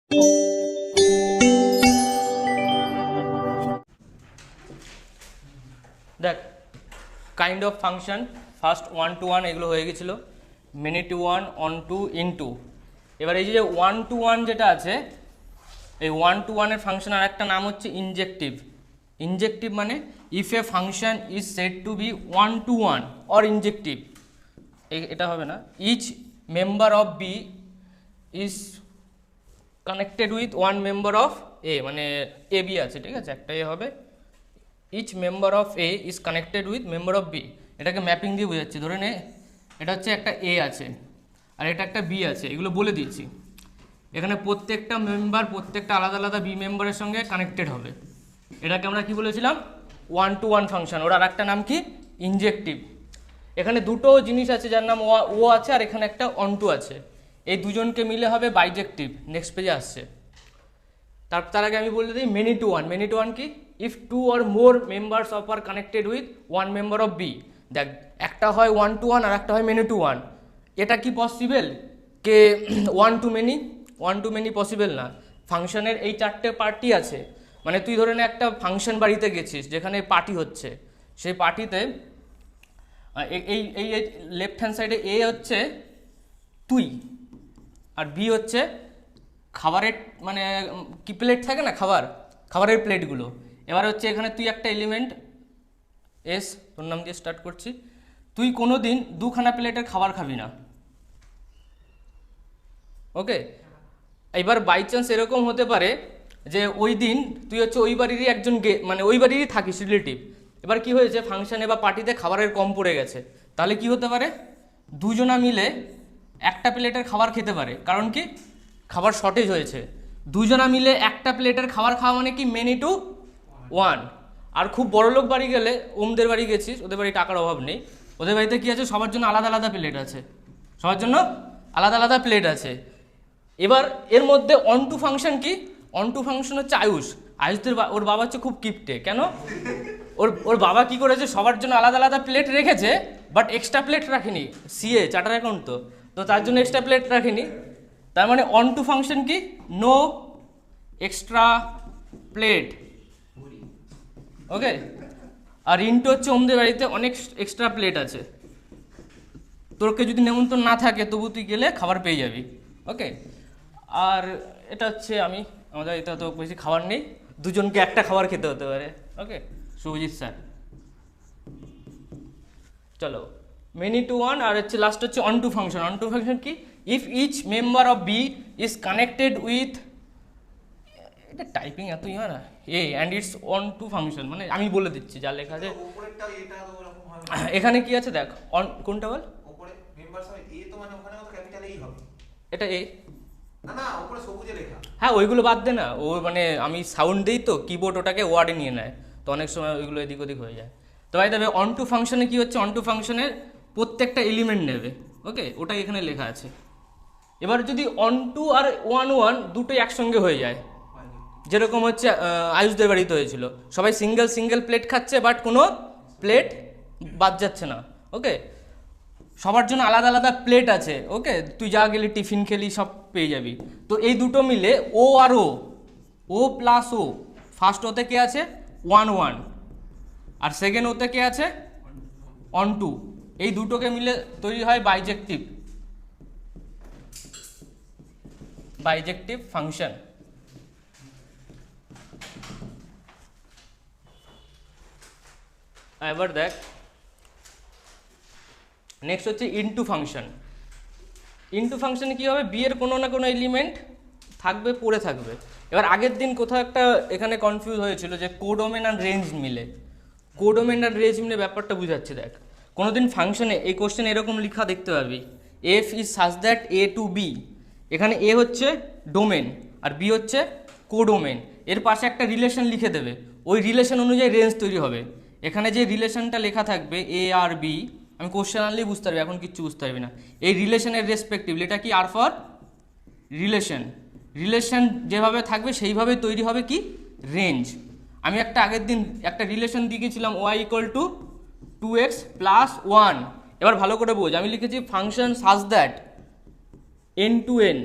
দেখ kind of function first 1 to 1 এগুলো হয়ে গেছিলো, many to 1, onto, into. এবার এই যে 1 to 1 যেটা আছে, এই 1 to 1 এর ফাংশন আর একটা নাম হচ্ছে ইনজেক্টিভ। ইনজেক্টিভ মানে if a function is said to be 1 to 1 or injective, এটা হবে না, each member of B is connected with one member of A, মানে এ বি আছে, ঠিক আছে, একটা এ হবে, each member of A is connected with member of B. এটাকে ম্যাপিং দিয়ে বোঝাচ্ছি। ধরে নে এটা হচ্ছে একটা এ আছে আর এটা একটা বি আছে, এগুলো বলে দিয়েছি। এখানে প্রত্যেকটা মেম্বার প্রত্যেকটা আলাদা আলাদা বি মেম্বারের সঙ্গে কানেক্টেড হবে। এটাকে আমরা কি বলেছিলাম? 1 to 1 ফাংশন। ওর আর একটা নাম কি? ইনজেক্টিভ। এখানে দুটো জিনিস আছে যার নাম ও আছে আর এখানে একটা অন টু আছে, এই দুজনকে মিলে হবে বাইজেক্টিভ। নেক্সট পেজে আসছে। তার আগে আমি বলে দিই many to one. Many to one কি? If two or more members of are connected with one member of B. দেখ একটা হয় 1 to 1 আর একটা হয় মেনি টু ওয়ান। এটা কি পসিবল? কে 1 to many? 1 to many possible না। ফাংশনের এই চারটে পার্টি আছে, মানে তুই ধরে নে একটা ফাংশন বাড়িতে গেছিস যেখানে পার্টি হচ্ছে, সেই পার্টিতে এই এই লেফট হ্যান্ড সাইডে এ হচ্ছে তুই আর বি হচ্ছে খাবারের, মানে কি প্লেট থাকে না, খাবারের প্লেটগুলো। এবার হচ্ছে এখানে তুই একটা এলিমেন্ট এস, তোর নাম দিয়ে স্টার্ট করছি। তুই কোনো দিন দুখানা প্লেটের খাবার খাবি না, ওকে? এবার বাই চান্স এরকম হতে পারে যে ওই দিন তুই হচ্ছে ওই বাড়িরই একজন মানে ওই বাড়িরই থাকিস, রিলেটিভ। এবার কি হয়েছে, ফাংশনে বা পার্টিতে খাবারের কম পড়ে গেছে, তাহলে কি হতে পারে? দুজনা মিলে একটা প্লেটের খাবার খেতে পারে। কারণ কি? খাবার শর্টেজ হয়েছে। দুজনা মিলে একটা প্লেটের খাবার খাওয়া মানে কি? Many to one. আর খুব বড়লোক বাড়ি গেলে, ওমদের বাড়ি গেছিস, ওদের বাড়ি টাকার অভাব নেই, ওদের বাড়িতে কি আছে? সবার জন্য আলাদা আলাদা প্লেট আছে, সবার জন্য আলাদা আলাদা প্লেট আছে। এবার এর মধ্যে অন টু ফাংশন কি? অন টু ফাংশন হচ্ছে আয়ুষদের ওর বাবা হচ্ছে খুব কিপটে। কেন? ওর বাবা কি করেছে, সবার জন্য আলাদা আলাদা প্লেট রেখেছে, বাট এক্সট্রা প্লেট রাখেনি। সিএ চার্টার অ্যাকাউন্ট তো তার জন্য এক্সট্রা প্লেট রাখেনি। তার মানে অন টু ফাংশন কি? নো এক্সট্রা প্লেট, ওকে? আর ইনটু হচ্ছে ওমদের বাড়িতে অনেক এক্সট্রা প্লেট আছে, তোরকে যদি নেমন্তন্ন না থাকে তবু তুই গেলে খাবার পেয়ে যাবি, ওকে? আর এটা হচ্ছে আমাদের এটা তো বেশি খাবার নেই, দুজনকে একটা খাবার খেতে হতে পারে, ওকে? শুভজিৎ স্যার, চলো মেনি টু ওয়ান। আর হচ্ছে লাস্ট হচ্ছে onto function. Onto function কি? If each member of B is connected with, এটা টাইপিং এত হয় না, A and it's onto function, মানে আমি বলে দিচ্ছি যা লেখা আছে। এখানে কি আছে দেখ, অন কোনটা বল? এটা এ, হ্যাঁ ওইগুলো বাদ দে না, ও মানে আমি সাউন্ড দিই তো কিবোর্ড ওটাকে ওয়ার্ডে নিয়ে নেয়, তো অনেক সময় ওইগুলো এদিক ওদিক হয়ে যায়। তো ভাই তবে অন টু ফাংশনে কি হচ্ছে, অন টু ফাংশনের প্রত্যেকটা এলিমেন্ট নেবে, ওকে? ওটাই এখানে লেখা আছে। এবার যদি অন টু আর 1 1 দুটোই একসঙ্গে হয়ে যায়, যেরকম হচ্ছে আয়ুষদের বাড়িতে হয়েছিল, সবাই সিঙ্গেল প্লেট খাচ্ছে বাট কোনো প্লেট বাদ যাচ্ছে না, ওকে? সবার জন্য আলাদা আলাদা প্লেট আছে, ওকে? তুই যা গেলি টিফিন খেলি সব পেয়ে যাবি। তো এই দুটো মিলে ও আর ও প্লাস ও, ফার্স্ট ওতে কে আছে? 1 1, আর সেকেন্ড ওতে কে আছে? Onto. এই দুটোকে মিলে তৈরি হয় বাইজেক্টিভ ফাংশন। এবার দেখ নেক্সট হচ্ছে ইনটু ফাংশন। ইনটু ফাংশনে কী হবে? বি এর কোনো না কোনো এলিমেন্ট থাকবে, পড়ে থাকবে। এবার আগের দিন কোথাও একটা এখানে কনফিউজ হয়েছিল যে কোডোমেন আর রেঞ্জ মিলে, কোডোমেন আর রেঞ্জ মিলে ব্যাপারটা বুঝাচ্ছে। দেখ কোনোদিন ফাংশনে এই কোশ্চেন এরকম লেখা দেখতে পাবি, F is such that A to B. এখানে এ হচ্ছে ডোমেন আর বি হচ্ছে কোডোমেন। এর পাশে একটা রিলেশন লিখে দেবে, ওই রিলেশন অনুযায়ী রেঞ্জ তৈরি হবে। এখানে যে রিলেশনটা লেখা থাকবে এ আর বি, আমি কোশ্চেন আনলেই বুঝতে পারবি, এখন কিচ্ছু বুঝতে পারবি না। এই রিলেশনের রেসপেক্টিভলি এটা কি? আর ফর রিলেশন যেভাবে থাকবে সেইভাবে তৈরি হবে কি? রেঞ্জ। আমি আগের দিন একটা রিলেশন দিয়ে গেছিলাম Y equal two 2x plus 1। এবার ভালো করে বোঝ, আমি লিখেছি function such that n to n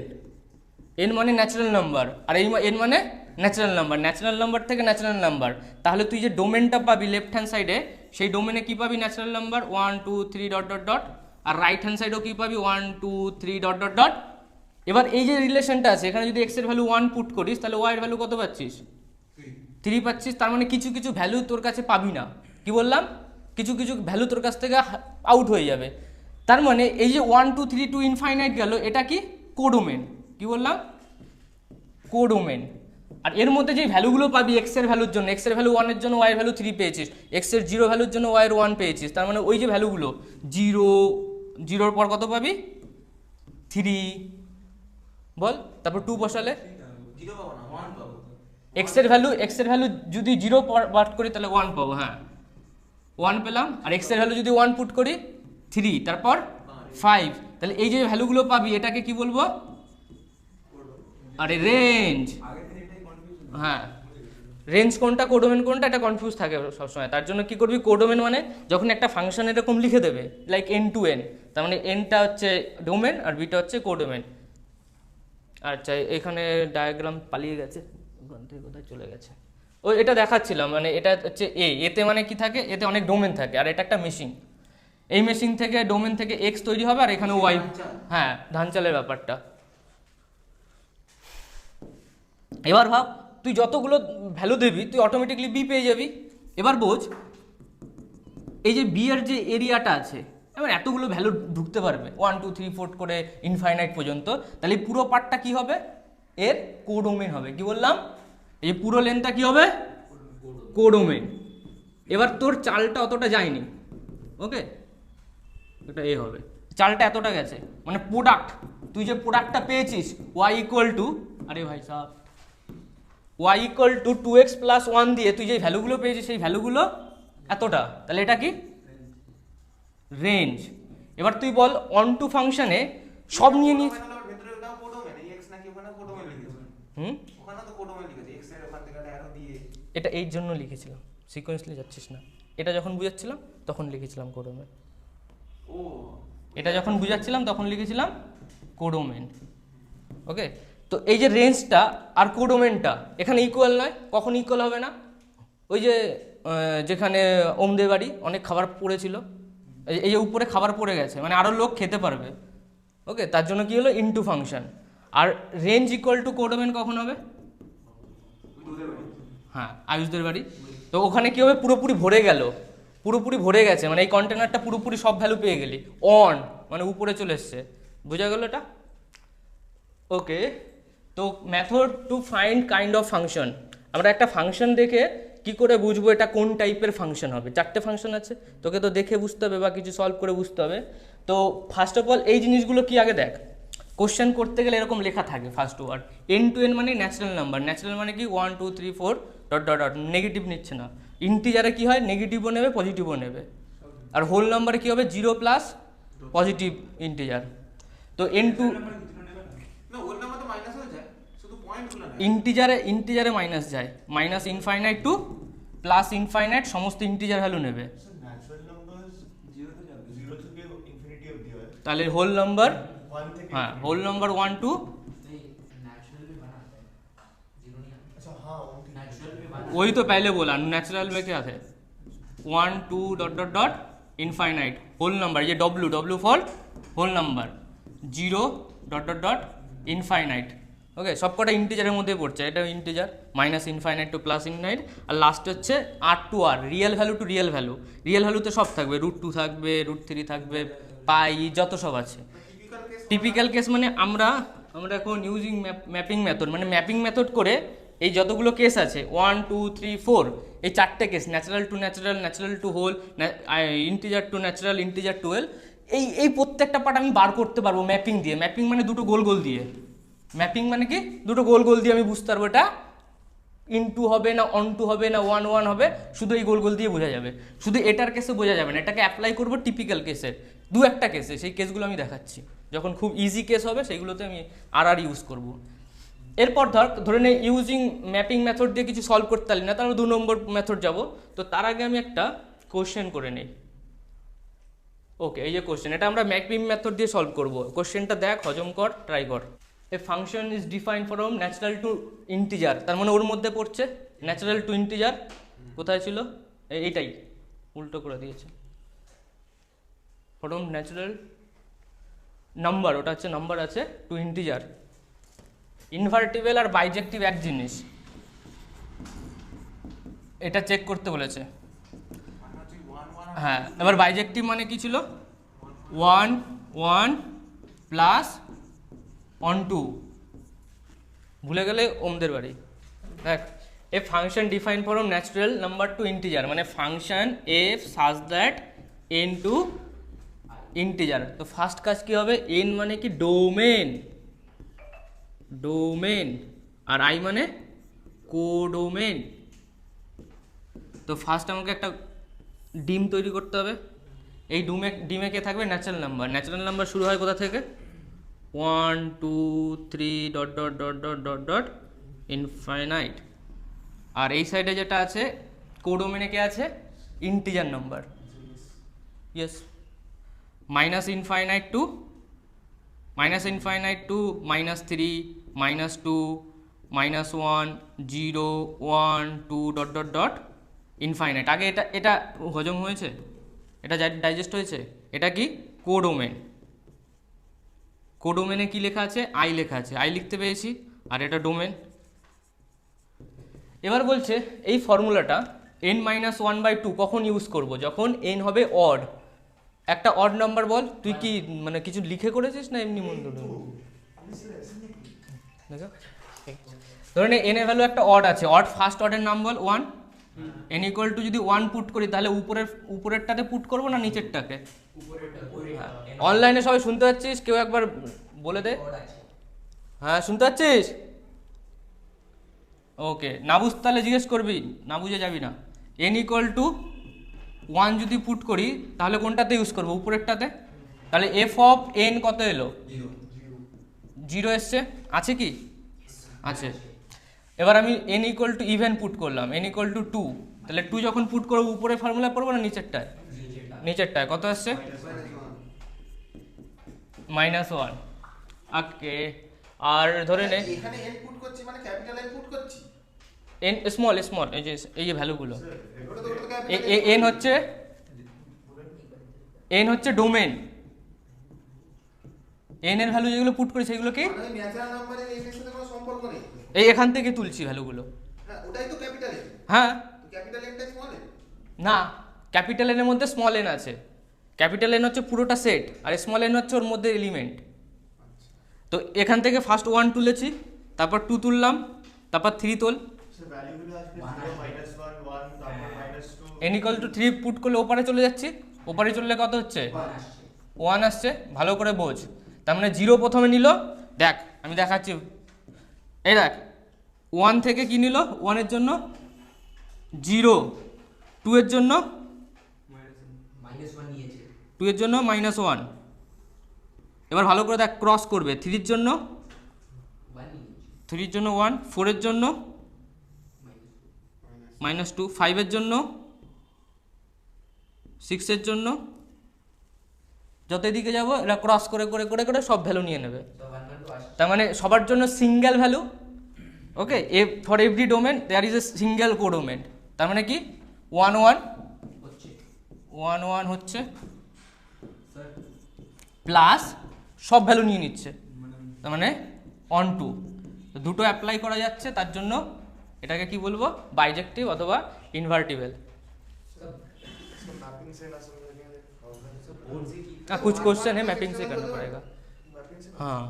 N মানে ন্যাচারাল নাম্বার, আর এই এন মানে ন্যাচারাল নাম্বার, ন্যাচারাল নাম্বার থেকে ন্যাচারাল নাম্বার। তাহলে তুই যে ডোমেনটা পাবি লেফট হ্যান্ড সাইডে, সেই ডোমেনে কী পাবি? Natural number 1 2 3 dot dot dot, আর রাইট হ্যান্ড সাইডেও কী পাবি? 1 2 3 ডট ডট ডট। এবার এই যে রিলেশনটা আছে, এখানে যদি এক্স এর ভ্যালু 1 পুট করিস, তাহলে ওয়াই এর ভ্যালু কত পাচ্ছিস? 3 পাচ্ছিস। তার মানে কিছু কিছু ভ্যালু তোর কাছে পাবি না। কি বললাম? কিছু কিছু ভ্যালু তোর কাছ থেকে আউট হয়ে যাবে। তার মানে এই যে 1 2 3 টু ইনফাইনাইট গেল, এটা কি? কোডোমেন। কি বললাম? কোডোমেন। আর এর মধ্যে যে ভ্যালুগুলো পাবি এক্স এর ভ্যালুর জন্য, এক্স এর ভ্যালু 1 এর জন্য ওয়াই এর ভ্যালু 3 পেয়েছিস, এক্স এর 0 ভ্যালুর জন্য ওয়াই এর 1 পেয়েছিস। তার মানে ওই যে ভ্যালুগুলো 0 0 পর কত পাবি? 3 বল, তারপর 2 বসালে 0 পাবো না, 1 পাবো। এক্স এর ভ্যালু যদি 0 পার্ট করি তাহলে 1 পাবো। হ্যাঁ 1 পেলাম। আর এক্স এর ভ্যালু যদি 1 পুট করি 3, তারপর 5। তাহলে এই যে ভ্যালুগুলো পাবি এটাকে কি বলবো? আরে রেঞ্জ। হ্যাঁ, রেঞ্জ কোনটা কোডোমেন কোনটা এটা কনফিউজ থাকে সবসময়। তার জন্য কি করবি? কোডোমেন মানে যখন একটা ফাংশন এরকম লিখে দেবে লাইক এন টু এন, তার মানে এনটা হচ্ছে ডোমেন আর বিটা হচ্ছে কোডোমেন। আচ্ছা, এখানে ডায়াগ্রাম পালিয়ে গেছে, ওখান থেকে কোথায় চলে গেছে? ওই এটা দেখাচ্ছিলাম, মানে এটা হচ্ছে এতে মানে কি থাকে? এতে অনেক ডোমেন থাকে, আর এটা একটা মেশিন। এই মেশিন থেকে ডোমেন থেকে এক্স তৈরি হবে, আর এখানে ওয়াই। হ্যাঁ, ধান চালের ব্যাপারটা। এবার ভাব, তুই যতগুলো ভ্যালু দিবি তুই অটোমেটিকলি বি পেয়ে যাবি। এবার বোঝ, এই যে বি এর যে এরিয়াটা আছে, এবার এতগুলো ভ্যালু ঢুকতে পারবে 1 2 3 4 করে ইনফাইনাইট পর্যন্ত। তাহলে পুরো পার্টটা কি হবে? এর কোডোমেন হবে। কি বললাম? এই পুরো লেন্থটা কি হবে? কোডোমেন। এবার তোর চালটা অতটা যায়নি, ওকে, এটা এ হবে। চালটা এতটা গেছে, মানে প্রোডাক্ট, তুই যে প্রোডাক্টটা পেয়েছিস ওয়াই ইকুয়াল টু, আরে ভাই সাহেব, Y equal two 2x plus 1 দিয়ে তুই যে ভ্যালুগুলো পেয়েছিস সেই ভ্যালুগুলো এতটা। তাহলে এটা কি? রেঞ্জ। এবার তুই বল অন টু ফাংশনে সব নিয়ে নিস। ভেতরে ওটাও কোডোমেন, এই x নাকি ওখানে কোডোমেন লিখেছে। ওখানে তো কোডোমেন লিখেছে, x এর ওখান থেকে অ্যারো দিয়ে। এটা এই জন্য লিখেছিলাম, সিকোয়েন্সলি যাচ্ছিস না। এটা যখন বুঝাচ্ছিলাম তখন লিখেছিলাম কোডোমেন। ও, এটা যখন বুঝাচ্ছিলাম তখন লিখেছিলাম কোডোমেন। ওকে, তো এই যে রেঞ্জটা আর কোডোমেনটা এখানে ইকুয়াল নয়, কখন ইকুয়াল হবে না? ওই যে যেখানে ওমদের বাড়ি অনেক খাবার পড়েছিল, এই যে উপরে খাবার পড়ে গেছে, মানে আরও লোক খেতে পারবে। ওকে, তার জন্য কি হলো? Into function. আর রেঞ্জ ইকুয়াল টু কোডোমেন কখন হবে? হ্যাঁ, আয়ুষদের বাড়ি। তো ওখানে কি হবে? পুরোপুরি ভরে গেল, পুরোপুরি ভরে গেছে, মানে এই কন্টেনারটা পুরোপুরি সব ভ্যালু পেয়ে গেলি। অন মানে উপরে চলে এসছে। বোঝা গেল এটা? ওকে, তো method to find kind of function. আমরা একটা ফাংশন দেখে কি করে বুঝবো এটা কোন টাইপের ফাংশন হবে? 4টে ফাংশন আছে, তোকে তো দেখে বুঝতে হবে বা কিছু সলভ করে বুঝতে হবে। তো ফার্স্ট অফ অল এই জিনিসগুলো কি আগে দেখ। কোশ্চেন করতে গেলে এরকম লেখা থাকে first word N to N মানে ন্যাচারাল নাম্বার। ন্যাচারাল মানে কি? 1 2 3 4 ডট ডট ডট, নেগেটিভ নিচ্ছে না। ইন্টিজারে কি হয়? নেগেটিভও নেবে পজিটিভও নেবে। আর হোল নাম্বারে কি হবে? 0 প্লাস পজিটিভ ইন্টিজার। তো এন টু না ওর নাম্বার তো মাইনাস হয়ে যায়, শুধু পয়েন্টগুলো না। ইন্টিজারে মাইনাস যায়, minus infinite to plus infinite, সমস্ত ইন্টিজার ভ্যালু নেবে। তাহলে হোল নাম্বার, हाँ होल नंबर 1 2, वही तो पहले बोला नेचुरल में क्या थे 1 2 dot dot dot infinite whole number, ये W for whole number 0 dot dot dot infinite. Okay, সবকটা ইন্টিজারের মধ্যে পড়ছে, এটা integer minus infinite to plus infinite. আর লাস্ট হচ্ছে R to R, real value to real value. Real ভ্যালুতে সব থাকবে, √2 থাকবে, √3 থাকবে, পাই, যত সব আছে। টিপিক্যাল কেস মানে আমরা এখন ইউজিং ম্যাপিং মেথড, মানে ম্যাপিং মেথড করে এই যতগুলো কেস আছে 1 2 3 4 এই 4টে কেস, natural to natural, natural to whole, integer to natural, integer to whole, এই প্রত্যেকটা পার্ট আমি বার করতে পারবো ম্যাপিং দিয়ে। ম্যাপিং মানে দুটো গোল গোল দিয়ে, ম্যাপিং মানে কি? দুটো গোল গোল দিয়ে আমি বুঝতে পারবো এটা ইনটু হবে না অন টু হবে না 1 1 হবে, শুধু এই গোল গোল দিয়ে বোঝা যাবে। শুধু এটার কেসে বোঝা যাবে না, এটাকে অ্যাপ্লাই করবো টিপিক্যাল কেসে, দু একটা কেসে, সেই কেসগুলো আমি দেখাচ্ছি। যখন খুব ইজি কেস হবে সেইগুলোতে আমি আর ইউজ করব। এরপর ধরে নে ইউজিং ম্যাপিং মেথড দিয়ে কিছু সলভ করতে পারলি না, তাহলে 2 নম্বর মেথড যাব। তো তার আগে আমি একটা কোশ্চেন করে নেই। ওকে, এই যে কোশ্চেন, এটা আমরা ম্যাপিং মেথড দিয়ে সলভ করব। কোশ্চেনটা দেখ, হজম কর, ট্রাই কর। A function is defined from natural to integer, তার মানে ওর মধ্যে পড়ছে ন্যাচারাল টু ইন্টিজার। কোথায় ছিল? এইটাই উল্টো করে দিয়েছে, ফ্রম ন্যাচারাল নাম্বার, ওটা হচ্ছে নাম্বার আছে, টু ইন্টিজার। ইনভার্টিবল আর বাইজেক্টিভ এক জিনিস, এটা চেক করতে বলেছে। মানে হচ্ছে 1 1 হ্যাঁ, এবার বাইজেক্টিভ মানে কি ছিল? 1 1 প্লাস 1 2, ভুলে গেলে ওমদের বাড়ি। দেখ, A function define from natural number to integer, মানে function F such that N to integer. তো ফার্স্ট কাজ কি হবে? এন মানে কি? ডোমেন, ডোমেন, আর আই মানে কোডোমেন। তো ফার্স্ট আমাকে একটা ডিম তৈরি করতে হবে। এই ডিমে কে থাকবে? Natural number. ন্যাচারাল নাম্বার শুরু হয় কোথা থেকে? 1 2 3 dot dot dot dot dot dot infinite. আর এই সাইডে যেটা আছে কোডোমেনে কে আছে? Integer number. Yes, minus infinite to -3 -2 -1 0 1 2 dot dot dot infinite. আগে এটা হজম হয়েছে, এটা ডাইজেস্ট হয়েছে। এটা কি? কোডোমেন। কোডোমেনে কি লেখা আছে? আই লেখা আছে, আই লিখতে পেয়েছি। আর এটা ডোমেন। এবার বলছে এই ফর্মুলাটা n-1/2 কখন ইউজ করব? যখন n হবে অড। একটা অড নাম্বার বল। তুই কি মানে কিছু লিখে করেছিস না এমনি মন দেখো, ধরে নে n এর ভ্যালু একটা অড আছে, অড ফার্স্ট অর্ডের নাম বল 1। n ইকুয়াল টু যদি 1 পুট করি তাহলে উপরেরটাতে পুট করবো না নিচেরটাকে? অনলাইনে সবাই শুনতে পাচ্ছিস? কেউ একবার বলে দে। হ্যাঁ, শুনতে পাচ্ছিস? ওকে, না বুঝতে তাহলে জিজ্ঞেস করবি, না বুঝে যাবি না। n ইকুয়াল টু 1 যদি পুট করি তাহলে কোনটাতে ইউজ করবো? উপরেরটাতে। তাহলে এফ অফ n কত এলো? 0 এসছে। আছে কি? আছে। এবার আমি n equal to even put করলাম, n ইকুয়াল টু 2। তাহলে 2 যখন পুট করবো উপরে ফর্মুলা পড়বো না নিচেরটায়? নিচেরটায়। কত আসছে? -1। ওকে, আর ধরে নে এখানে n পুট করছি মানে ক্যাপিটাল n পুট করছি, n স্মল, এই যে ভ্যালুগুলো। ওটা তো ক্যাপিটাল n হচ্ছে ডোমেন। n এর ভ্যালু যেগুলো পুট করি সেগুলো কি? মানে ন্যাচারাল নাম্বারের n এর সাথে কোনো সম্পর্ক নেই। এই এখান থেকে তুলছি ভ্যালুগুলো। হ্যাঁ, ওটাই তো ক্যাপিটাল n। হ্যাঁ, তো ক্যাপিটাল n টা স্মল n। না, ক্যাপিটাল এন এর মধ্যে স্মল এন আছে। ক্যাপিটাল এন হচ্ছে পুরোটা সেট, আর স্মল এন হচ্ছে ওর মধ্যে এলিমেন্ট। তো এখান থেকে ফার্স্ট 1 তুলেছি, তারপর 2 তুললাম, তারপর 3 তোল। n ইকুয়াল টু 3 পুট করলে ওপারে চলে যাচ্ছি। ওপারে চললে কত হচ্ছে? 1 আসছে। ভালো করে বোঝ। তার মানে 0 প্রথমে নিল। দেখ, আমি দেখাচ্ছি। এই দেখ, 1 থেকে কি নিল? 1 এর জন্য 0, 2 এর জন্য -1 এর জন্য -1। এবার ভালো করে দেখ, ক্রস করবে। 3 এর জন্য 1, 4 এর জন্য -2, 5 এর জন্য, 6 এর জন্য। যত এদিকে যাবো এরা ক্রস করে করে করে করে সব ভ্যালু নিয়ে নেবে। তার মানে সবার জন্য single value. Okay, for every domain there is a single codomain. তার মানে কি? 1 1 হচ্ছে প্লাস সব ভ্যালু নিয়ে নিচ্ছে, তার মানে 1 2। দুটো অ্যাপ্লাই করা যাচ্ছে, তার জন্য এটাকে কি বলবো? বাইজেক্টিভ অথবা ইনভার্টিবল। कुछ क्वेश्चन है मैपिंग से करना पड़ेगा। हाँ,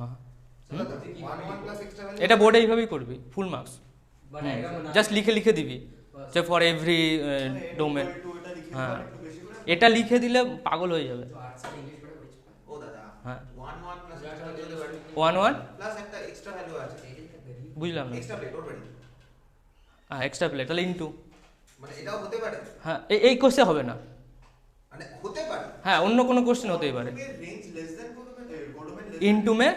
এটা বোর্ডে এইভাবেই করবি, ফুল মার্কস। জাস্ট লিখে দিবি যে ফর এভরি ডোমেন। হ্যাঁ, এটা লিখে দিলে পাগল হয়ে যাবে। ও দাদা, হ্যাঁ, 1 1 প্লাস এক্সট্রা ভ্যালু হতে পারে, 1 1 প্লাস একটা এক্সট্রা ভ্যালু আছে, বুঝলাম না। এক্সট্রা প্লেট ওর বাড়ি, হ্যাঁ, এক্সট্রা প্লেট, তাহলে ইনটু। মানে এটাও হতে পারে। হ্যাঁ, এই কোশ্চেন হবে না। মানে হতে পারে। হ্যাঁ, অন্য কোনো কোশ্চেন হতেই পারে। Range less than codomain, into में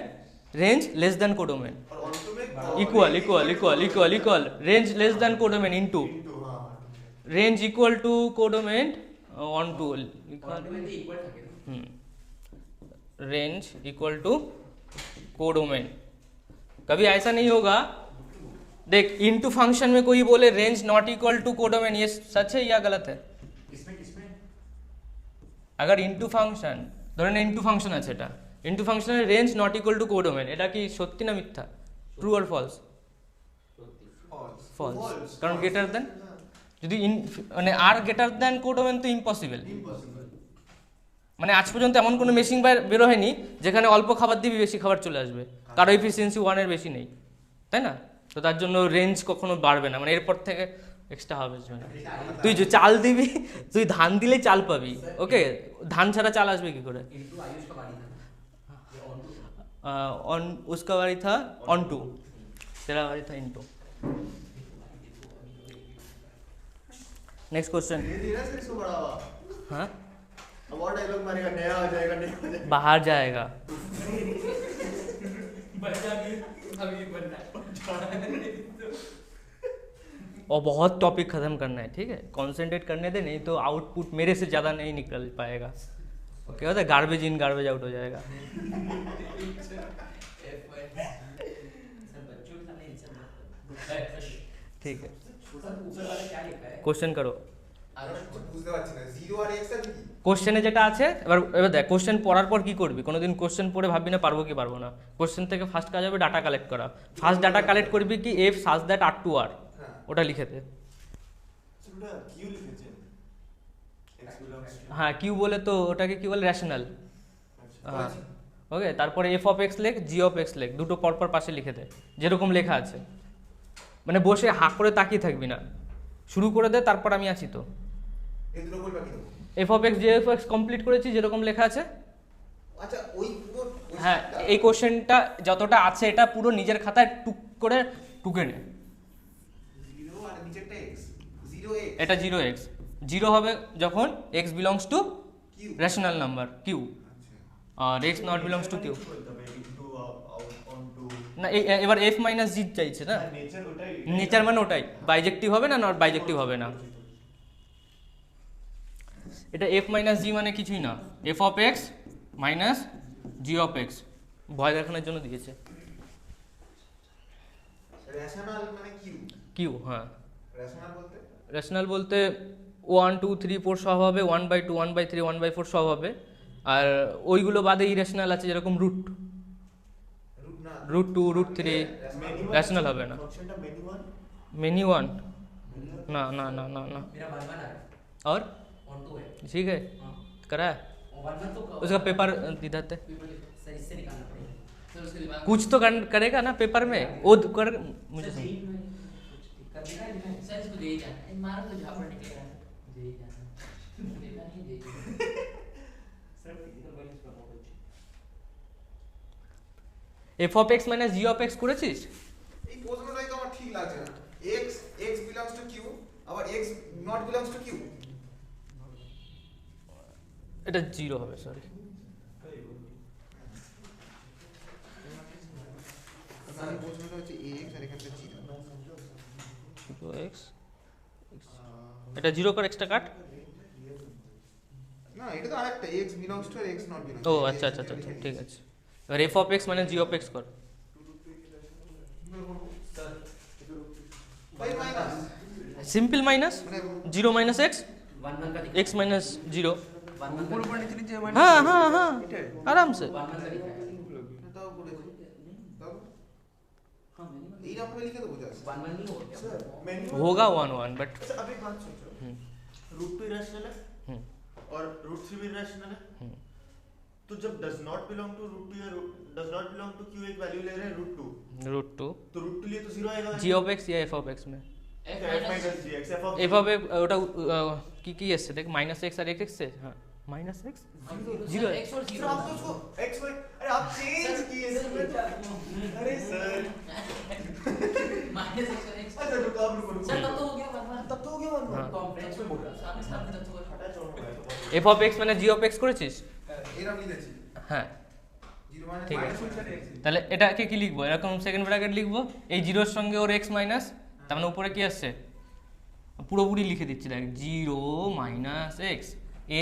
रेंज लेस देन कोडोमेन, और ऑनटू में equal range less than codomain into range equal to codomain onto range equal to codomain. कभी ऐसा नहीं होगा। देख इनटू फंक्शन में कोई बोले range not equal to codomain, ये सच है या गलत है? अगर इनटू फाংশন ধরেন ইনটু ফাংশন আছে, এটা ইনটু ফাংশনের range not equal to codomain, এটা কি সত্যি না মিথ্যা? True or false? ফলস, কারণ গ্রেটার দেন, যদি মানে আর গ্রেটার দেন কোডোমেন তো ইম্পসিবল। মানে আজ পর্যন্ত এমন কোনো মেশিন বের হয়নি যেখানে অল্প খাবার দিবি বেশি খাবার চলে আসবে, কারো এফিসিয়েন্সি 1 এর বেশি নেই, তাই না? তো তার জন্য রেঞ্জ কখনো বাড়বে না, মানে এরপর থেকে এক্সট্রা হবে। তুই যে চাল দিবি, তুই ধান দিলেই চাল পাবি, ওকে? ধান ছাড়া চাল আসবে কি করে? ऑन उसका वारी था ऑन टू, तेरा वारी था इन टू। Next question. हाँ डायलॉग मारेगा, नया आ जाएगा, नया आ जाएगा। बाहर जाएगा। और बहुत टॉपिक खत्म करना है, ठीक है? कंसंट्रेट करने दे, नहीं तो आउटपुट मेरे से ज़्यादा नहीं निकल पाएगा। क्या होता है, गार्बेज इन गार्बेज आउट हो जाएगा। ठीक है, কোশ্চেন করো। কোশ্চেনে যেটা আছে এবার এবার দেখ, কোশ্চেন পড়ার পর কি করবি? কোনোদিন কোশ্চেন পড়ে ভাববি না পারবো কি পারবো না। কোশ্চেন থেকে ফার্স্ট কাজ হবে ডাটা কালেক্ট করা। ফার্স্ট ডাটা কালেক্ট করবি কি, F such that R to R, ওটা লিখে দে। হ্যাঁ কিউ বলে, তো ওটাকে কি বলে, রেশনাল। হ্যাঁ ওকে, তারপরে এফ অফ এক্স লেখ, জি অফ এক্স লেখ, দুটো পরপর পাশে লিখে দে যেরকম লেখা আছে। মানে বসে হাঁ করে তাকিয়ে থাকবি না, শুরু করে দে, তারপর আমি আছি তো। F of x G of x complete করেছি যেরকম লেখা আছে। আচ্ছা ওই পুরো হ্যাঁ এই কোশ্চেনটা যতটা আছে এটা পুরো নিজের খাতায় টুক করে টুকে নে। 0 আর নিচেরটা x 0x, এটা 0x, 0 হবে যখন x belongs to q rational number q, আর x not belongs to q। না এবার f মাইনাস জি চাইছে না, নেচার মানে ওটাই, বাইজেক্টিভ হবে না, নট বাইজেক্টিভ হবে না। এটা f মাইনাস জি মানে কিছুই না, f of x minus G of x, ভয় দেখানোর জন্য দিয়েছে। রেশনাল মানে q, হ্যাঁ রেশনাল বলতে রেশনাল বলতে 1 2 3 4 সব হবে, 1/2 1/3 1/4 সব হবে, আর ওইগুলো বাদে ইরেশনাল আছে যেরকম রুট, रूट 2 रूट 3 रैशनल হবে না। मेनी 1 ना ना ना ना ना मेरा 1 है और और 2 है, ठीक है करा है 1 तो उसका पेपर इधर थे, सर इससे निकालना पड़ेगा, फिर उसके दिमाग कुछ तो करेगा ना पेपर में वो कर मुझे सर कर देगा सर, इसको दे ही जाना, मारो तो झापड़ निकलेगा, दे ही जाना, देखा नहीं दे सर फिजिकल वाइज का बहुत अच्छी। F of x minus G of x করেছিস? এই প্রশ্নটাই তো আমার ঠিক লাগছে না। x belongs to q আবার x not belongs to q, এটা 0 হবে, সরি মানে প্রশ্নটা হচ্ছে ax আর এখানটা 0 এক্স, এটা 0 করে এক্সট্রা কাট। না এটা তো আরেকটা x belongs to R x not belongs O to, আচ্ছা আচ্ছা আচ্ছা ঠিক আছে। এবার এফ অফ এক্স মানে জি অফ এক্স কর। ভাই minus simple minus 0 minus x 1 1 का दिखा, एक्स माइनस 0। 1 1 का दिखा, हाँ हाँ हाँ आराम से 1 1 का दिखा है, তাও করেছি তাও हां मैंने এই রকম লিখে দেবো জাস্ট 1 1 नहीं हो गया, होगा 1 1 बट अब एक बात सोचो, रूट 2 इरेशनल है और रूट 3 भी इरेशनल है, तो जब does not belong to root 2 या does not belong to Q एक वैल्यू ले रहे हैं रूट 2, तो रूट 2 लिए तो 0 आएगा। जी ऑफ एक्स या एफ ऑफ एक्स में f f minus g x f F of x ওটা কি আসছে দেখ, মাইনাস এক্স আর এক্স से हाँ माइनस एक्स 0 x और सर 0 आप तो उसको x y, अरे आप चेंज किए सर, अरे सर माइनस x और x, अच्छा रुको आप रुको सर तब तो हो गया 1 1, तब तो हो गया 1 1 कॉम्प्लेक्स में बोल रहा सामने सामने तब तो हटा छोड़ो एफ ऑफ एक्स মানে জি অফ এক্স করেছিস? এরকম লিখেছি হ্যাঁ 0 মানে ঠিক আছে। -1 তাহলে এটাকে কি লিখবো, এরকম সেকেন্ড ব্র্যাকেট লিখবো, এই জিরোর সঙ্গে ওর এক্স মাইনাস, তার মানে উপরে কি আসছে পুরোপুরি লিখে দিচ্ছি দেখ, 0 মাইনাস এক্স,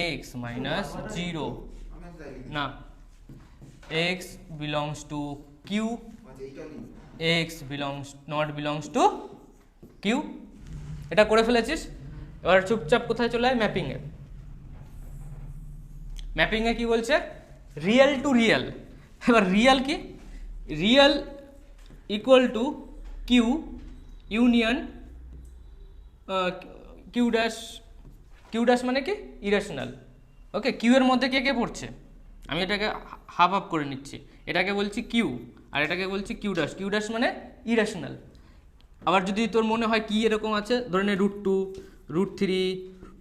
এক্স মাইনাস 0 আমি তাই লিখি না, এক্স বিলংস টু কিউ আচ্ছা এইটা লিখি X not belongs to Q. এটা করে ফেলেছিস, এবার চুপচাপ কোথায় চলে যায়, ম্যাপিংয়ে। ম্যাপিংয়ে কি বলছে, রিয়েল টু রিয়েল। এবার রিয়েল কি, real equal to Q union Q dash মানে কি ইরেশনাল। ওকে, কিউ এর মধ্যে কে কে পড়ছে, আমি এটাকে হাফ হাফ করে নিচ্ছি, এটাকে বলছি কিউ আর এটাকে বলছি কিউ ড্যাশ মানে ইরেশনাল। আবার যদি তোর মনে হয় কি এরকম আছে, ধরে নে √2 √3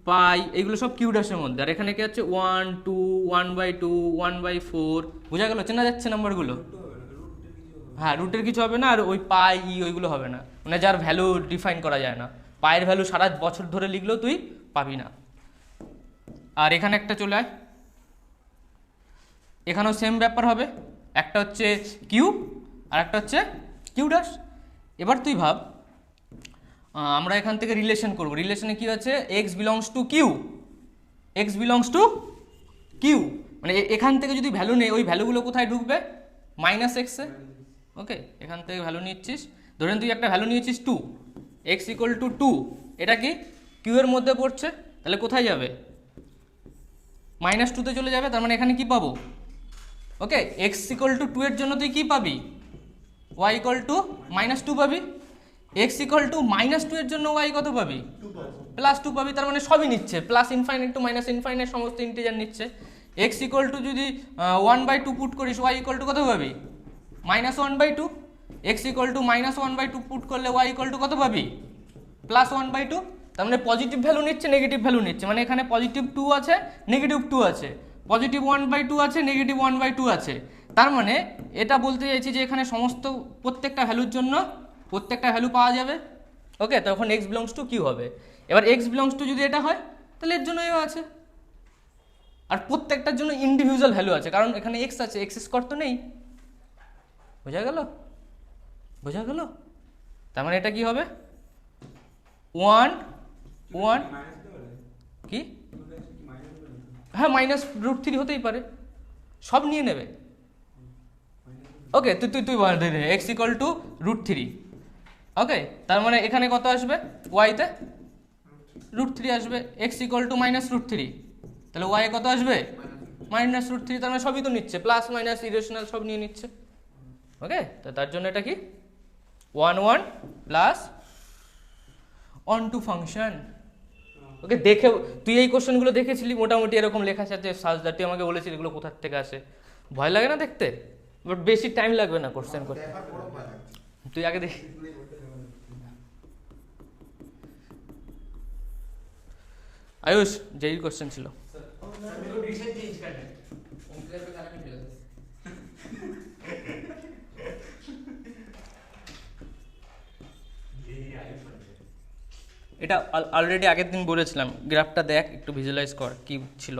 পাই, এগুলো সব কিউ ড্যাশের মধ্যে। আর এখানে কি আছে 1 2 1/2 1/4, বোঝা গেল, চেনা যাচ্ছে নাম্বারগুলো। হ্যাঁ, রুটের কিছু হবে না, আর ওই পাই ওইগুলো হবে না, মানে যার ভ্যালু ডিফাইন করা যায় না। পায়ের ভ্যালু সারা বছর ধরে লিখলেও তুই পাবি না। আর এখানে একটা চলে আয়, এখানেও সেম ব্যাপার হবে, একটা হচ্ছে কিউ আর একটা হচ্ছে কিউ ড্যাশ। এবার তুই ভাব, আমরা এখান থেকে রিলেশন করব, রিলেশনে কি আছে, X belongs to Q, X belongs to Q, মানে এখান থেকে যদি ভ্যালু নেই, ওই ভ্যালুগুলো কোথায় ঢুকবে, মাইনাস এক্সে। ওকে, এখান থেকে ভ্যালু নিচ্ছিস, ধরেন তুই একটা ভ্যালু নিয়েছিস 2, এক্স ইকুয়াল টু 2, এটা কি কিউ এর মধ্যে পড়ছে, তাহলে কোথায় যাবে, -2 তে চলে যাবে। তার মানে এখানে কি পাবো, ওকে, এক্স ইকুয়াল টু 2 এর জন্য তুই কি পাবি, ওয়াই ইকুয়াল টু -2 পাবি। এক্স ইকুয়াল টু -2 এর জন্য ওয়াই কত পাবি, +2 পাবি। তার মানে সবই নিচ্ছে, plus infinite to minus infinite সমস্ত ইন্টিজার নিচ্ছে। এক্স ইকুয়াল টু যদি 1/2 পুট করিস, ওয়াই ইকুয়াল টু কত পাবি, -1/2। এক্স ইকুয়াল টু -1/2 পুট করলে ওয়াই ইকুয়াল টু কত পাবি, +1/2। তার মানে পজিটিভ ভ্যালু নিচ্ছে, নেগেটিভ ভ্যালু নিচ্ছে, মানে এখানে +2 আছে, -2 আছে, +1/2 আছে, -1/2 আছে। তার মানে এটা বলতে চাইছি যে এখানে সমস্ত প্রত্যেকটা ভ্যালুর জন্য প্রত্যেকটা ভ্যালু পাওয়া যাবে। ওকে, তখন এক্স বিলংস টু কিউ হবে। এবার এক্স বিলংস টু যদি এটা হয়, তাহলে এর জন্য এও আছে, আর প্রত্যেকটার জন্য ইন্ডিভিজুয়াল ভ্যালু আছে, কারণ এখানে এক্স আছে, এক্স স্কোয়ার তো নেই। বোঝা গেল, বোঝা গেল। তার মানে এটা কি হবে, 1 1 কি, হ্যাঁ -√3 হতেই পারে, সব নিয়ে নেবে। ওকে, তুই বল এক্স ইকুয়াল টু √3। ওকে, তার মানে এখানে কত আসবে, ওয়াইতে √3 আসবে, এক্স ইকুয়াল টু -√3, তাহলে ওয়াই কত আসবে, -√3। তার মানে সবই তো নিচ্ছে, প্লাস মাইনাস ইরেশনাল সব নিয়ে নিচ্ছে। ওকে, তো তার জন্য এটা কি 1 1 প্লাস অনটু ফাংশন। ওকে, দেখে তুই এই কোশ্চেনগুলো দেখেছিলি, মোটামুটি এরকম লেখা আছে, সাজদা তুই আমাকে বলেছিলি এগুলো কোথার থেকে আসে, ভয় লাগে না দেখতে, বাট বেশি টাইম লাগবে না কোশ্চেন করতে, তুই আগে দেখ। आयुष जेई क्वेश्चन ছিল এটা অলরেডি আগের দিন বলেছিলাম, গ্রাফটা দেখ একটু ভিজুয়ালাইজ কর কি ছিল।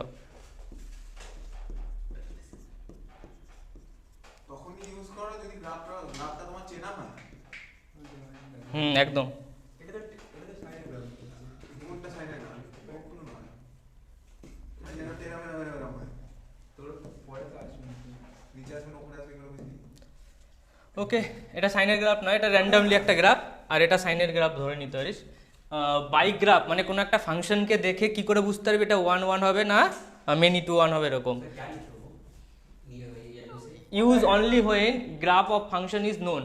তখনই ইউজ করো যদি গ্রাফটা তোমার চেনা হয়। একদম। কোনটা সাইডে না কোনো নয়, এটা তেরা মেরা হয়, তোর পরে তো আসবে নিচে আসবে না উপরে আসবে এগুলো বুঝলি। ওকে, এটা সাইনের গ্রাফ নয়, এটা র্যান্ডমলি একটা গ্রাফ, আর এটা সাইনের গ্রাফ ধরে নিতে পারিস। বাই গ্রাফ মানে কোনো একটা ফাংশনকে দেখে কি করে বুঝতে পারবি এটা 1 1 হবে না মেনি টু 1 হবে এরকম। Use only when graph of function is known.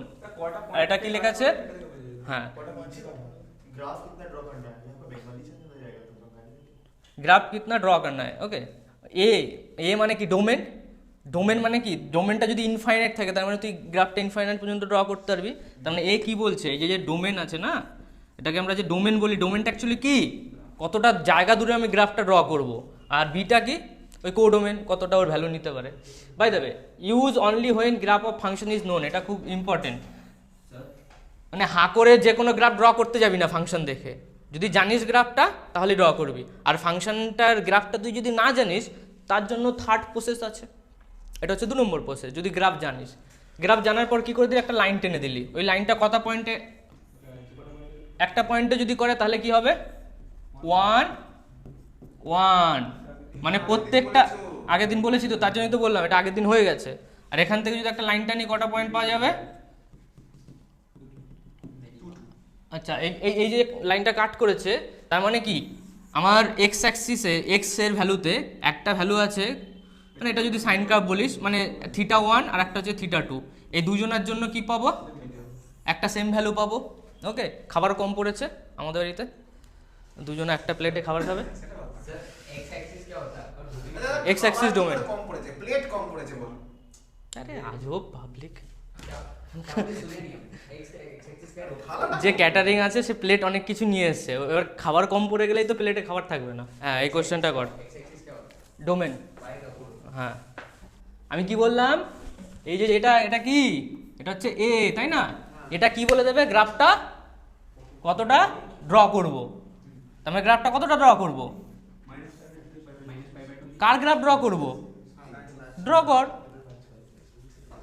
আর এটা কি লেখা আছে, হ্যাঁ ग्राफ कितना ड्रॉ करना है, यहाँ पर बेंगाली से मिल जाएगा तुम लोग। গ্রাফ কিতনা ড্র করনা है। ওকে, এ মানে কি ডোমেন, ডোমেন মানে কি, ডোমেনটা যদি ইনফাইনাইট থাকে তার মানে তুই গ্রাফটা ইনফাইনাইট পর্যন্ত ড্র করতে পারবি। তার মানে এ কি বলছে, এই যে ডোমেন আছে না, এটাকে আমরা যে ডোমেন বলি, ডোমেনটা অ্যাকচুয়ালি কি, কতটা জায়গা দূরে আমি গ্রাফটা ড্র করব। আর বিটা কি, ওই কোডোমেন, কতটা ওর ভ্যালু নিতে পারে। By the way, use only when graph of function is known, এটা খুব ইম্পর্টেন্ট। মানে হা করে যে কোনো গ্রাফ ড্র করতে যাবি না ফাংশন দেখে, যদি জানিস গ্রাফটা তাহলে ড্র করবি। আর ফাংশনটার গ্রাফটা তুই যদি না জানিস তার জন্য থার্ড প্রসেস আছে, এটা হচ্ছে 2 নম্বর প্রসেস। যদি গ্রাফ জানিস, গ্রাফ জানার পর কি করে দিলি, একটা লাইন টেনে দিলি, ওই লাইনটা কত পয়েন্টে, একটা পয়েন্টে যদি করে তাহলে কি হবে 1 1, মানে প্রত্যেকটা, আগের দিন বলেছি তো তার জন্যই তো বললাম এটা আগের দিন হয়ে গেছে। আর এখান থেকে যদি একটা লাইন টানি কটা পয়েন্ট পাওয়া যাবে, আচ্ছা এই এই এই যে লাইনটা কাট করেছে তার মানে কি আমার এক্স অ্যাক্সিসে এক্স এর ভ্যালুতে একটা ভ্যালু আছে, মানে এটা যদি সাইন কার্ভ বলিস মানে θ1 আর একটা হচ্ছে θ2, এই দুজনের জন্য কি পাবো একটা সেম ভ্যালু পাবো। ওকে, খাবার কম পড়েছে আমাদের বাড়িতে, দুজনে একটা প্লেটে খাবার খাবে। सर एक्स एक्सिस क्या होता है और X axis domain। কম পড়েছে, প্লেট কম পড়েছে বল। আরে আজব পাবলিক, सुने नहीं एक्स एक्स एक्सिस क्या होता খালা না। যে ক্যাটারিং আছে সে প্লেট অনেক কিছু নিয়ে এসছে, এবার খাবার কম পড়ে গেলেই তো প্লেটে খাবার থাকবে না। হ্যাঁ এই কোশ্চেনটা কর। है एक्स एक्सिस क्या होता है ডোমেন। वाई का कोड হ্যাঁ আমি কি বললাম, এই যে এটা এটা কি, এটা হচ্ছে এ তাই না, এটা কি বলে দেবে গ্রাফটা কতটা ড্র করব, তাহলে গ্রাফটা কতটা ড্র করব, কার গ্রাফ ড্র করব, ড্র কর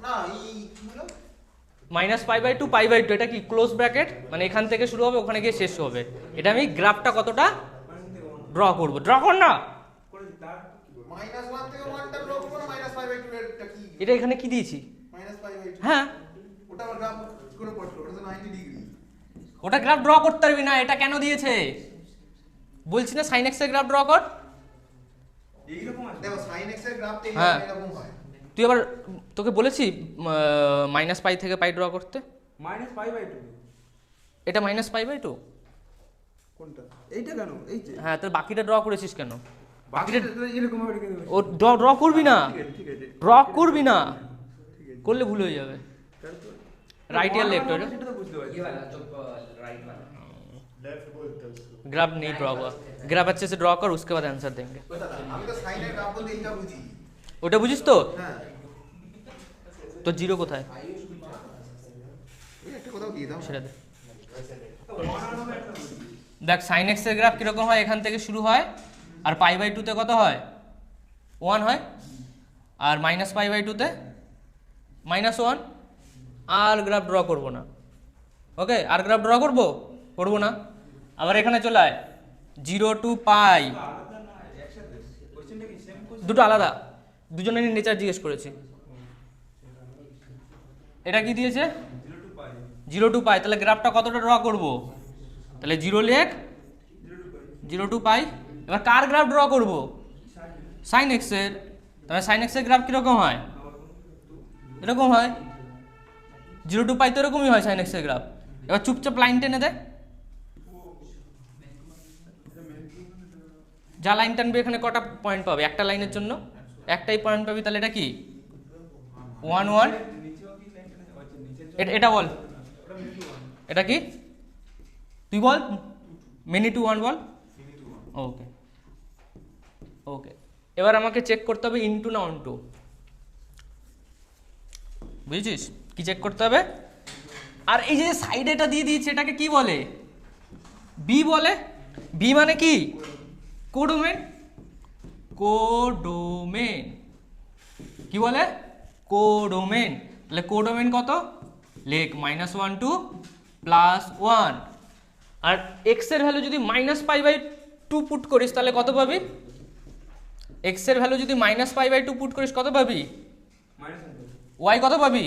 না এই কি হলো? -π/2 π/2, এটা কি ক্লোজ ব্র্যাকেট, মানে এখান থেকে শুরু হবে ওখানে গিয়ে শেষ হবে, এটা আমি গ্রাফটা কতটা ড্র করব, ড্র কর না। -1 থেকে 1 টা ড্র করব না, -π/2 এরটা কি? এটা এখানে কি দিয়েছি, -π/2 হ্যাঁ ওটা আমার গ্রাফ করে পড়ছো, ওটা তো 90 ডিগ্রি। ওটা গ্রাফ ড্র করতে পারবি না, এটা কেন দিয়েছে বলছি না, সাইন এক্স এর গ্রাফ ড্র কর। এইরকম আছে দেখো, sin x এর গ্রাফ তে হ্যাঁ। এরকম হয়। তুই আবার তোকে বলেছি -π থেকে π ড্র করতে, -π/2 এটা -π/2, কোনটা এইটা কেন এই যে হ্যাঁ তাহলে বাকিটা ড্র করেছিস কেন, বাকিটা এরকম হবে কেন ও ড্র করবি না, ঠিক আছে ড্র করবি না, ঠিক আছে করলে ভুল হয়ে যাবে। তাহলে তো রাইট ইয়ার লেফট ওটা সেটা তো বুঝতে পারছি ये वाला जो राइट वाला लेफ्ट बोलते हैं उसको ग्राफ नहीं ड्रॉ हुआ, ग्राफ अच्छे से ड्रॉ कर उसके बाद आंसर देंगे। আমি তো sin এর গ্রাফ বলতে এইটা বুঝি। ওটা বুঝিস তো, হ্যাঁ তো জিরো কোথায় এই একটা কোথাও দিয়ে দাও। সেটা দে। দেখ সাইন এক্স এর গ্রাফ কিরকম হয়, এখান থেকে শুরু হয় আর π/2 তে কত হয় 1 হয়, আর -π/2 তে -1, আর গ্রাফ ড্র করব না। ওকে, আর গ্রাফ ড্র করব না। আবার এখানে চলে আয় 0 to π, দুটো আলাদা, দুজনেরই নেচার জিজ্ঞেস করেছি। এটা কি দিয়েছে 0 to π, তাহলে গ্রাফটা কতটা ড্র করব, তাহলে 0 লেখ 0 to π। এবার কার গ্রাফ ড্র করব, সাইন এক্স এর, তাহলে সাইন এক্স এর গ্রাফ কিরকম হয়, এরকম হয়, 0 to π তো এরকমই হয় সাইন এক্স এর গ্রাফ। এবার চুপচাপ লাইন টেনে দে, যা লাইন টানবে এখানে কটা পয়েন্ট পাবে, একটা লাইনের জন্য একটাই পয়েন্ট পাবি, তাহলে এটা কি 1 1, এটা বল, এটা কি তুই বল, মেনি টু 1 বল। ওকে ওকে, এবার আমাকে চেক করতে হবে ইনটু না অনটু, বুঝেছিস কি চেক করতে হবে। আর এই যে সাইডে এটা দিয়ে দিয়েছে এটাকে কি বলে, বি বলে, বি মানে কি কোডোমেন, কোডোমেন কি বলে, কোডোমেন। তাহলে কোডোমেন কত লেখ -1 to +1, আর এক্স এর ভ্যালু যদি -π/2 পুট করিস তাহলে কত পাবি, এক্স এর ভ্যালু যদি -π/2 পুট করিস কত পাবি, ওয়াই কত পাবি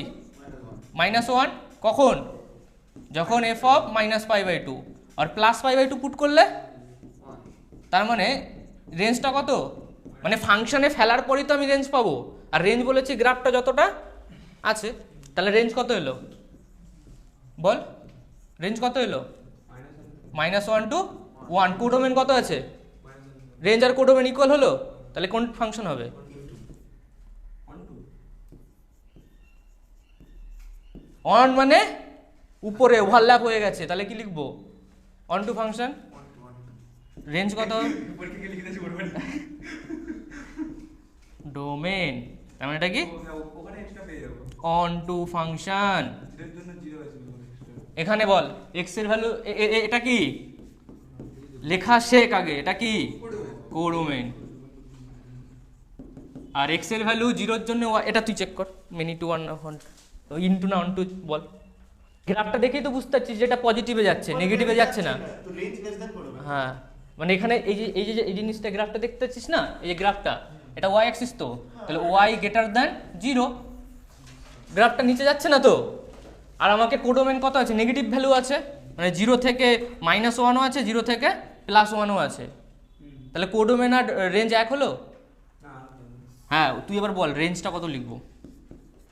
-1, কখন, যখন f অফ -π/2, আর +π/2 পুট করলে, তার মানে রেঞ্জটা কত, মানে ফাংশনে ফেলার পরই তো আমি রেঞ্জ পাবো, আর রেঞ্জ বলেছি গ্রাফটা যতটা আছে, তাহলে রেঞ্জ কত এলো বল, রেঞ্জ কত এলো -1 to 1, কোডোমেন কত আছে, রেঞ্জ আর কোডোমেন ইকুয়াল হলো, তাহলে কোন ফাংশন হবে, অন মানে উপরে ওভারল্যাপ হয়ে গেছে, তাহলে কি লিখবো অন টু ফাংশন, রেঞ্জ কত পরীক্ষা লিখে দিয়েছি ওর বাড়ি। ডোমেন, তার মানে এটা কি ওখানে এক্সট্রা পেয়ে যাবো। Onto function. এর জন্য 0 আছে extra। এখানে বল এক্স এর ভ্যালু, এটা কি লেখা শেখ আগে, এটা কি কোডোমেন, আর এক্স এর ভ্যালু 0 এর জন্য এটা তুই চেক কর, মেনি টু 1 ইনটু না অন টু বল, গ্রাফটা দেখেই তো বুঝতে পারছিস যেটা পজিটিভে যাচ্ছে নেগেটিভে যাচ্ছে না। तो रेंज लेस देन कोडोमेन হ্যাঁ মানে এখানে এই জিনিসটা গ্রাফটা দেখতে পাচ্ছিস না, এই যে গ্রাফটা এটা ওয়াই অ্যাক্সিস, তো তাহলে ওয়াই গ্রেটার দ্যান 0, গ্রাফটা নিচে যাচ্ছে না তো, আর আমাকে কোডোমেন কত আছে, নেগেটিভ ভ্যালু আছে, মানে 0 থেকে -1ও আছে, 0 থেকে +1ও আছে। তাহলে কোডোমেন আর রেঞ্জ এক হলো? না হ্যাঁ, তুই এবার বল রেঞ্জটা কত লিখবো,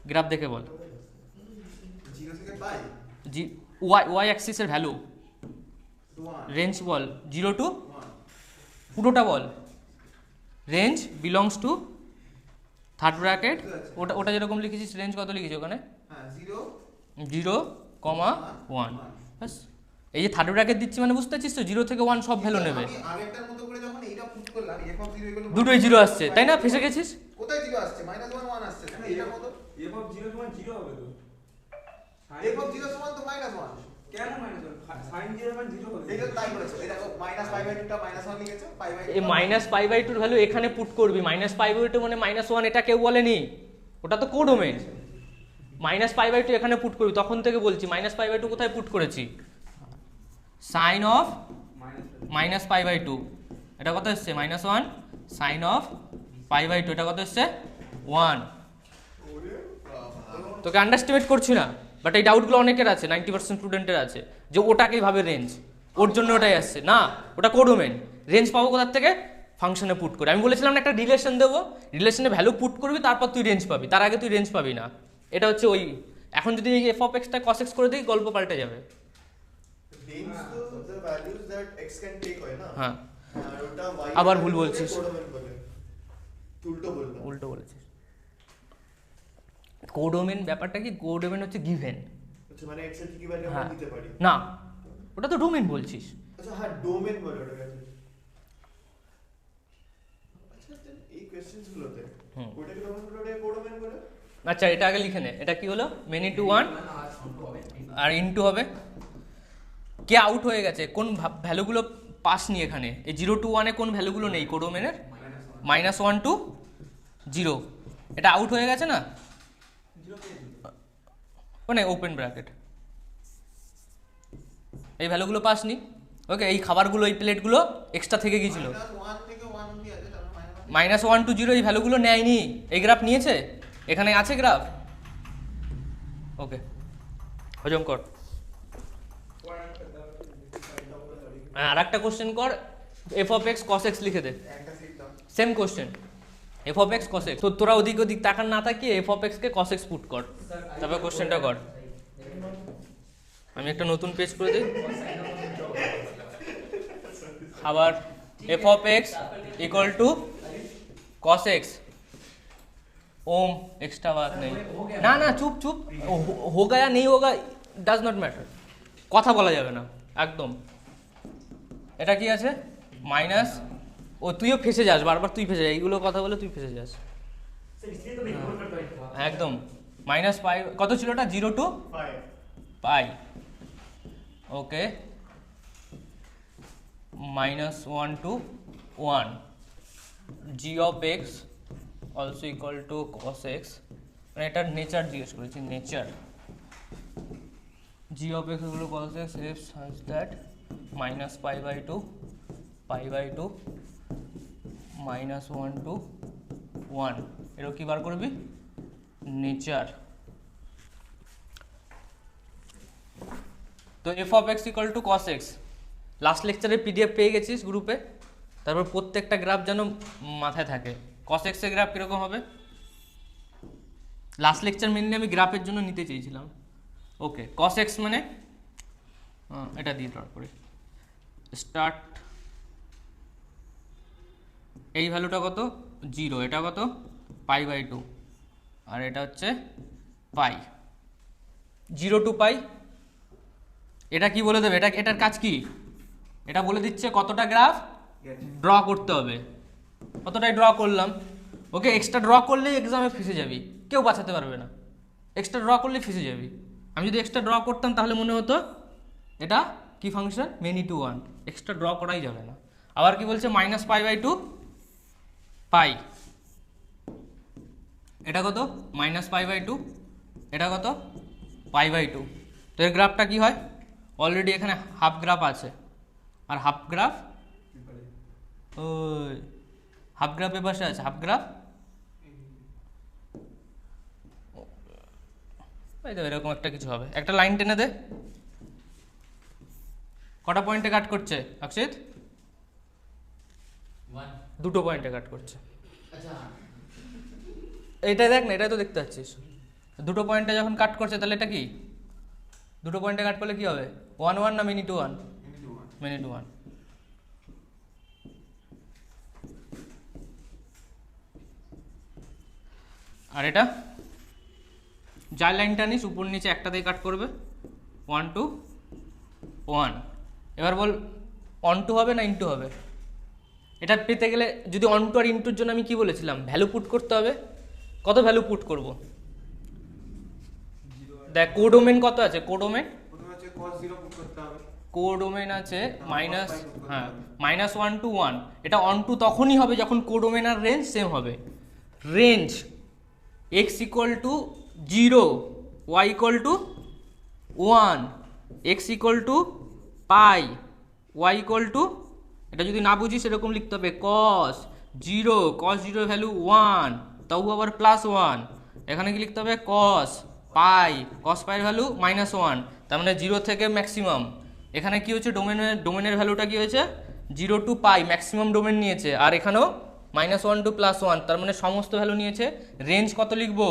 গ্রাফ দেখে বল। 0 থেকে পাই জি ওয়াই অ্যাক্সিসের ভ্যালু 1 রেঞ্জ বল, 0 টু 1 পুরোটা বল। Range belongs to third bracket, ওটা ওটা যেরকম লিখেছিস রেঞ্জ কত লিখেছিস ওখানে? হ্যাঁ 0 0, 1। ব্যাস, এই যে থার্ড ব্র্যাকেট দিচ্ছি মানে বুঝতে পারছিস তো, 0 থেকে 1 সব ভ্যালু নেবে। আমি আগেরটার মতো করে যখন এইটা পুট করলাম f(0) এগুলো দুটোই 0 আসছে, তাই না? ফেসে গেছিস। কোথায় 0 আসছে? -1 1 আসছে না, এটার মতো f(0) সমান 0 হবে তো। f(0) সমান তো -1 কেন -1? sin 0 সমান 0 হবে। এইটা তাই করেছো, এই দেখো -π/2 টা -1 লিখেছো, π/2 এই -π/2 ভ্যালু এখানে পুট করবি, -π/2 মানে -1, এটা কেউ বলেনি, ওটা তো কোডোমেন। -π/2 এখানে পুট করবি, তখন থেকে বলছি -π/2 কোথায় পুট করেছি, সাইন অফ -π/2, এটা কত এসছে -1, সাইন অফ π/2 এটা কত এসছে 1। তোকে আন্ডারস্টিমেট করছি না, বাট এই ডাউটগুলো অনেকের আছে, 90% স্টুডেন্টের আছে, যে ওটাকেই ভাবে রেঞ্জ, ওর জন্য ওটাই আসছে না, ওটা কোডোমেন। রেঞ্জ পাবো কোথার থেকে? ফাংশনে পুট করে। আমি বলেছিলাম না একটা রিলেশন দেবো, রিলেশনে ভ্যালু পুট করবি, তারপর তুই রেঞ্জ পাবি, তার আগে তুই রেঞ্জ পাবি না। এটা হচ্ছে ওই, এখন যদি এই f(x) টা cos x করে দিই, গল্প পাল্টে যাবে। রেঞ্জ তো the values that x can take হয় না। হ্যাঁ, আর ওটা y আবার ভুল বলছিস। কোডোমেন বলে। উল্টো বললাম। উল্টো বলেছিস। কোডোমেন ব্যাপারটা কি? কোডোমেন হচ্ছে গিভেন। আচ্ছা মানে x এর কি ভ্যালু হ্যাঁ, আমরা দিতে পারি। না ওটা তো ডোমেন বলছিস। আচ্ছা হ্যাঁ ডোমেন বলে ওটাকে। আচ্ছা এই কোশ্চেনস গুলোতে ওটাকে ডোমেন বলে, ওটাকে কোডোমেন বলে। আচ্ছা, এটা আগে লিখে নে, এটা কি হলো? মেনি টু 1 আর ইনটু হবে, কে আউট হয়ে গেছে, কোন ভ্যালুগুলো পাস নি এখানে? এই 0 টু 1 এ কোন ভ্যালুগুলো নেই কোডোমেনের? -1 টু 0, এটা আউট হয়ে গেছে না, মানে ওপেন ব্র্যাকেট, এই ভ্যালুগুলো পাস নি। ওকে, এই খাবারগুলো, এই প্লেটগুলো এক্সট্রা থেকে গিয়েছিল, -1 থেকে 1 অবধি আছে, তারপর -1 টু 0 এই ভ্যালুগুলো নেয়নি, এই গ্রাফ নিয়েছে, এখানে আছে গ্রাফ। ওকে, হজম কর। আর একটা কোশ্চেন কর, f(x) cos x লিখে দে, একটা সিট দাও। Same question, f(x) cos x। তো তোরা ওদিক ওদিক তাকান না তাকিয়ে f(x) কে cos x পুট কর, তারপর কোশ্চেনটা কর। আমি একটা নতুন পেজ করে দিই, আবার f(x) equal to cos x। ओम एक्स्ट्रा बात नहीं, ना ना चुप चुप, होगा या नहीं होगा ডাজ নট ম্যাটার, কথা বলা যাবে না একদম। এটা কি আছে? মাইনাস, ও তুইও ফেসে যাস, বারবার তুই ফেসে যাস, এইগুলো কথা বলে তুই ফেসে যাস একদম। -π কত ছিল ওটা? 0 to π। Okay, -1 to 1, g of x also equal to cos x, মানে এটার নেচার জিজ্ঞেস করেছি, nature. g of x equal to cos x if such that -π/2 π/2 -1 to 1, এরও কি বার করবি? নেচার। তো f(x) equal to cos x, last লেকচারে PDF পেয়ে গেছিস গ্রুপে, তারপর প্রত্যেকটা গ্রাফ যেন মাথায় থাকে। cos x এর গ্রাফ কীরকম হবে? লাস্ট লেকচার মেনলি আমি গ্রাফের জন্য নিতে চেয়েছিলাম। ওকে, cos x মানে এটা দিয়ে ড্র করি, স্টার্ট, এই ভ্যালুটা কত? 0, এটা কত? π/2, আর এটা হচ্ছে π, 0 টু π। এটা কি বলে দেবে? এটার কাজ কি? এটা বলে দিচ্ছে কতটা গ্রাফ ড্র করতে হবে, কতটাই ড্র করলাম। ওকে, এক্সট্রা ড্র করলেই এক্সামে ফেসে যাবি, কেউ বাঁচাতে পারবে না, এক্সট্রা ড্র করলেই ফেসে যাবি। আমি যদি এক্সট্রা ড্র করতাম তাহলে মনে হতো এটা কি function? Many to 1, extra draw করাই যাবে না। আবার কি বলছে? -π/2 π, এটা কত? -π/2, এটা কত? π/2। তো এর গ্রাফটা কি হয়? অলরেডি এখানে হাফ গ্রাফ আছে, আর হাফ গ্রাফ ওই হাফ গ্রাফ এর পাশে আছে, হাফ গ্রাফ এই তো এরকম একটা কিছু হবে। একটা লাইন টেনে দে, কটা পয়েন্টে কাট করছে অক্ষিত? 1 দুটো পয়েন্টে কাট করছে। अच्छा এটা দেখ না, এটাই তো দেখতে পাচ্ছিস, দুটো পয়েন্টে যখন কাট করছে তাহলে এটা কি, দুটো পয়েন্টে কাট করলে কি হবে? 1-1 না মিনি টু 1? Many to 1। আর এটা যার লাইনটা নিস উপর নিচে একটাতেই কাট করবে, 1 2 1। এবার বল অন টু হবে না ইনটু হবে? এটা পেতে গেলে যদি অন টু আর ইনটুর জন্য আমি কি বলেছিলাম, ভ্যালু পুট করতে হবে। কত ভ্যালু পুট করব? দেখ কোডোমেন কত আছে, কোডোমেন প্রথমে হচ্ছে cos 0 পুট করতে হবে। কোডোমেন আছে মাইনাস, হ্যাঁ -1 to 1। এটা অন টু তখনই হবে যখন কোডোমেন আর রেঞ্জ সেম হবে। Range x equal to 0, y equal to 1, x equal to pi, y equal two, এটা যদি না বুঝিস এরকম লিখতে হবে cos 0 ভ্যালু 1, তাও আবার +1। এখানে কি লিখতে হবে cos পাইয়ের ভ্যালু -1, তার মানে 0 থেকে ম্যাক্সিমাম। এখানে কি হচ্ছে, ডোমেনের ভ্যালুটা কি হয়েছে 0 to পাই, ম্যাক্সিমাম ডোমেন নিয়েছে। আর এখানেও -1 to +1, তার মানে সমস্ত ভ্যালু নিয়েছে। রেঞ্জ কত লিখবো,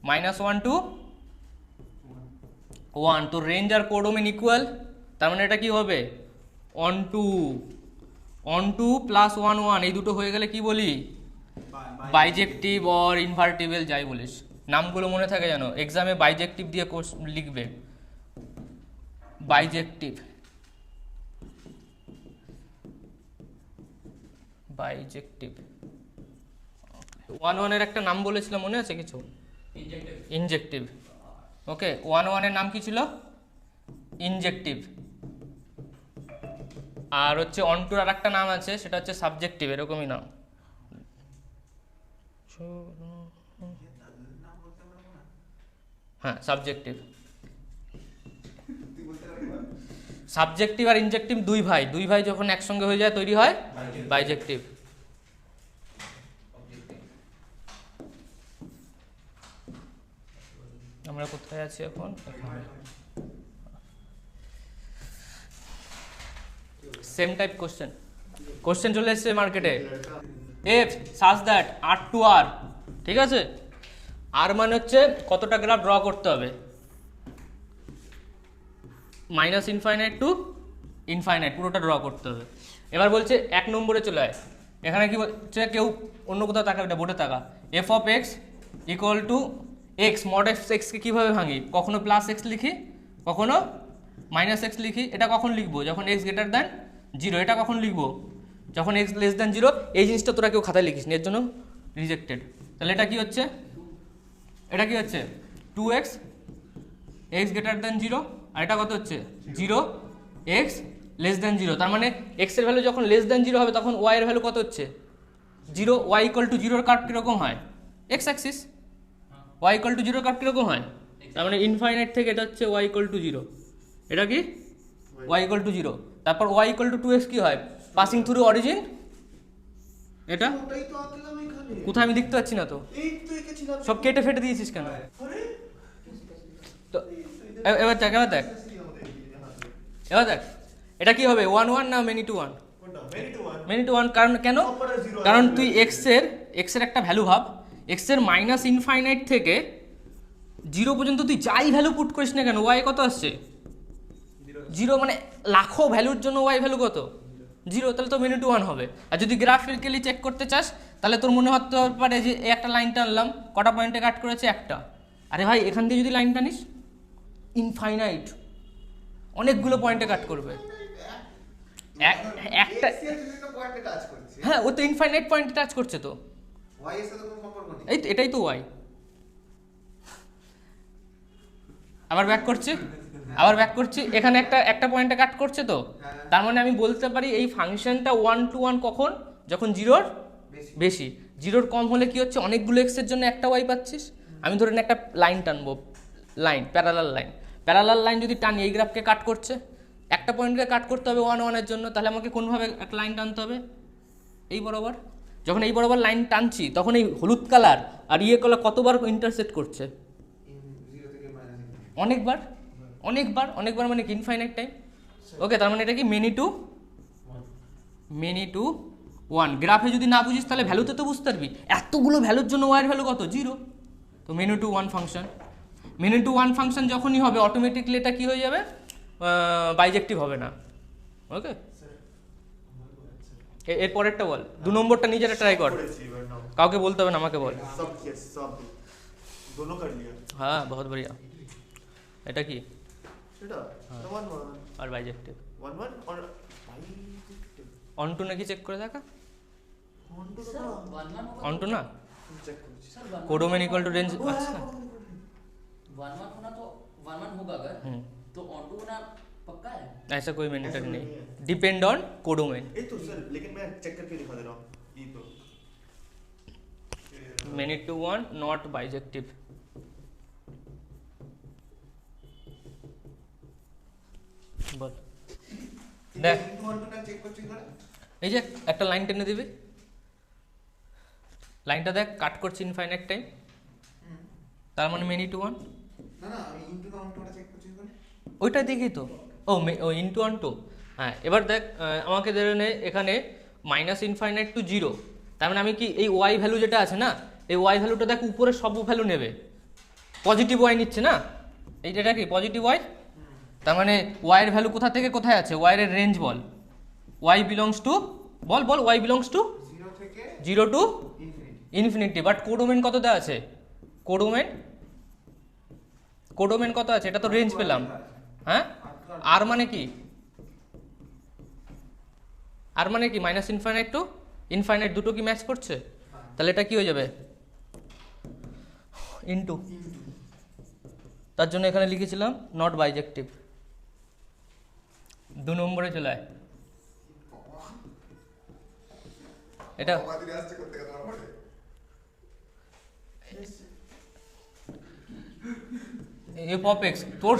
-1 to 1। তো রেঞ্জ আর কোডোমেন ইকুয়াল, তার মানে এটা কি হবে অন টু +1 1, এই দুটো হয়ে গেলে কি বলি, বাইজেক্টিভ অর ইনভার্টিবল যাই বলিস। নামগুলো মনে থাকে জানো, এক্সামে বাইজেক্টিভ দিয়ে কোর্স লিখবে, বাইজেক্টিভ 1-1 এর একটা নাম বলেছিলাম, মনে আছে কিছু? ইনজেক্টিভ। ওকে, 1-1 এর নাম কি ছিল? ইনজেক্টিভ। আর হচ্ছে অন টুর আর একটা নাম আছে, সেটা হচ্ছে সাবজেক্টিভ, এরকমই নাম। হ্যাঁ সাবজেক্টিভ। সাবজেক্টিভ আর ইনজেক্টিভ দুই ভাই যখন একসঙ্গে হয়ে যায় তৈরি হয় বাইজেক্টিভ। আমরা কোথায় আছি এখন? সেম টাইপ কোশ্চেন চলে এসেছে মার্কেটে। F such that R to আর, ঠিক আছে? আর মানে হচ্ছে কতটা গ্রাফ ড্র করতে হবে, -∞ to ∞, পুরোটা ড্র করতে হবে। এবার বলছে 1 নম্বরে চলে আয়। এখানে কি বলছে, কেউ অন্য কোথাও তাকা, এটা বোর্ডে তাকা। f of x equal two x, mod f কে কীভাবে ভাঙি, কখনো +x লিখি, কখনো -x লিখি। এটা কখন লিখবো, যখন x গ্রেটার দ্যান 0। এটা কখন লিখবো, যখন x লেস দ্যান 0। এই জিনিসটা তোরা কেউ খাতায় লিখিস নি, এর জন্য রিজেক্টেড। তাহলে এটা কি হচ্ছে, 2x x গ্রেটার দ্যান 0, আর এটা কত হচ্ছে 0 x লেস দ্যান 0। তার মানে x এর ভ্যালু যখন লেস দ্যান 0 হবে তখন y এর ভ্যালু কত হচ্ছে 0। y ইকুয়াল টু 0 এর কার্ভ কীরকম হয়, x Axis. y equal to 0 curve কীরকম হয়, তার মানে ইনফাইনাইট থেকে এটা হচ্ছে y ইকুয়াল টু 0। এটা কি y ইকুয়াল টু 0। তারপর y ইকুয়াল টু 2x কি হয়, পাসিং থ্রু অরিজিন। এটা ওটাই তো আঁকলাম এখানে। কোথায় আমি দেখতে পাচ্ছি না তো, এই তো এঁকেছিলাম। সব কেটে ফেটে দিয়েছিস কেন? আরে তো এবার দেখ এটা কি হবে, 1-1 না মেনি টু 1? কোনটা মেনি টু 1? Many to 1। কারণ কেন, সবকটা zero কারণ আছে। তুই x এর একটা ভ্যালু ভাব, x এর -∞ থেকে 0 পর্যন্ত তুই যাই ভ্যালু পুট করিস না কেন, y কত আসছে 0। মানে লাখো ভ্যালুর জন্য y ভ্যালু কত 0, তাহলে তো মেনি টু 1 হবে। আর যদি গ্রাফিক্যালি চেক করতে চাস তাহলে তোর মনে হতে পারে যে এই একটা লাইন টানলাম, কটা পয়েন্টে কাট করেছে, একটা। আরে ভাই এখান দিয়ে যদি লাইন টানিস ইনফাইনাইট, অনেকগুলো পয়েন্টে কাট করবে। একটা, X এর বিভিন্ন পয়েন্টে কাজ করছে। হ্যাঁ ও তো ইনফাইনাইট পয়েন্টে টাচ করছে তো, Y এর সাথে কোনো সম্পর্ক নেই। এই এটাই তো y। আবার ব্যাক করছি, এখানে একটা পয়েন্টে কাট করছে তো, তার মানে আমি বলতে পারি এই ফাংশনটা 1-1 কখন, যখন 0-র বেশি। 0-র কম হলে কি হচ্ছে, অনেকগুলো x এর জন্য একটা y পাচ্ছিস। আমি ধরেন একটা লাইন টানবো, প্যারালাল লাইন যদি টানি, এই গ্রাফকে কাট করছে, একটা পয়েন্টকে কাট করতে হবে 1-1 এর জন্য, তাহলে আমাকে কোনভাবে একটা লাইন টানতে হবে, এই বরাবর। যখন এই বরাবর লাইন টানছি তখন এই হলুদ কালার আর কালার কতবার ইন্টারসেক্ট করছে, 0 থেকে -∞। অনেকবার মানে কি ইনফাইনাইট টাইম। ওকে, তার মানে এটা কি মেনি টু 1। গ্রাফে যদি না বুঝিস তাহলে ভ্যালুতে তো বুঝতে পারবি। এতগুলো ভ্যালুর জন্য ওয়াইয়ের ভ্যালু কত? 0। তো many to 1 function, many to 1 function যখনই হবে অটোমেটিকলি এটা কি হয়ে যাবে? বাইজেক্টিভ হবে না। ওকে, এর পরেরটা বল, 2 নম্বরটা নিজেরা ট্রাই কর, কাউকে বলতে হবে না, আমাকে বল। सब यस सब दोनों कर लिया। হ্যাঁ, বহুত বড়িয়া। এটা কি? সেটা 1 1 আর বাইজেক্টিভ 1 1 और অন টু নাকি চেক করে দেখা? ऑन टू सर 1 1 होगा অন টু না, चेक करो। Sir 1 codomain equal to range. अच्छा 1 1 होना तो 1 1 होगा अगर तो ऑन टू होना पक्का है। ऐसा कोई मैंडेटरी ऐसा नहीं, नहीं है। Depend on codomain. ए तो सर लेकिन मैं चेक करके दिखा दे रहा हूँ ये तो मेनी टू 1 नॉट बाइजेक्टिव। বল দেখ, ইনটু 1 টু না চেক করছিস না? এই যে একটা লাইন টেনে দিবি, লাইনটা দেখ কাট করছে ইনফাইনাইট টাইম, তার মানে মেনি টু 1। না না, আমি ইনটু না 1 টুটা চেক করছিস না? ওইটা দেখি তো, ও ইনটু 1 টু। হ্যাঁ, এবার দেখ আমাকে ধরে নে এখানে মাইনাস ইনফাইনাইট টু 0, তার মানে আমি কি এই ওয়াই ভ্যালু যেটা আছে না, এই ওয়াই ভ্যালুটা দেখ উপরে সব ভ্যালু নেবে, পজিটিভ ওয়াই নিচ্ছে না, এই যেটা কি পজিটিভ ওয়াই, তার মানে ওয়াইয়ের ভ্যালু কোথা থেকে কোথায় আছে? ওয়াইয়ের রেঞ্জ বল, ওয়াই বিলংস টু, বল ওয়াই বিলংস টু 0 থেকে 0 to infinity. Infinity. But codomain কত দেওয়া আছে? কোডোমেন কত আছে? এটা তো রেঞ্জ পেলাম। হ্যাঁ, আর মানে কি? আর মানে কি মাইনাস ইনফাইনাইট টু ইনফাইনাইট, দুটো কি ম্যাচ করছে? তাহলে এটা কি হয়ে যাবে? ইনটু। তার জন্য এখানে লিখেছিলাম নট বাইজেক্টিভ। 2 নম্বরে চলে আয়। এটা আমাদের আসছে করতে কথা বলে। এফ অফ এক্স, তোর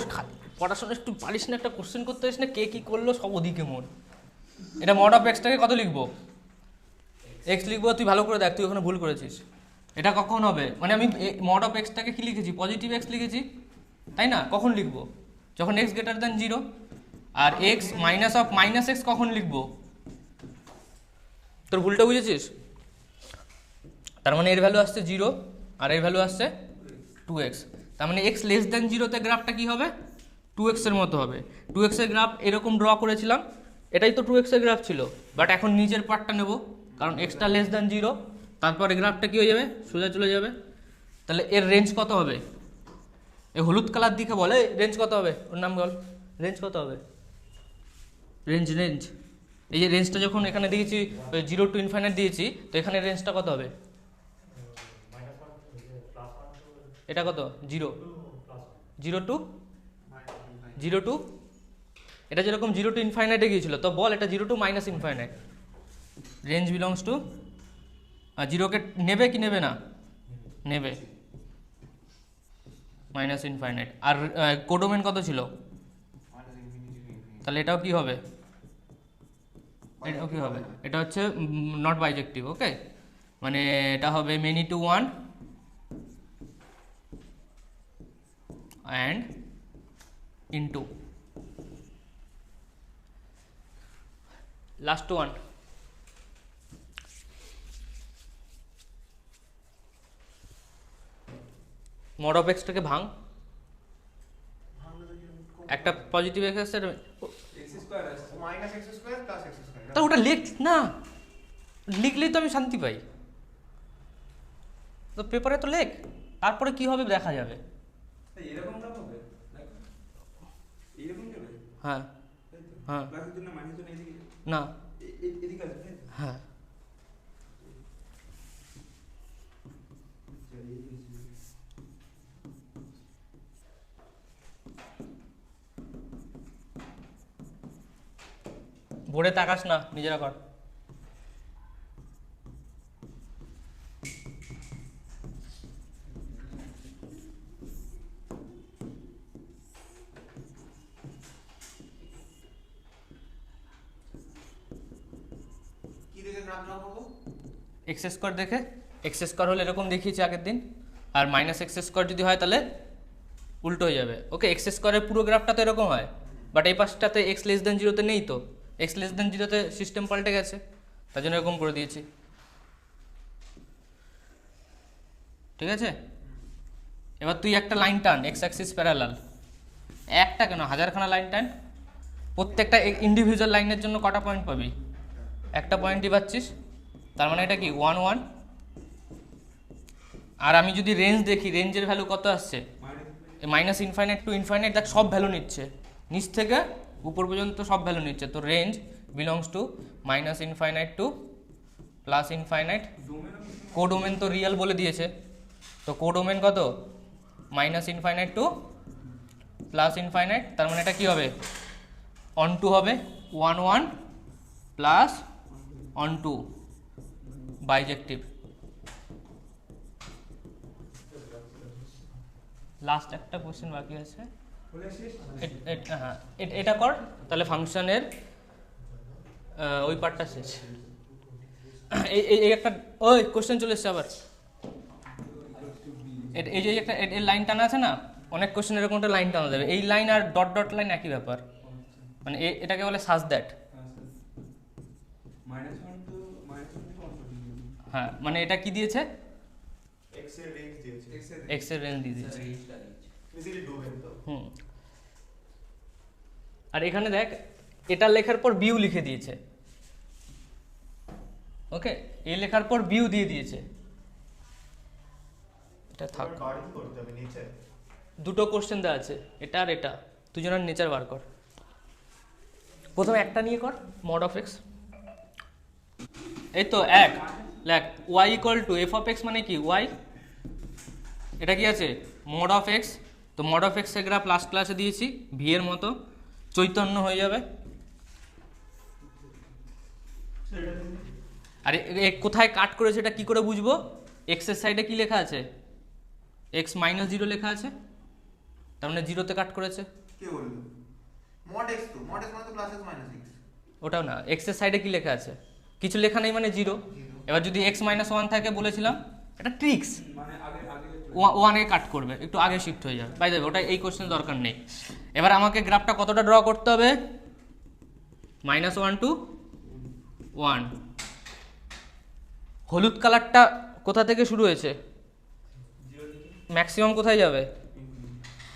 পড়াশোনা একটু পারিস না, একটা কোশ্চেন করতে পারিস না, কে কি করলো সব ওদিকে মন। এটা মড অফ এক্সটাকে কত লিখবো? এক্স লিখবো, তুই ভালো করে দেখ, তুই ওখানে ভুল করেছিস। এটা কখন হবে? মানে আমি মড অফ এক্সটাকে কি লিখেছি? পজিটিভ এক্স লিখেছি, তাই না? কখন লিখবো? যখন এক্স গ্রেটার দ্যান 0। আর X minus of minus X কখন লিখবো? তোর ভুলটা বুঝেছিস? তার মানে এর ভ্যালু আসছে 0 আর এর ভ্যালু আসছে 2x। তার মানে এক্স লেস দ্যান 0-তে গ্রাফটা কি হবে? 2x এর মতো হবে। 2x এর গ্রাফ এরকম ড্র করেছিলাম, এটাই তো 2x এর গ্রাফ ছিল, বাট এখন নিচের পার্টটা নেব, কারণ এক্সটা লেস দ্যান 0, তারপরে গ্রাফটা কি হয়ে যাবে? সোজা চলে যাবে। তাহলে এর রেঞ্জ কত হবে? এই হলুদ কালার দিকে বলে রেঞ্জ কত হবে? ওর নাম বল, রেঞ্জ কত হবে? রেঞ্জ এই যে রেঞ্জটা যখন এখানে দিয়েছি 0 টু ইনফাইনাইট দিয়েছি, তো এখানে রেঞ্জটা কত হবে? এটা কত? 0 টু এটা যেরকম 0 টু ইনফাইনাইটে গিয়েছিল, তো বল এটা 0 to minus infinite. Range belongs to 0কে নেবে কি নেবে না? নেবে, মাইনাস ইনফাইনাইট। আর কোডোমেন কত ছিল? তাহলে এটাও কি হবে? এটাও কি হবে? এটা হচ্ছে নট বাইজেক্টিভ। ওকে, মানে এটা হবে many to 1 and into last one mod of x টাকে ভাঙ, একটা পজিটিভ x আছে, x স্কয়ার আছে minus x square plus x square. তা ওটা লিখ না, লিখলেই তো আমি শান্তি পাই। তো পেপারে তো লেখ, তারপরে কি হবে দেখা যাবে। এরকমটা হবে এরকম যাবে। হ্যাঁ হ্যাঁ, প্লাসের জন্য মাইনাসের জন্য এদিকে না এদিকে আছে তাই তো? হ্যাঁ, বোর্ডে তাকাস না, নিজেরা কর। কি দেখে গ্রাফ ড্র করব? এক্স স্কোয়ার দেখে, এক্স স্কোয়ার হলে এরকম দেখিয়েছি আগের দিন, আর মাইনাস এক্স স্কোয়ার যদি হয় তাহলে উল্টো হয়ে যাবে। ওকে, এক্স স্কোয়ারের পুরো গ্রাফটা তো এরকম হয়, বাট এই পাশটাতে এক্স লেস দেন জিরোতে নেই, তো এক্স লেস দেন জিরোতে সিস্টেম পাল্টে গেছে, তার জন্য এরকম করে দিয়েছি। ঠিক আছে, এবার তুই একটা লাইন টান এক্স অ্যাক্সিস প্যারালাল, একটা কেন হাজারখানা লাইন টান, প্রত্যেকটা ইন্ডিভিজুয়াল লাইনের জন্য কটা পয়েন্ট পাবি? একটা পয়েন্টই পাচ্ছিস, তার মানে এটা কি 1 1। আর আমি যদি রেঞ্জ দেখি, রেঞ্জের ভ্যালু কত আসছে? মাইনাস ইনফাইনাইট টু ইনফাইনাইট, দেখ সব ভ্যালু নিচ্ছে, নিচ থেকে উপর পর্যন্ত সব ভ্যালু নিচ্ছে। তো range belongs to minus infinite to plus infinite. Codomain তো রিয়েল বলে দিয়েছে, তো কোডোমেন কত? Minus infinite to plus infinite, তার মানে এটা কী হবে? অন টু হবে 1 1 plus onto bijective. Last একটা কোশ্চেন বাকি আছে, হ্যাঁ এটা কর, তাহলে ফাংশনের ওই পার্টটা শেষ। এই একটা ওই কোশ্চেন চলে এসছে আবার, এই যে একটা এর লাইন টানা আছে না, অনেক কোশ্চেন এরকম একটা লাইন টানা যাবে, এই লাইন আর ডট ডট লাইন একই ব্যাপার, মানে এটাকে বলে সাজ দ্যাট। হ্যাঁ, মানে এটা কি দিয়েছে? এক্স এর রেঞ্জ দিয়েছে, এক্স এর রেঞ্জ দিয়ে দিয়েছে। ইজিলি ডোমেন তো। আর এখানে দেখ, এটা লেখার পর বিউ লিখে দিয়েছে, ওকে, এ লেখার পর বিউ দিয়ে দিয়েছে, এটা থাক। কার্ডিং করতে হবে নিচে, দুটো কোশ্চেন দেওয়া আছে, এটা আর এটা, দুজনের নেচার বার কর। প্রথমে একটা নিয়ে কর, মড অফ এক্স। এই তো এক লেখ, y equal to F of x মানে কি? ওয়াই, এটা কি আছে? Mod of x. তো মড অফ এক্সের গ্রাফ লাস্ট ক্লাসে দিয়েছি, ভি এর মতো চৈতন্য হয়ে যাবে। আর কোথায় কাট করেছে এটা কি করে বুঝবো? এক্সের সাইডে কি লেখা আছে? এক্স মাইনাস 0 লেখা আছে, তার মানে 0তে কাট করেছে। কে বললো? মড এক্স তো, মড এক্স মানে তো প্লাস এক্স মাইনাস এক্স। ওটাও না, এক্সের সাইডে কি লেখা আছে? কিছু লেখা নেই মানে 0। এবার যদি এক্স মাইনাস 1 থাকে, বলেছিলাম এটা ট্রিক্স, মানে আগে 1 কাট করবে, একটু আগে শিফট হয়ে যাবে, বাই যাবে, ওটা এই কোশ্চেন দরকার নেই। এবার আমাকে গ্রাফটা কতটা ড্র করতে হবে? -1 to 1। হলুদ কালারটা কোথা থেকে শুরু হয়েছে? ম্যাক্সিমাম কোথায় যাবে?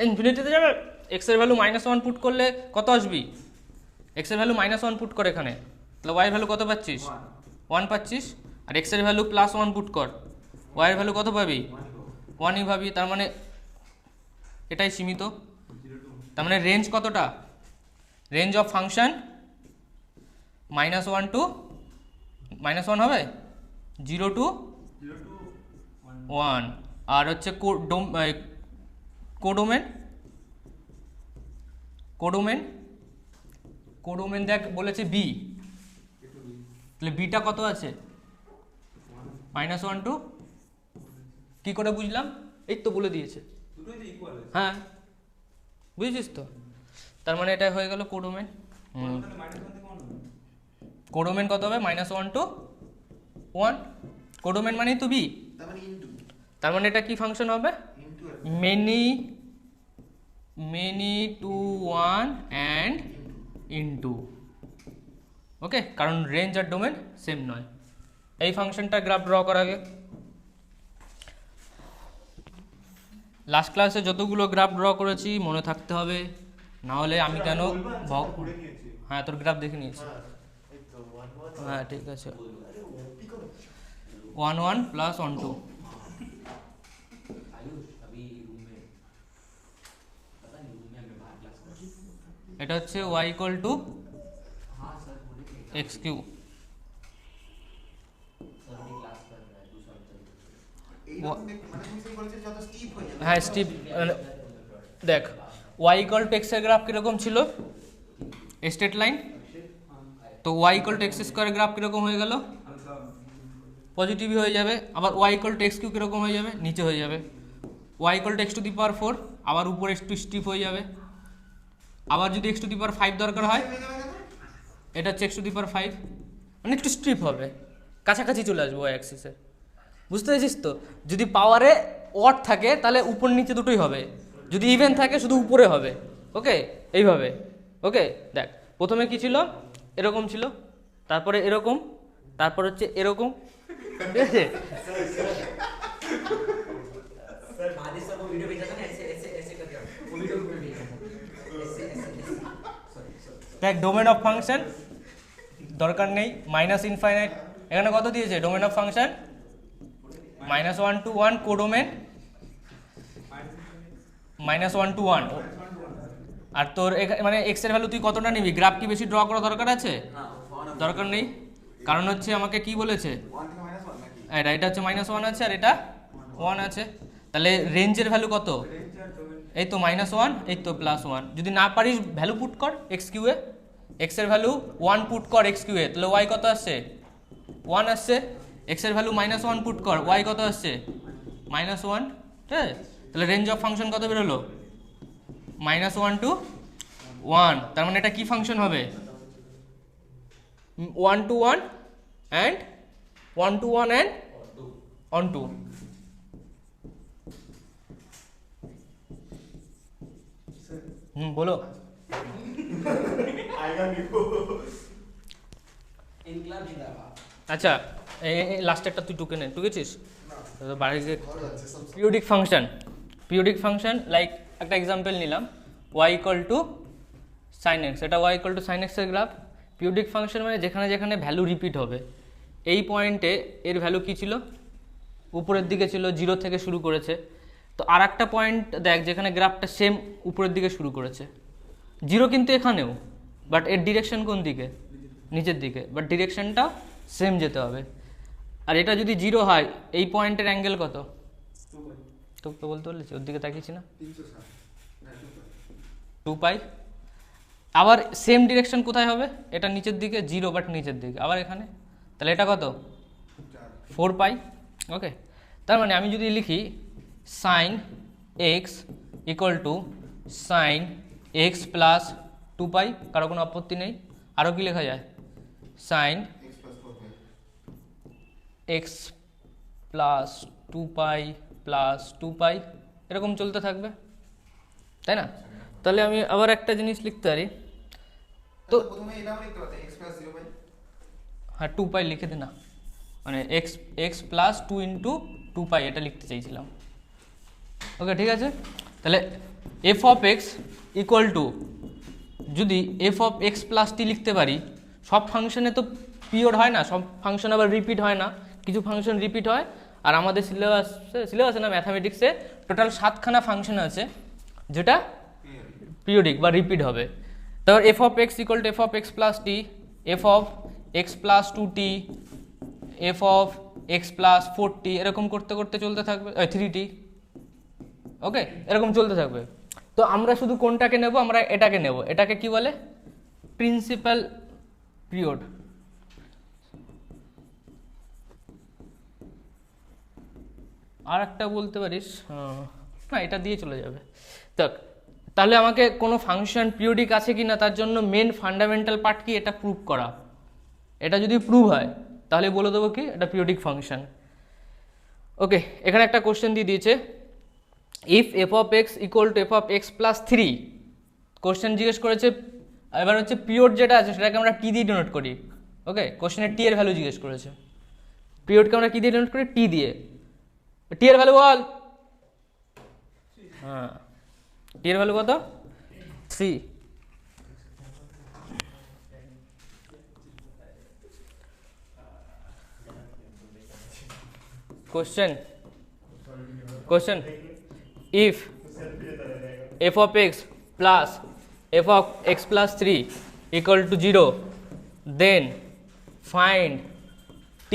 ইনফিনিটিতে যাবে। এক্স এর ভ্যালু -1 পুট করলে কত আসবি? এক্স এর ভ্যালু -1 পুট কর এখানে, তাহলে ওয়াই এর ভ্যালু কত পাচ্ছিস? 1 পাচ্ছিস। আর এক্স এর ভ্যালু +1 পুট কর, ওয়াই এর ভ্যালু কত পাবি? 1ই ভাবি, তার মানে এটাই সীমিত। তার মানে রেঞ্জ কতটা? রেঞ্জ অফ ফাংশন -1 to -1 হবে, 0 to 1। আর হচ্ছে কোডোমেন, কোডোমেন কোডোমেন দেখ বলেছে বি, তাহলে বিটা কত আছে? -1 to, কি করে বুঝলাম? এই তো বলে দিয়েছে, দুটোই তো ইকুয়াল আছে। হ্যাঁ বুঝেছিস তো। তার মানে এটা হয়ে গেল কোডোমেন। তাহলে -1 থেকে 1 হবে। কোডোমেন কত হবে? -1 to 1। কোডোমেন মানেই তো বি, তার মানে ইনটু, তার মানে এটা কি ফাংশন হবে? Into many to 1 and into, okay, কারণ রেঞ্জ আর ডোমেন সেম নয়। এই ফাংশনটা গ্রাফ ড্র করার আগে লাস্ট ক্লাসে যতগুলো গ্রাফ ড্র করেছি মনে থাকতে হবে, না হলে আমি কেন করে নিয়েছি। হ্যাঁ তোর গ্রাফ দেখে নিয়েছি। হ্যাঁ এই তো 1 1। হ্যাঁ ঠিক আছে, আরে ওপি করো। 1 1 প্লাস 1 2। आयुष अभी रूम में पता नहीं रूम में मैं बाहर क्लास कर रही हूँ। এটা হচ্ছে y ইকুয়াল টু हाँ सर बोले थे এক্স কিউ। सर भी क्लास कर रहा है दूसरा चल এইরকম মানে তুমি সেই বলছো যত স্টিপ হয়ে যাবে। হ্যাঁ স্টিপ, দেখ y ইকুয়াল টু এক্স এর গ্রাফ কীরকম ছিল? Straight line. তো y equal to x square graph কীরকম হয়ে গেল? হালকা পজিটিভই হয়ে যাবে। আবার y equal to x cube কীরকম হয়ে যাবে? নিচে হয়ে যাবে। y ইকুয়াল টু x⁴, আবার উপরে একটু স্টিপ হয়ে যাবে। আবার যদি x⁵ দরকার হয়, এটা হচ্ছে x⁵, মানে একটু স্ট্রিপ হবে, কাছাকাছি চলে আসবো y অ্যাক্সিসে। বুঝতে পেরেছিস তো? যদি পাওয়ারে অড থাকে তাহলে উপর নিচে দুটোই হবে, যদি ইভেন থাকে শুধু উপরে হবে, ওকে এইভাবে। ওকে দেখ প্রথমে কি ছিল এরকম ছিল, তারপরে এরকম, তারপর হচ্ছে এরকম, ঠিক আছে? आदित्य सर को वीडियो भेजा था ना, ऐसे ऐसे ऐसे करके वो वीडियो में भेजा था, ऐसे ऐसे দেখ ডোমেন অফ ফাংশন দরকার নেই, মাইনাস ইনফাইনাইট এখানে কত দিয়েছে domain of function -1 to 1 codomain -1 to 1, আর তোর মানে এক্স এর ভ্যালু তুই কতটা নিবি? গ্রাফ কি বেশি ড্র করা দরকার আছে? দরকার নেই, কারণ হচ্ছে আমাকে কি বলেছে 1 থেকে -1 নাকি? এটা হচ্ছে -1 আছে আর এটা 1 আছে, তাহলে রেঞ্জের ভ্যালু কত? এই তো -1, এই তো +1। যদি না পারিস ভ্যালু পুট কর এক্স কিউ এ, এক্স এর ভ্যালু 1 পুট কর এক্স কিউ এ, তাহলে ওয়াই কত আসছে? 1 আসছে। এক্স এর ভ্যালু -1 পুট কর, ওয়াই কত আসছে? -1, ঠিক আছে? তাহলে রেঞ্জ অফ ফাংশন কত বেরোলো? -1 to 1, তার মানে এটা কি ফাংশন হবে? 1 to 1 and 1 to 1 and on 2। बोलो। इनकलाब जिंदाबाद। আচ্ছা লাস্টেরটা তুই টুকে নে, টুকেছিস? বাড়ি গিয়ে periodic function, periodic function like একটা এক্সাম্পল নিলাম y equal to sine x, এটা y ইকুয়াল টু সাইন এক্সের গ্রাফ। পিরিয়ডিক ফাংশন মানে যেখানে যেখানে ভ্যালু রিপিট হবে। এই পয়েন্টে এর ভ্যালু কী ছিল? উপরের দিকে ছিল, 0 থেকে শুরু করেছে। তো আর একটা পয়েন্ট দেখ যেখানে গ্রাফটা সেম উপরের দিকে শুরু করেছে, 0 কিন্তু এখানেও, বাট এর ডিরেকশন কোন দিকে? নিচের দিকে, বাট ডিরেকশনটা সেম যেতে হবে। আর এটা যদি 0 হয় এই পয়েন্টের অ্যাঙ্গেল কত? তো বলতে বলেছি, ওর দিকে তাকিয়েছি না, 360 না 2 পাই। আবার সেম ডিরেকশন কোথায় হবে? এটা নিচের দিকে, 0 বাট নিচের দিকে, আবার এখানে, তাহলে এটা কত? 4 পাই। ওকে, তার মানে আমি যদি লিখি sine x equal to sine x plus 2 pi, কারো কোনো আপত্তি নেই। আরও কি লেখা যায়? Sine x plus 2 pi plus 2 pi, এরকম চলতে থাকবে, তাই না? তাহলে আমি আবার একটা জিনিস লিখতে পারি, তো প্রথমে এটা আমরা লিখতে পারতাম x + 0 পাই। হ্যাঁ 2 পাই লিখে দে না, মানে এক্স এক্স প্লাস 2 ইন্টু 2 পাই এটা লিখতে চাইছিলাম। ওকে ঠিক আছে, তাহলে F of x equal to, যদি এফ অফ এক্স প্লাস টি লিখতে পারি, সব ফাংশনে পিরিয়ড হয় না, সব ফাংশন আবার রিপিট হয় না, কিছু ফাংশন রিপিট হয়। আর আমাদের সিলেবাসে না ম্যাথামেটিক্সে টোটাল 7খানা ফাংশন আছে যেটা পিরিয়ডিক বা রিপিট হবে। তারপর F of x equal to F of x plus T, F of x plus 2t, F of x plus 4t, এরকম করতে করতে চলতে থাকবে, 3t। ওকে, এরকম চলতে থাকবে। তো আমরা শুধু কোনটাকে নেব? আমরা এটাকে নেব। এটাকে কি বলে? Principal period. আর একটা বলতে পারিস, না এটা দিয়ে চলে যাবে। তাহলে আমাকে কোনো ফাংশন পিরিয়ডিক আছে কি না তার জন্য মেন ফান্ডামেন্টাল পার্ট কি? এটা প্রুভ করা। এটা যদি প্রুভ হয় তাহলে বলে দেবো কি এটা পিরিয়ডিক ফাংশন। ওকে, এখানে একটা কোশ্চেন দিয়ে দিয়েছে, if F of x equal to F of x plus 3, question জিজ্ঞেস করেছে। এবার হচ্ছে পিরিয়ড যেটা আছে সেটাকে আমরা টি দিয়ে ডিনোট করি। ওকে, কোশ্চেনে টি এর ভ্যালু জিজ্ঞেস করেছে, পিরিয়ডকে আমরা কি দিয়ে ডিনোট করি? টি দিয়ে। টি এর ভ্যালু বল। হ্যাঁ, টি এর ভ্যালু কত? 3। question if f of x plus f of x plus 3 equal to 0, then find t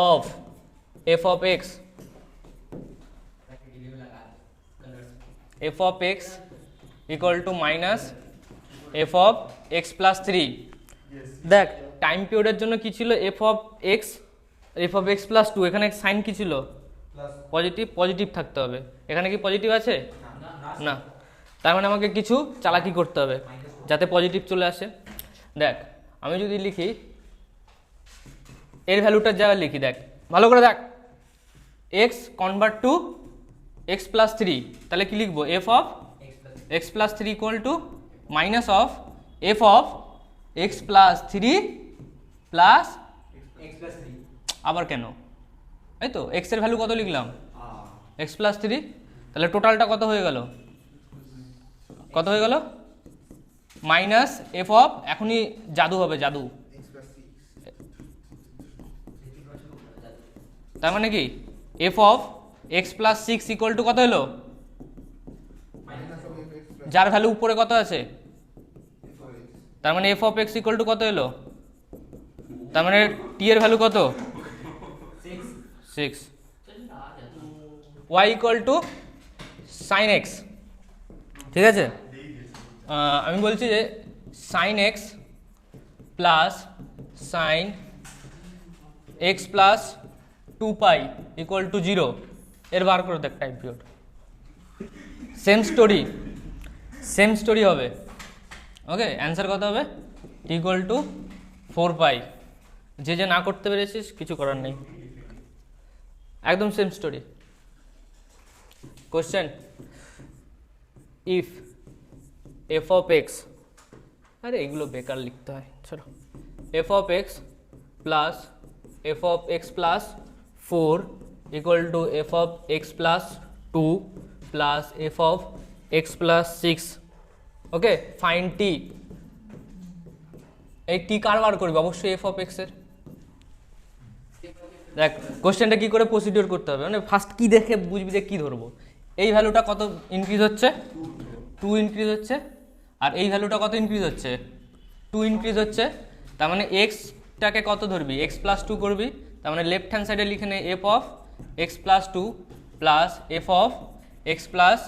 of f of x, f of x equal to minus f of x plus 3। দেখ time পিরিয়ডের জন্য কি ছিল? f of x plus 2, এখানে sign কি ছিল? Positive, positive থাকতে হবে। এখানে কি পজিটিভ আছে? না। তার মানে আমাকে কিছু চালাকি করতে হবে যাতে পজিটিভ চলে আসে। দেখ আমি যদি লিখি এর ভ্যালুটার জায়গায় লিখি, দেখ ভালো করে দেখ, x convert to x plus 3, তাহলে কি লিখবো? f of x plus 3 equal to minus of F of x plus three plus x plus 3 আবার কেন, এই তো এক্সের ভ্যালু কত লিখলাম এক্স প্লাস থ্রি, তাহলে টোটালটা কত হয়ে গেল, কত হয়ে গেল মাইনাস এফ অফ, এখনই জাদু হবে জাদু, তার মানে কি F of x plus six equal to কত হলো, যার ভ্যালু উপরে কত আছে, তার মানে F of x equal two কত এলো, তার মানে টি এর ভ্যালু কত 6, y equal to sine x, ঠিক আছে। আমি বলছি যে sine x plus sine x plus 2 pi equal to 0, এর বার করে দেখ টাইম পিরিয়ড, সেম স্টোরি হবে, ওকে অ্যান্সার কত হবে ইকুয়াল টু 4 পাই, যে না করতে পেরেছিস কিছু করার নেই, একদম same story. Question, if F of X, আরে এগুলো বেকার লিখতে হয়, চলো, F of x plus F of x plus 4 equal to F of x plus 2 plus F of x plus 6, okay fine টি, এই টি কার বার করবে, অবশ্যই এফ অফ এক্সের। দেখ কোশ্চেনটা কী করে প্রসিডিওর করতে হবে, মানে ফার্স্ট কী দেখে বুঝবি যে কী ধরবো, এই ভ্যালুটা কত ইনক্রিজ হচ্ছে 2 ইনক্রিজ হচ্ছে, আর এই ভ্যালুটা কত ইনক্রিজ হচ্ছে 2 ইনক্রিজ হচ্ছে, তার মানে এক্সটাকে কত ধরবি এক্স প্লাস 2 করবি, তার মানে লেফট হ্যান্ড সাইডে লিখে নে F of x plus 2 plus F of x plus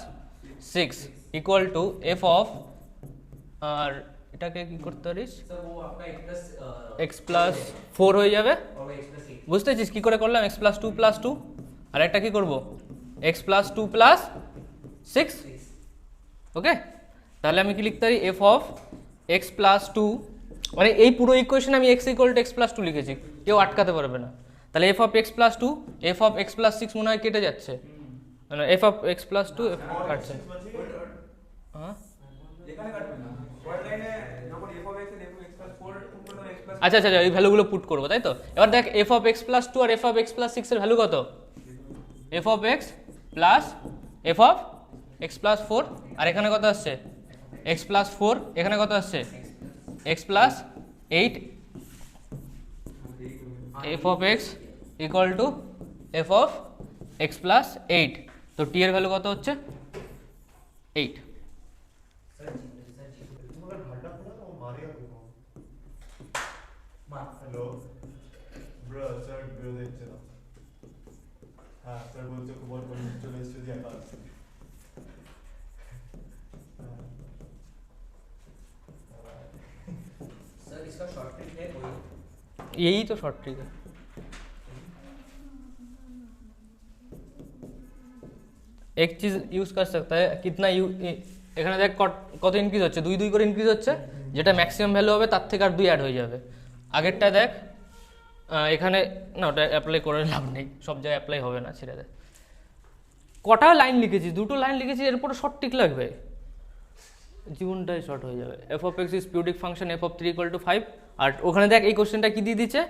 6 equal to F of, আর এটাকে কি করতে পারিস तो वो आपका x plus এক্স প্লাস 4 হয়ে যাবে, और x plus 6 বুঝতে পারছিস কী করে করলাম, এক্স প্লাস 2 প্লাস 2, আর একটা কী করবো এক্স প্লাস 2 প্লাস 6, ওকে তাহলে আমি কি লিখতে পারি এফ অফ এক্স প্লাস 2, মানে এই পুরো ইকুয়েশন আমি x equal to x plus 2 লিখেছি, কেউ আটকাতে পারবে না, তাহলে F of x plus 2 F of x plus 6 মনে হয় কেটে যাচ্ছে, মানে এফ অফ এক্স প্লাস 2 কাটছে, হ্যাঁ এখানে কাটবে না পরের লাইনে যখন f of x and f of x plus 4 উপরে x plus আচ্ছা আচ্ছা এই ভ্যালুগুলো পুট করবো তাই তো, এবার দেখ এফ অফ এক্স প্লাস 2 আর এফ অফ এক্স প্লাস 6 এর ভ্যালু কত, f of x plus F of x plus 4, আর এখানে কত আসছে এক্স প্লাস 4, এখানে কত আসছে x plus 8, f of x equal to F of x plus 8, তো টি এর ভ্যালু কত হচ্ছে 8। मगर भाटा पड़ा ना वो मारेगा तुमको। मार हेलो ब्रो सर ब्रो দেখছে না হ্যাঁ স্যার বলছে খুব বড় করে চলে এসেছে দিয়ে কাজ सर इसका शॉर्ट ट्रिक है कोई यही तो शॉर्ट ट्रिक है, एक चीज यूज कर सकता है कितना এখানে দেখ কত ইনক্রিজ হচ্ছে 2 2 করে ইনক্রিজ হচ্ছে, যেটা ম্যাক্সিমাম ভ্যালু হবে তার থেকে আর 2 অ্যাড হয়ে যাবে, আগেরটা দেখ এখানে না ওটা অ্যাপ্লাই করে লাভ নেই, সব জায়গায় অ্যাপ্লাই হবে না, ছেড়ে দে, কটা লাইন লিখেছি 2টো লাইন লিখেছি, এরপরে শর্ট টিক লাগবে, জীবনটাই শর্ট হয়ে যাবে। F of x is periodic function F of 3 equal to 5, আর ওখানে দেখ এই কোশ্চেনটা কি দিয়ে দিয়েছে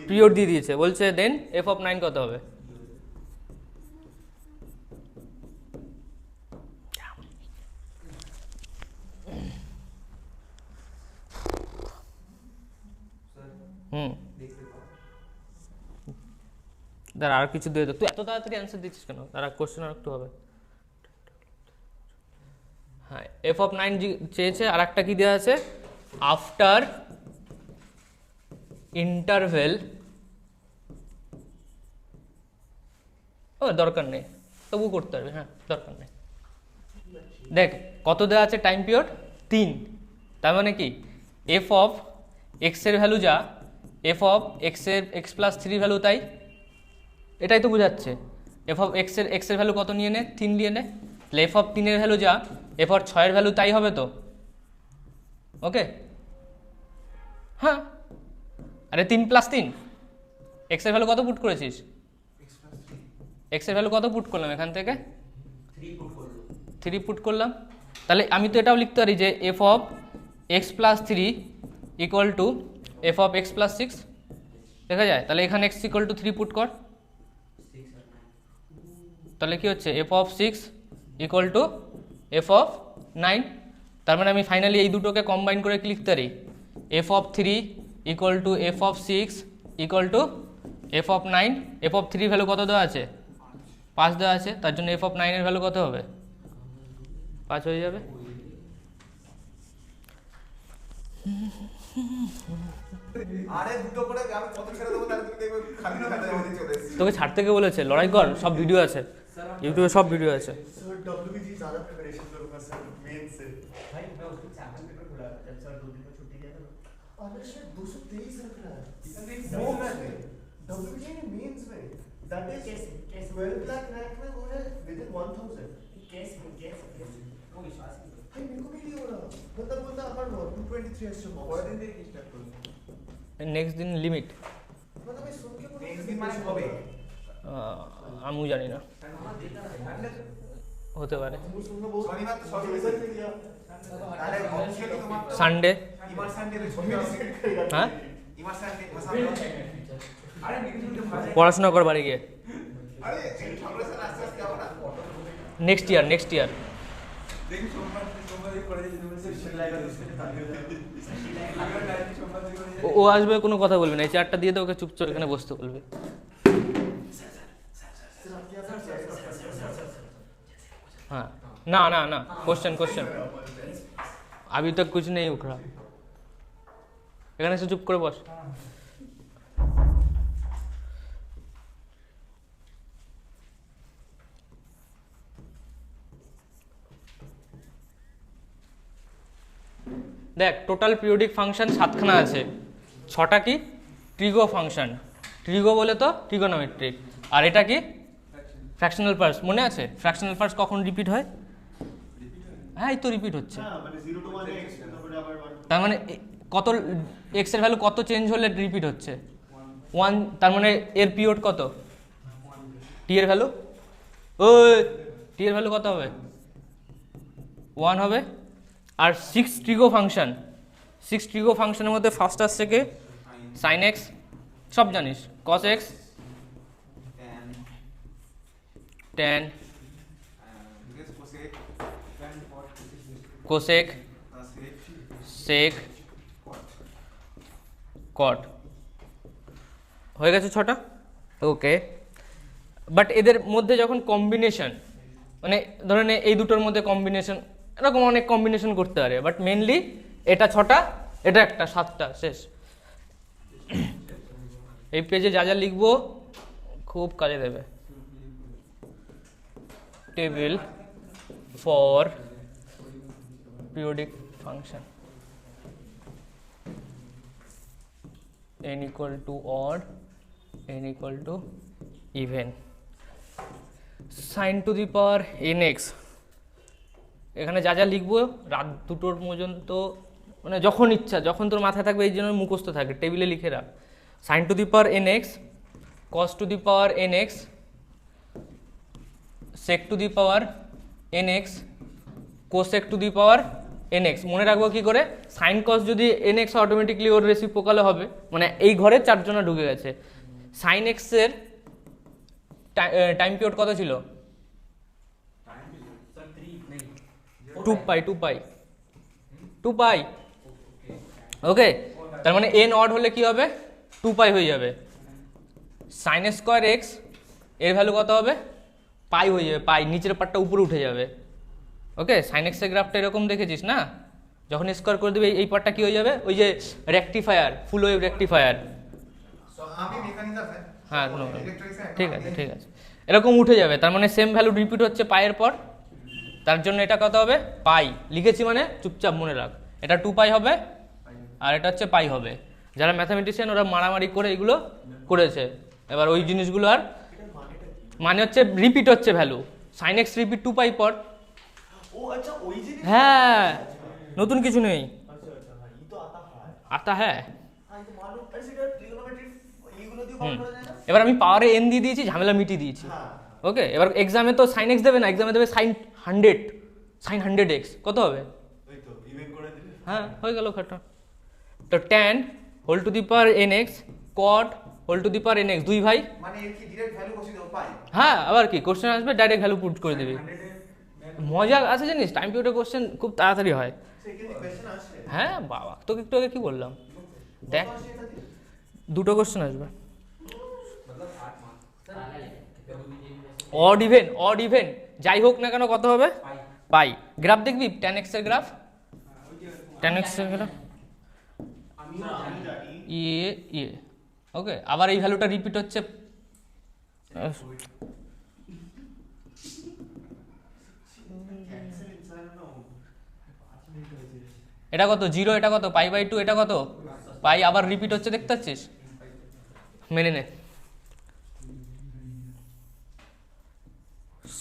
পিরিয়ড দিয়ে দিয়েছে, বলছে দেন এফ অফ 9 কত হবে, দেখতে পাও দাঁড়া আর কিছু দিয়ে দে, তুই এত তাড়াতাড়ি অ্যান্সার দিচ্ছিস কেন, দাঁড়া কোশ্চেন আর একটু হবে, হ্যাঁ এফ অফ 9 চেয়েছে, আর একটা কি দেওয়া আছে আফটার ইন্টারভেল, ও দরকার নেই তবু করতে পারবে, হ্যাঁ দরকার নেই, দেখ কত দেওয়া আছে টাইম পিরিয়ড 3, তার মানে কি এফ অফ এক্স এর ভ্যালু যা এফ অফ এক্স এর এক্স প্লাস 3 ভ্যালু তাই, এটাই তো বোঝাচ্ছে, এফ অফ এক্স এর ভ্যালু কত নিয়ে নে 3 নিয়ে নে, তাহলে এফ অফ 3 এর ভ্যালু যা এফ অফ 6 এর ভ্যালু তাই হবে তো, ওকে হ্যাঁ, আরে 3 প্লাস 3 এক্স এর ভ্যালু কত পুট করেছিস, এক্স এর ভ্যালু কত পুট করলাম এখান থেকে 3 पुट कर लो 3 পুট করলাম, তাহলে আমি তো এটাও লিখতে পারি যে F of x plus three equal to F of x plus six, দেখা যায়? তাহলে এখানে x equal two three put কর, তাহলে কি হচ্ছে F of six equal to F of nine. তার মানে আমি ফাইনালি এই দুটোকে কম্বাইন করে কি লিখতে পারি, F of three equal to F of six equal to F of nine. F of three value কত দেওয়া আছে, 5 দেওয়া আছে, তার জন্য এফ অফ নাইনের ভ্যালু কত হবে, 5 হয়ে যাবে। আরে দুটো করে আমি কত ছেড়ে দেবো, তাহলে তুমি দেখবে খালি খাতা মধ্যে চলে এসেছে। তোকে ছাড়তে কে বলেছে, লড়াই কর, সব ভিডিও আছে ইউটিউবে, সব ভিডিও আছে। सर WBG ज्यादा प्रिपरेशन करूंगा सर मेन से। भाई मैं उसको सैम्पल पेपर खुला जब सर 2 दिन में छुट्टी दिया था ना। अरे शायद 223 रख रहा है No, man. WBG ने मेंस में दैट इज कैसे 12 लाख रैंक में वो है विद इन 1000। कैसे वो विश्वास नहीं करता। भाई मेरे को भी नहीं हो रहा, मतलब बोलता अपन 223 एक्स्ट्रा পরের मार्क्स দিন থেকে স্টার্ট করুন। নেক্সট দিন লিমিট, मतलब मैं सुन के पूरा নেক্সট দিন মানে কবে? আমিও জানি না, হতে পারে मुझे सुनना बहुत শনিবার তো সব रिजल्ट मिल गया। তাহলে অফিশিয়ালি তোমার সানডে। ইমার সানডে ছবি আছে। হ্যাঁ ইমার সানডে আরে ডিগ্রি ভাই পড়াশোনা কর বাড়ি গিয়ে, আরে ঠাকুরের সাথে আস্তে আস্তে আমরা নেক্সট ইয়ার দেখি সোমবার এই কলেজে ইউনিভার্সিটি शिट लाएगा तो उसके लिए तालियां আগে লাইফে সোমবার এই কলেজে ও আসবে, কোনো কথা বলবি না, এই চেয়ারটা দিয়ে তো ওকে চুপচাপ এখানে বসতে বলবে। हाँ ना ना ना क्वेश्चन अभी तक कुछ नहीं उठ रहा, এখানে এসে চুপ করে বস। দেখ টোটাল পিরিয়ডিক ফাংশন 7খানা আছে, 6টা কি ট্রিগো ফাংশন, ট্রিগো বলে তো ট্রিগোনোমেট্রিক, আর এটা কি ফ্র্যাকশনাল পার্টস। মনে আছে ফ্র্যাকশনাল পার্টস কখন রিপিট হয়? হ্যাঁ এই তো রিপিট হচ্ছে, हां মানে 0 to 1 x তারপরে আবার 1 তার মানে কত এক্স এর ভ্যালু কত চেঞ্জ হলে রিপিট হচ্ছে 1, তার মানে এর পিরিয়ড কত, টি এর ভ্যালু, ওই টি এর ভ্যালু কত হবে 1 হবে। আর 6 ট্রিগো ফাংশনের মধ্যে ফার্স্ট আসছে কে, সাইন এক্স, সব জানিস, কস এক্স, ট্যান, কোসেক, সেক, কট, হয়ে গেছে 6টা। ওকে, বাট এদের মধ্যে যখন কম্বিনেশন, মানে ধরেন এই দুটোর মধ্যে কম্বিনেশন, এরকম অনেক কম্বিনেশন করতে পারে, বাট মেনলি এটা 6টা, এটা একটা 7টা, শেষ। এই পেজে যা যা লিখবো খুব কাজে দেবে। Table for periodic function n equal to odd, n equal to even, sin to the power nx, এখানে যা যা লিখবো রাত 2টোর পর্যন্ত, মানে যখন ইচ্ছা, যখন তোর মাথায় থাকবে এই জন্য মুখস্থ থাকে, টেবিলে লিখে রাখ। sin to the power nx, cos to the power nx, sec to the power nx, cosec to the power nx। মনে রাখবো কি করে, সাইন কস যদি nx অটোমেটিকলি ওর রেসিপ্রোকালে হবে, মানে এই ঘরে 4 জনা ঢুকে গেছে। সাইন এক্স এর টাইম পিরিয়ড কত ছিল, 2 পাই, ওকে, তার মানে n অড হলে কি হবে 2 পাই হয়ে যাবে। সাইন স্কোয়ার এক্স এর ভ্যালু কত হবে, পাই হয়ে যাবে, পাই নিচের পার্টটা উপরে উঠে যাবে। ওকে, সাইন এক্সের গ্রাফটা এরকম দেখেছিস না, যখন স্কোয়ার করে দেবে এই পার্টটা কি হয়ে যাবে, ওই যে রেকটিফায়ার, ফুল ওয়েভ রেকটিফায়ার। আমি মেকানিক্যাল স্যার, হ্যাঁ ইলেকট্রিক্স ঠিক আছে এরকম উঠে যাবে, তার মানে সেম ভ্যালু রিপিট হচ্ছে পাইয়ের পর, তার জন্য এটা কত হবে পাই, লিখেছি মানে চুপচাপ মনে রাখ, এটা 2 পাই হবে আর এটা হচ্ছে পাই হবে। যারা ম্যাথামেটিশিয়ান ওরা মারামারি করে এগুলো করেছে, এবার ওই জিনিসগুলো আর মানে হচ্ছে রিপিট হচ্ছে ভ্যালু, সাইন এক্স রিপিট 2 পাই পর। ओ अच्छा वही जिनिस হ্যাঁ নতুন কিছু নেই, अच्छा हाँ ये तो आता आता है है। हाँ ये तो मालूम ऐसे क्या ट्रिगोनोमेट्री এইগুলো দিয়ে কল করা যায় না এবার আমি পাওয়ারে এন দিয়ে দিয়েছি, ঝামেলা মিটিয়ে দিয়েছি। হ্যাঁ ওকে, এবার এক্সামে তো সাইন এক্স দেবে না, এক্সামে দেবে সাইন 100, সাইন 100x কত হবে? ওই তো ইভেন করে দিলে হ্যাঁ হয়ে গেল খাটা। তো tan whole to the power nx cot whole to the power nx, দুই ভাই। মানে এর কি ডিরেক্ট ভ্যালু বসিয়ে দেবো পাই? হ্যাঁ আবার কি কোশ্চেন আসবে ডাইরেক্ট ভ্যালু পুট করে দিবি। 100 মজা আছে জানিস, টাইম পিরিয়ডের কোশ্চেন খুব তাড়াতাড়ি হয়। সেখানে কোশ্চেন আসে হ্যাঁ বাবা, তোকে একটু আগে কি বললাম, দেখ কত আসে এটা দিয়ে? দুটো কোশ্চেন আসবে। मतलब 8 मार्क्स सर आला है অড ইভেন যাই হোক না কেন কত হবে? पाई পাই। গ্রাফ দেখবি tan x এর গ্রাফ, tan x এর গ্রাফ আমি স্যার, আমি জানি ইয়ে ওকে, আবার এই ভ্যালুটা রিপিট হচ্ছে। ক্যান্সেল ইনসাইড না 5 মিনিট হয়েছে এটা কত 0, এটা কত π/2, এটা কত পাই, আবার রিপিট হচ্ছে দেখতে পাচ্ছিস? মেনে নে।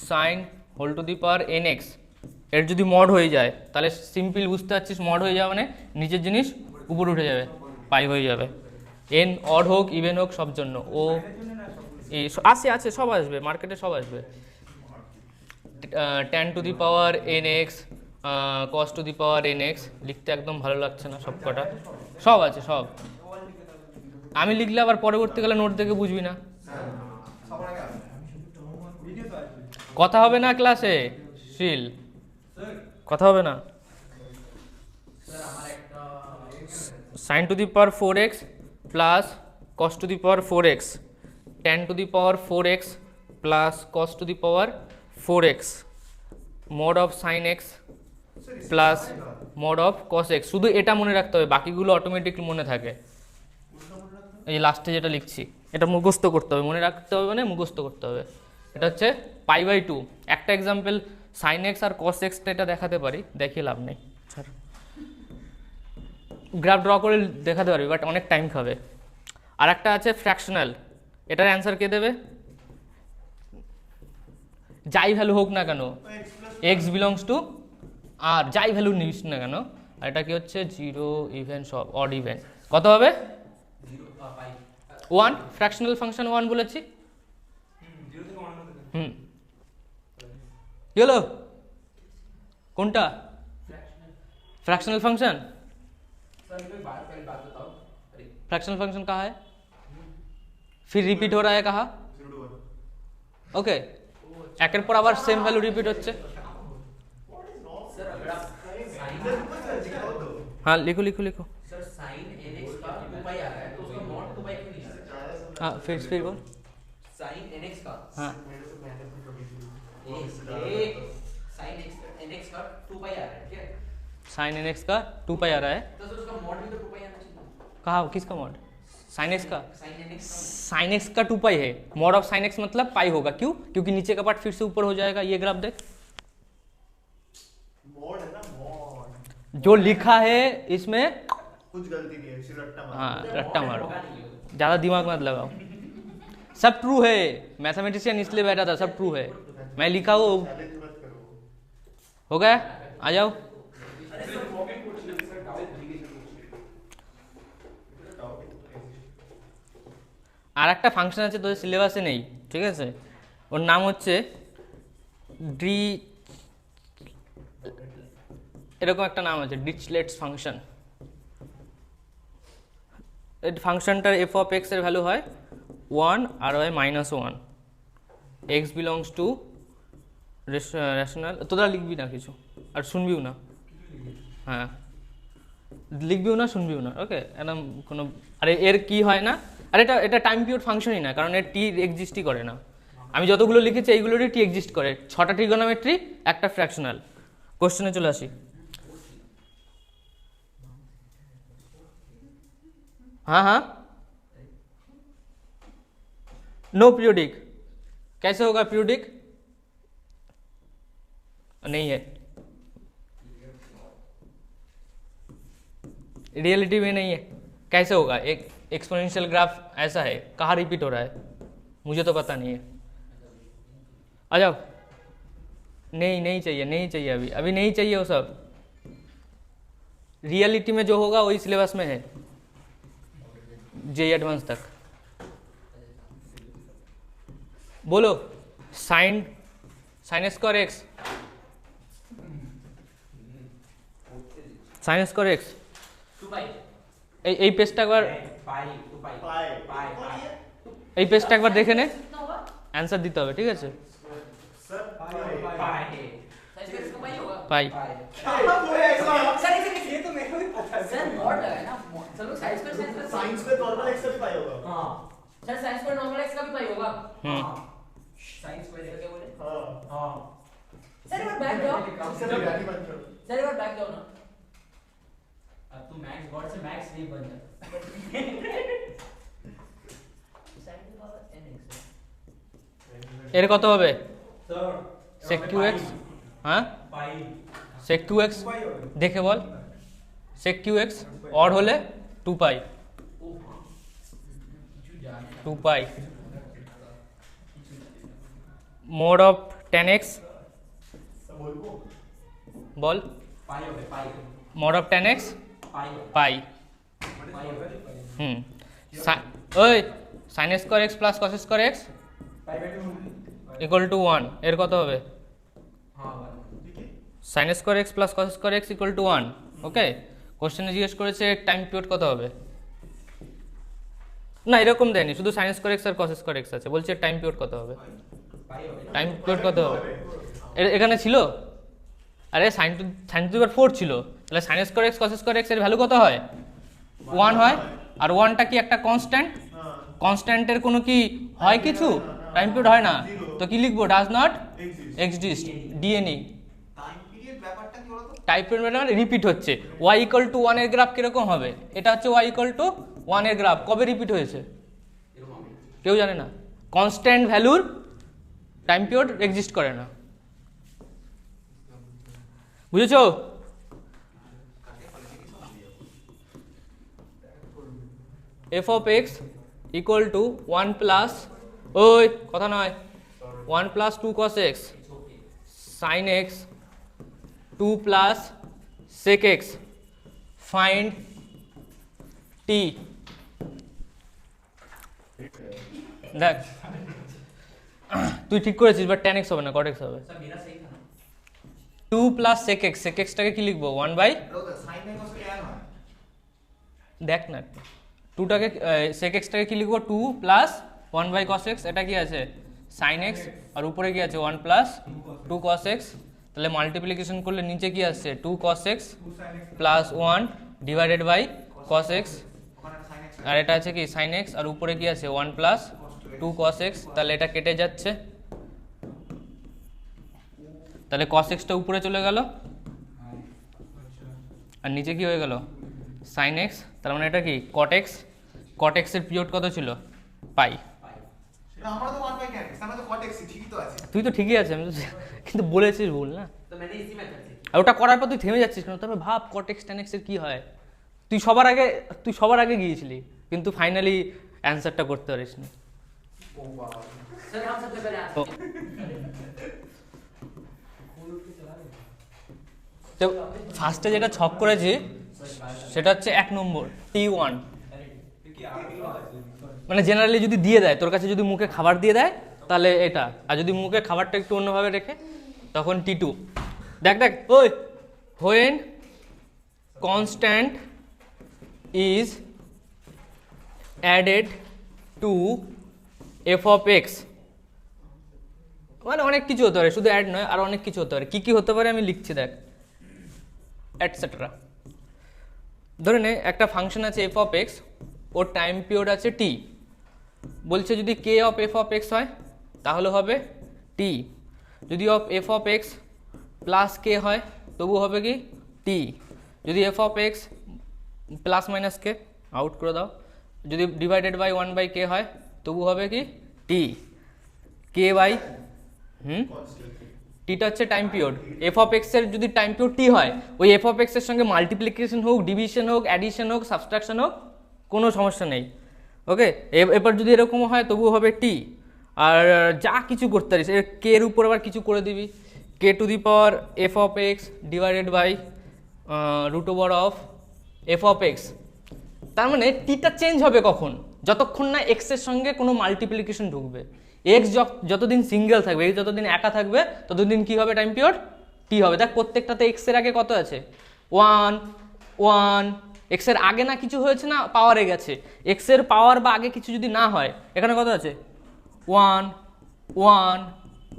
Sine whole to the power nx এর যদি মড হয়ে যায় তাহলে সিম্পল বুঝতে পারছিস, মড হয়ে যাবে মানে নিচের জিনিস উপরে উঠে যাবে, পাই হয়ে যাবে। n অড হোক ইভেন হোক সব জন্য, ও এই আছে সব আসবে, মার্কেটে সব আসবে। tan two the power nx cos two the power nx, লিখতে একদম ভালো লাগছে না সব কটা, সব আছে সব। আমি লিখলে আবার পরবর্তীকালে নোট দেখে বুঝবি না, সবার আগে আসবে। वीडियो तो आज কথা হবে না ক্লাসে, শিল सर কথা হবে না। सर हमारा एक sine to the power 4x plus cos to the power 4x, tan to the power 4x plus cos to the power 4x, mod of sine x plus mod of cos x. শুধু এটা মনে রাখতে হবে, বাকিগুলো automatic মনে থাকে। এই লাস্টে যেটা লিখছি এটা মুখস্থ করতে হবে, মনে রাখতে হবে মানে মুখস্থ করতে হবে। এটা হচ্ছে π/2। একটা এক্সাম্পল সাইন এক্স আর কস এক্সটা এটা দেখাতে পারি, দেখিয়ে লাভ নেই, গ্রাফ ড্র করে দেখাতে পারবি বাট অনেক টাইম খাবে। আর একটা আছে ফ্র্যাকশনাল, এটার অ্যান্সার কে দেবে? যাই ভ্যালু হোক না কেন, এক্স বিলংস টু আর যাই ভ্যালু নিস না কেন, আর এটা কি হচ্ছে 0 ইভেন সব অড ইভেন, কত হবে? 1। ফ্র্যাকশনাল ফাংশন 1 বলেছি। 0 থেকে 1 হতে হুম কি হলো কোনটা? Fractional function. सर कोई बात पहले बात बताओ। अरे फ्रैक्शनल फंक्शन कहाँ है, फिर रिपीट हो रहा है कहाँ? 0 to 1 ओके, একের পর আবার সেম ভ্যালু রিপিট হচ্ছে। सर अगर आप साइन दिखाओ तो हाँ लिखो लिखो लिखो। सर साइन nx का 2 पाई आ रहा है तो उसका मॉड 2 पाई क्यों नहीं है? हाँ फिर बोल। साइन nx का हाँ साइन nx का 2 पाई आ रहा है, ठीक है? साइन एन एक्स का 2 पाई आ रहा है। तो सर उसका मॉड भी तो 2 पाई आना चाहिए। कहाँ किसका मॉड? साइन एक्स का। साइन nx का साइन एक्स का 2 पाई है, मॉड ऑफ साइन एक्स मतलब पाई होगा, क्यों? क्योंकि नीचे का पार्ट फिर से ऊपर हो जाएगा। ये ग्राफ देख, मोड है ना मोड जो लिखा है इसमें, कुछ गलती नहीं है सिर्फ रट्टा मारो हाँ रट्टा मारो, ज़्यादा दिमाग मत लगाओ। सब ट्रू है, मैथमेटिशियन इसलिए बैठा था, सब ट्रू है। मैं लिखा वो चैलेंज मत करो हो गया, आ जाओ। আর একটা ফাংশন আছে তোদের সিলেবাসে নেই, ঠিক আছে? ওর নাম হচ্ছে ডি, এরকম একটা নাম আছে, ডিচলেটস ফাংশন। এই ফাংশনটার এফ অফ এক্স এর ভ্যালু হয় 1 আর হয় -1, এক্স বিলংস টু রেশনাল। তোরা লিখবি না কিছু আর শুনবিও না, হ্যাঁ লিখবিও না শুনবিও না, ওকে? এরকম কোনো, আরে এর কি হয় না, আর এটা টাইম পিরিয়ড ফাংশনই না, কারণ এর টি এক্সিস্টই করে না। আমি যতগুলো লিখেছি এইগুলোরই টি এক্সিস্ট করে, 6টা ট্রিগোনোমেট্রি, একটা ফ্র্যাকশনাল। কোশ্চেনে চলে আসি। हाँ हाँ नो पीरियोडिक, कैसे होगा पीरियोडिक? नहीं है, रियलिटी में नहीं है। कैसे होगा? एक एक्सपोनेंशियल ग्राफ ऐसा है, कहाँ रिपीट हो रहा है मुझे तो पता नहीं है। आ जाओ। नहीं चाहिए, नहीं चाहिए, अभी नहीं चाहिए वो सब। रियलिटी में जो होगा वही सिलेबस में है, जेई एडवांस तक। बोलो sine square x sine square x 2 पाई এই পেজটা একবার पाई टू पाई पाई पाई और ये এই পেজটা একবার দেখে নে, कितना होगा অ্যান্সার দিতে হবে, ঠিক আছে? सर पाई साइन स्क्वायर इसका पाई होगा পাই। सर ये तो मेरे को भी पता है सर मॉड लगा है ना चलो साइन स्क्वायर साइंस में नॉर्मल एक्स का भी पाई होगा हाँ sir sine square normal x का भी पाई होगा হুম साइंस को लेकर क्या बोले हाँ हाँ सर एक बार बैक जाओ इससे बिरयानी बन जाओ सर एक बार बैक जाओ ना अब तू मैक्स गॉड से मैक्स नहीं बन जा साइन की पावर nx এর কত হবে? सर sec qx, হ্যাঁ पाई sec qx দেখে বল, sec qx অড হলে 2 pi, 2 pi mod of tan x बोलबो বল, पाई हो गए pi mod of tan x pi pi. Pi हो गए হুম ওই sin square x plus cos square x pi बैठे ইকুয়াল টু 1, এর কত হবে? हाँ sin square x plus cos square x equal to 1, okay? কোশ্চেনে জিজ্ঞেস করেছে টাইম পিরিয়ড কত হবে, না এরকম দেয়নি, শুধু sin স্কোয়ার এক্স আর কস স্কোয়ার এক্স আছে, বলছে টাইম পিরিয়ড কত হবে, पाई हो गए টাইম পিরিয়ড কত হবে? এখানে ছিল, আরে sin টু দি পাওয়ার 4 ছিল, তাহলে sin স্কোয়ার এক্স কস স্কোয়ার এক্স এর ভ্যালু কত হয়? 1 হয়, আর 1টা কি একটা কনস্ট্যান্ট, हाँ কনস্ট্যান্টের কোনো কি হয় কিছু, টাইম পিরিয়ড হয় না, তো কি লিখবো, does not exist, DNE. Time period ব্যাপারটা কি বলতো? টাইপ পিরিয়ড মানে রিপিট হচ্ছে, y ইকুয়াল টু 1 এর গ্রাফ কিরকম হবে, এটা হচ্ছে y ইকুয়াল টু 1 এর গ্রাফ, কবে রিপিট হয়েছে কেউ জানে না, কনস্ট্যান্ট ভ্যালুর টাইম পিরিয়ড এক্সিস্ট করে না, বুঝেছো? f of x equal to 1 plus ওই কথা নয় 1 plus 2 cos x sin x 2 plus sec x find t দেখ তুই ঠিক করেছিস, বাট tan x হবে না, cot x হবে। सर मेरा सही था ना 2 plus sec x, sec x টাকে কি লিখবো, 1 by রোদা সাইন নাই কস কেন হয়? দেখ না 2টাকে sec x টাকে কি লিখবো, 2 plus 1 by cos x, এটা কি আছে sin x, আর উপরে কি আছে 1 plus 2 cos x, তাহলে মাল্টিপ্লিকেশন করলে নিচে কি আসছে 2 cos x plus 1 divided by cos x, ওখানে সাইন এক্স আর এটা আছে কি sin x, আর উপরে কি আছে 1 plus 2 cos x, তাহলে এটা কেটে যাচ্ছে, তাহলে cos x টা উপরে চলে গেল আর নিচে কি হয়ে গেল sin x, তার মানে এটা কি cot x, cot x এর পিরিয়ড কত ছিল পাই। সেটা আমরা তো 1 বাই tan x আমরা তো cot x ঠিকই তো আছে। তুই তো ঠিকই আছে, আমি তো কিন্তু বলেছিস ভুল না, तो मैंने इसी मेथड से আর ওটা করার পর তুই থেমে যাচ্ছিস কেন, তবে ভাব cot x tan x এর কি হয়, তুই সবার আগে গিয়েছিলি কিন্তু ফাইনালি অ্যান্সারটা করতে পারিস না। ও বাবা सर हम सबसे पहले তো आंसर তো ফার্স্টে যেটা ছক করেছি সেটা হচ্ছে 1 নম্বর T1, মানে জেনারেলি যদি দিয়ে দেয় তোর কাছে, যদি মুখে খাবার দিয়ে দেয় তাহলে এটা, আর যদি মুখে খাবারটা একটু অন্যভাবে রেখে তখন T2। দেখ দেখ ওই when constant is added to f of x, মানে অনেক কিছু হতে পারে, শুধু অ্যাড নয় আর অনেক কিছু হতে পারে, কি কি হতে পারে আমি লিখছি দেখ, এটসেট্রা। ধরে নে একটা ফাংশন আছে f of x, or time period আছে t, বলছে যদি k of f of x হয় তাহলে হবে t, যদি f of x plus k হয় তবু হবে কি t, যদি f of x plus minus K out করে দাও, যদি ডিভাইডেড বাই 1 বাই k হয় তবু হবে কি t, k বাই টিটা হচ্ছে time period, F of x এর যদি টাইম পিরিয়ড টি হয়, ওই এফ অফ এক্স এর সঙ্গে মাল্টিপ্লিকেশন হোক, ডিভিশন হোক, অ্যাডিশন হোক, সাবট্রাকশন হোক, কোনো সমস্যা নেই, ওকে? এবার যদি এরকম হয় তবু হবে টি, আর যা কিছু করতে পারিস এর কে এর উপর আবার কিছু করে দিবি, কে to the power F of x divided by root over of F of x. তার মানে টিটা চেঞ্জ হবে কখন, যতক্ষণ না এক্স এর সঙ্গে কোনো মাল্টিপ্লিকেশন ঢুকবে, এক্স যতদিন সিঙ্গেল থাকবে, এক্স যতদিন একা থাকবে ততদিন কি হবে টাইম পিরিয়ড টি হবে। দেখ প্রত্যেকটাতে এক্স এর আগে কত আছে 1, ওয়ান, এক্সের আগে না কিছু হয়েছে না পাওয়ারে গেছে, এক্সের পাওয়ার বা আগে কিছু যদি না হয়, এখানে কত আছে one one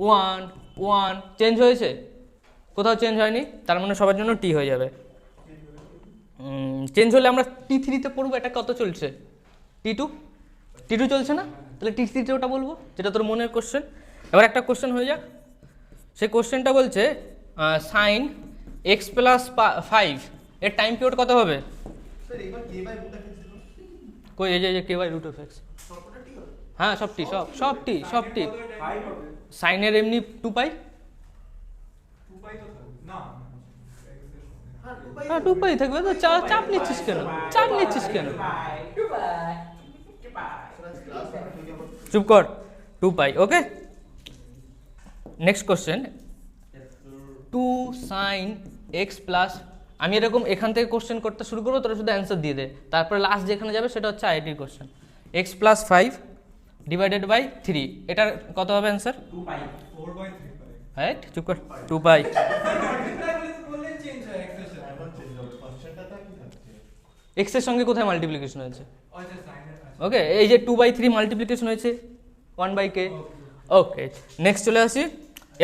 one one, change হয়েছে? কোথাও চেঞ্জ হয়নি, তার মানে সবার জন্য টি হয়ে যাবে। চেঞ্জ হলে আমরা T3-তে পড়বো, এটা কত চলছে T2, T2 চলছে না, তাহলে T3-তে ওটা বলবো, যেটা তোর মনের কোশ্চেন। এবার একটা কোশ্চেন হয়ে যাক, সেই কোশ্চেনটা বলছে সাইন x প্লাস 5 এর টাইম পিরিয়ড কত হবে? স্যার একবার কে বাই রুট এফ কই এই যে কে বাই রুট অফ এক্স, সবটা ঠিক হবে। হ্যাঁ সব টি, সব টি। 5 হবে। সাইনের এমনি 2 পাই, 2 পাই তো থাকবে না। হ্যাঁ 2 পাই থাকবে তো, চাপ নিচ্ছিস কেন, চাপ নিচ্ছিস কেন, চুপ কর, 2 pi. Okay, next question, 2 sine x plus, আমি এরকম এখান থেকে কোশ্চেন করতে শুরু করবো, তোরা শুধু অ্যান্সার দিয়ে দে, তারপরে লাস্ট যেখানে যাবে সেটা হচ্ছে আইআইটির question. X plus 5 divided by 3, এটার কত হবে অ্যান্সার? 2 পাই। 4/3 পাই। রাইট, চুপ কর, 2 পাই। বললে চেঞ্জ হয় এক্সেশন। এখন চেঞ্জ হবে ফাংশনটা তো কি থাকছে। এক্স এর সঙ্গে কোথায় মাল্টিপ্লিকেশন হয়েছে? আচ্ছা সাইনের আছে। ওকে, এই যে 2/3 মাল্টিপ্লিকেশন হয়েছে 1/k। ওকে, নেক্সট চলে আসি।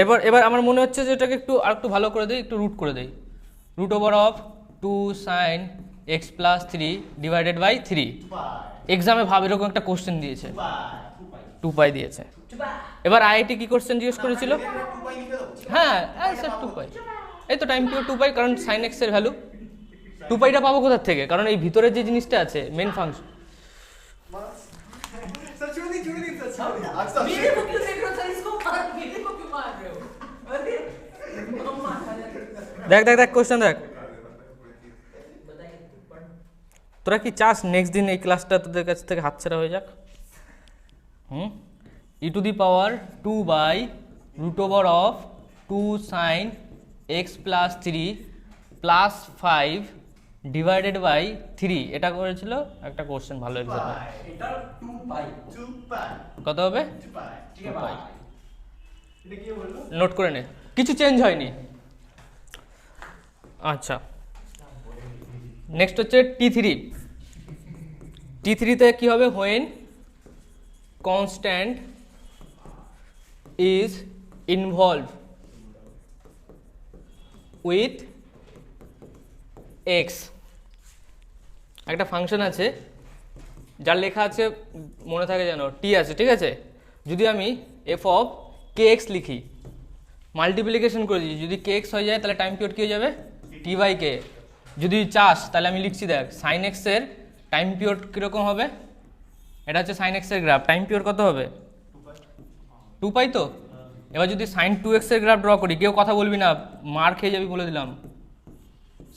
এবার আমার মনে হচ্ছে যে এটাকে একটু ভালো করে দেই, একটু রুট করে দেই। Root over of 2 sine x plus 3 divided by 3। এক্সামে ভাব এরকম একটা কোশ্চেন দিয়েছে, 2 পাই দিয়েছে। এবার আইআইটি কি কোশ্চেন জিজ্ঞেস করেছিল? 2 পাই লিখে দাও। হ্যাঁ স্যার 2 পাই, এই তো টাইম পিরিয়ড 2 পাই, কারণ সাইন এক্স এর ভ্যালু 2 পাইটা পাবো কোথার থেকে, কারণ এই ভিতরে যে জিনিসটা আছে মেন ফাংশন। স্যার ছুড়ে দিন স্যার। আচ্ছা मेरे को क्यों देख रहे हो सर, इसको मार, मेरे को क्यों मार रहे हो? अरे मम्मा खा जाती है। দেখ কোশ্চেন দেখ, बताइए पढ़। তোরা কি চাস নেক্সট দিন এই ক্লাসটা তোদের কাছ থেকে হাতছাড়া হয়ে যাক? E to the power 2 by root over of 2 sine x plus 3 plus 5 divided by 3, এটা করেছিল একটা কোশ্চেন ভালো এক্সাম্পল। এটা 2 পাই। 2 পাই কত হবে? 2 পাই ঠিক আছে ভাই। এটা কি বললো? নোট করে নে, কিছু চেঞ্জ হয়নি। আচ্ছা, নেক্সট হচ্ছে T3। T3-তে কি হবে? When constant is involve with ex, একটা ফাংশন আছে যার লেখা আছে মনে থাকে যেন টি আছে, ঠিক আছে? যদি আমি এফ অফ কে এক্স লিখি, মাল্টিপ্লিকেশন করে দিই, যদি কে এক্স হয়ে যায় তাহলে টাইম পিরিয়ড কী হয়ে যাবে? টি বাই কে। যদি চাস তাহলে আমি লিখছি, দেখ সাইন এক্সের টাইম পিরিয়ড কীরকম হবে, এটা হচ্ছে সাইন এক্সের গ্রাফ, টাইম পিরিয়ড কত হবে? 2 পাই তো। এবার যদি সাইন 2x এর গ্রাফ ড্র করি, কেউ কথা বলবি না, মার খেয়ে যাবি বলে দিলাম।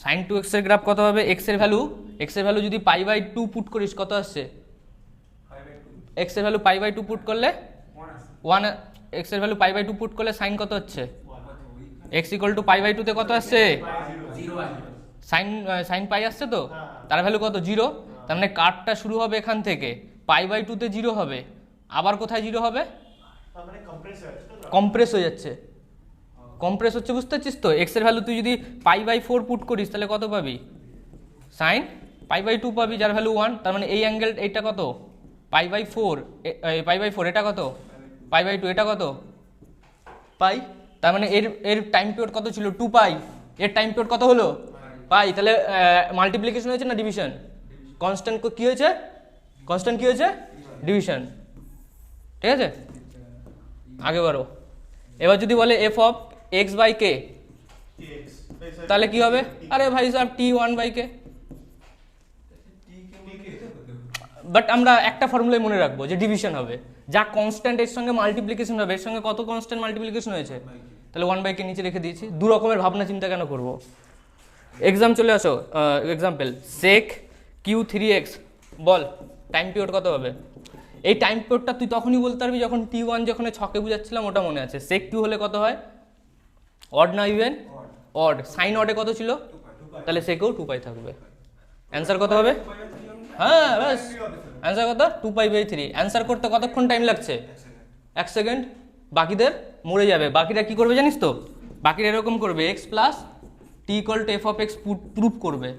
সাইন 2x এর গ্রাফ কত হবে? x এর ভ্যালু যদি পাই বাই 2 পুট করিস কত আসছে? 5/2 x এর ভ্যালু পাই বাই 2 পুট করলে 1 আছে। 1, x এর ভ্যালু পাই বাই 2 পুট করলে সাইন কত হচ্ছে? x equal to pi by 2 তে কত আসছে? 0 আসবে। সাইন পাই আসছে তো, তার ভ্যালু কত? 0। তার মানে কাটটা শুরু হবে এখান থেকে, পাই বাই 2 তে 0 হবে, আবার কোথায় 0 হবে? মানে কম্প্রেস হয়ে যাচ্ছে তো। কম্প্রেস হয়ে যাচ্ছে, কম্প্রেস হচ্ছে, বুঝতে পারছিস তো? এক্স এর ভ্যালু তুই যদি পাই বাই 4 পুট করিস তাহলে কত পাবি? সাইন পাই বাই 2 পাবি, যার ভ্যালু 1। তার মানে এই অ্যাঙ্গেল এইটা কত? পাই বাই 4, এটা কত? পাই বাই 2, এটা কত? পাই। তার মানে এর টাইম পিরিয়ড কত ছিল? 2 পাই। এর টাইম পিরিয়ড কত হলো? পাই। তাহলে মাল্টিপ্লিকেশন হয়েছে না ডিভিশন? কনস্ট্যান্ট কি হয়েছে? কনস্ট্যান্ট কি হয়েছে? ডিভিশন। ঠিক আছে, আগে বাড়ো। এবার যদি বলে f of x by k, X তাহলে কি হবে? আরে ভাই সাহেব টি 1/k। বাট আমরা একটা ফর্মুলাই মনে রাখবো যে ডিভিশন হবে, যা কনস্ট্যান্ট এর সঙ্গে মাল্টিপ্লিকেশন হবে, এর সঙ্গে কত কনস্ট্যান্ট মাল্টিপ্লিকেশন হয়েছে, তাহলে 1/k নিচে রেখে দিয়েছি। দু রকমের ভাবনা চিন্তা কেন করব? এক্সাম চলে আসো, এক্সাম্পল সেক Q3x, বল টাইম পিরিয়ড কত হবে? এই টাইম পিরিয়ডটা তুই তখনই বলতে পারবি যখন T1 যখন ছকে বুঝাচ্ছিলাম ওটা মনে আছে। সেক Q হলে কত হয়? অড না ইভেন? অড। সাইন অডে কত ছিল? তাহলে সেকেও 2 পাই থাকবে। অ্যান্সার কত হবে? হ্যাঁ ব্যাস, অ্যান্সার কত? 2π/3। অ্যান্সার করতে কতক্ষণ টাইম লাগছে? 1 সেকেন্ড। বাকিদের মরে যাবে। বাকিরা কি করবে জানিস তো? বাকিরা এরকম করবে, x plus T equal to F of x proof করবে।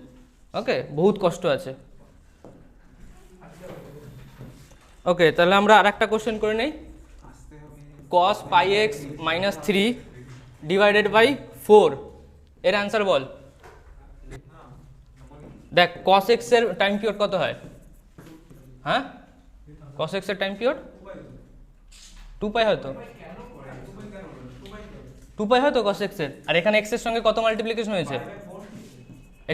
ওকে, বহুত কষ্ট আছে। ওকে, তাহলে আমরা আর একটা কোশ্চেন করে নেই। আসতে হবে cos pi x minus 3 divided by 4 এর অ্যান্সার বল। দেখ cos x এর টাইম পিরিয়ড কত হয়? হ্যাঁ, cos x এর টাইম পিরিয়ড 2 পাই হয়তো, 2 পাই হয়তো cos x এর। আর এখানে x এর সঙ্গে কত মাল্টিপ্লিকেশন হয়েছে?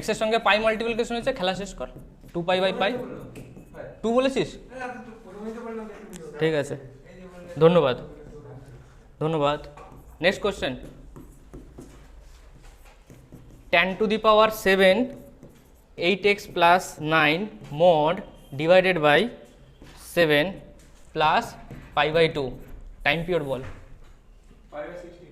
x এর সঙ্গে পাই মাল্টিপ্লিকেশন হয়েছে, খেলা শেষ কর। 2 পাই বাই পাই 2 বলেছিস? ঠিক আছে, ধন্যবাদ ধন্যবাদ। Next question, tan to the power 7 8x plus 9 mod divided by 7 plus pi by 2 time period বল। 5/16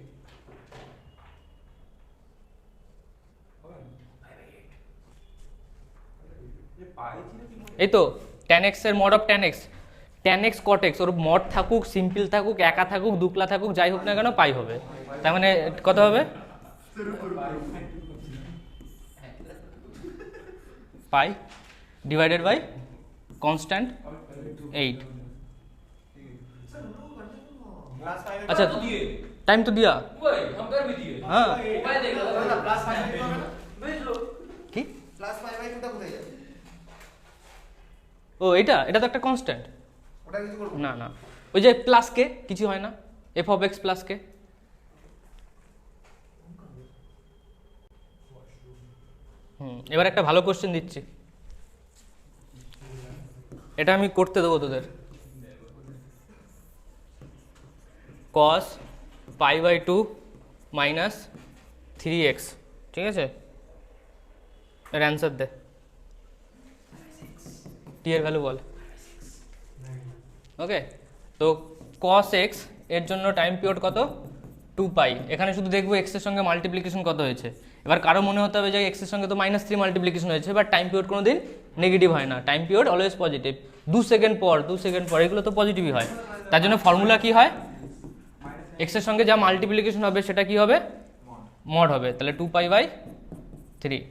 ये पाई थी ना कि এই তো tan x এর mod of tan x, tan x cot x, or mod থাকুক, সিম্পল থাকুক, একা থাকুক, দুকলা থাকুক, যাই হোক না কেন পাই হবে। তার মানে কত হবে? Pi divided by constant 8। अच्छा टाइम तो दिया। वही हम कर भी दिए। हाँ मोबाइल देख रहा था। प्लस 5 भेज लो। কি? প্লাস 5 বাই 2টা কোথায় যাবে? ও এটা এটা তো একটা কনস্ট্যান্ট। ওটা কিছু করব না না, ওই যে প্লাস কে কিছু হয় না, এফ অফ এক্স প্লাস কে। এবার একটা ভালো কোশ্চেন দিচ্ছি, এটা আমি করতে দেবো তোদের। cos pi by 2 minus 3x, ঠিক আছে? এর অ্যান্সার দে, টি এর ভ্যালু বল। ওকে, তো cos x এর জন্য টাইম পিরিয়ড কত? 2 পাই। এখানে শুধু দেখবো x এর সঙ্গে মাল্টিপ্লিকেশন কত হয়েছে। এবার কারো মনে হতে হবে যে x এর সঙ্গে তো -3 মাল্টিপ্লিকেশন হয়েছে, বাট টাইম পিরিয়ড কোনো দিন নেগেটিভ হয় না, time period always positive. 2 second পর এগুলো তো পজিটিভই হয়। তার জন্য ফর্মুলা কি হয়? x এর সঙ্গে যা মাল্টিপ্লিকেশন হবে সেটা কি হবে? মড হবে। তাহলে 2 পাই বাই 3।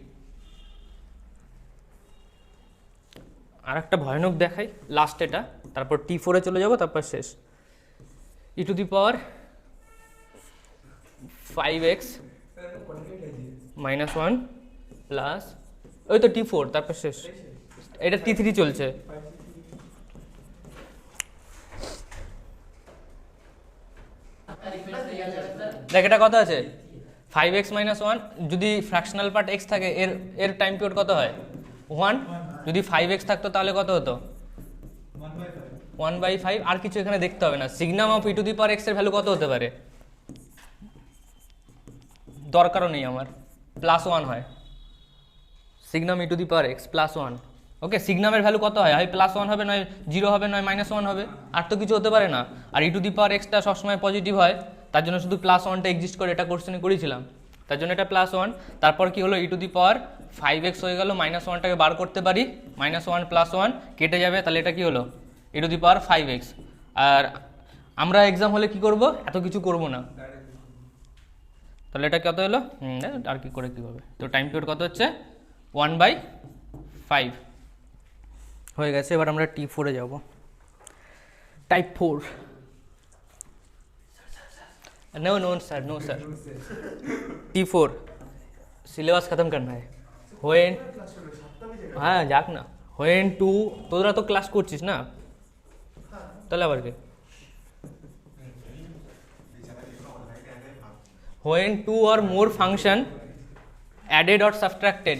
আর একটা ভয়ানক দেখাই লাস্ট, এটা তারপর T4 এ চলে যাব, তারপর শেষ। e two the power 5x minus 1 plus, ওই তো T4, তারপর শেষ। এটা T3 চলছে। দেখ এটা কত আছে? 5x মাইনাস 1, যদি ফ্র্যাকশনাল পার্ট x থাকে এর এর টাইম পিরিয়ড কত হয়? 1। যদি 5x থাকতো তাহলে কত হতো? 1/5। আর কিছু এখানে দেখতে হবে না। Signum of e to the power x এর ভ্যালু কত হতে পারে? দরকারও নেই আমার, +1 হয়। Signum e to the power x +1। Okay, সিগনামের ভ্যালু কত হয়? হয় +1 হবে, নয় 0 হবে, নয় -1 হবে, আর তো কিছু হতে পারে না। আর ই টু দি পাওয়ার x টা সবসময় পজিটিভ হয়, তার জন্য শুধু +1টা এক্সিস্ট করে, এটা কোশ্চেনে করেছিলাম। তার জন্য এটা +1। তারপর কি হলো? ই টু দি পাওয়ার 5x হয়ে গেল, -1টাকে বার করতে পারি, -1 +1 কেটে যাবে, তাহলে এটা কি হলো? ই টু দি পাওয়ার 5x। আর আমরা এক্সাম হলে কি করব? এত কিছু করব না। তাহলে এটা কত হলো? আর কি করে কি হবে? তো টাইম পিরিয়ড কত হচ্ছে? 1/5 হয়ে গেছে। এবার আমরা T4 এ যাব, type 4। No no sir, no sir, T4 syllabus খতম करना है। হোয়েন, হ্যাঁ যাক না। হোয়েন 2, তোরা তো ক্লাস করছিস না, তাহলে আবার কি? When 2 or more function added or subtracted,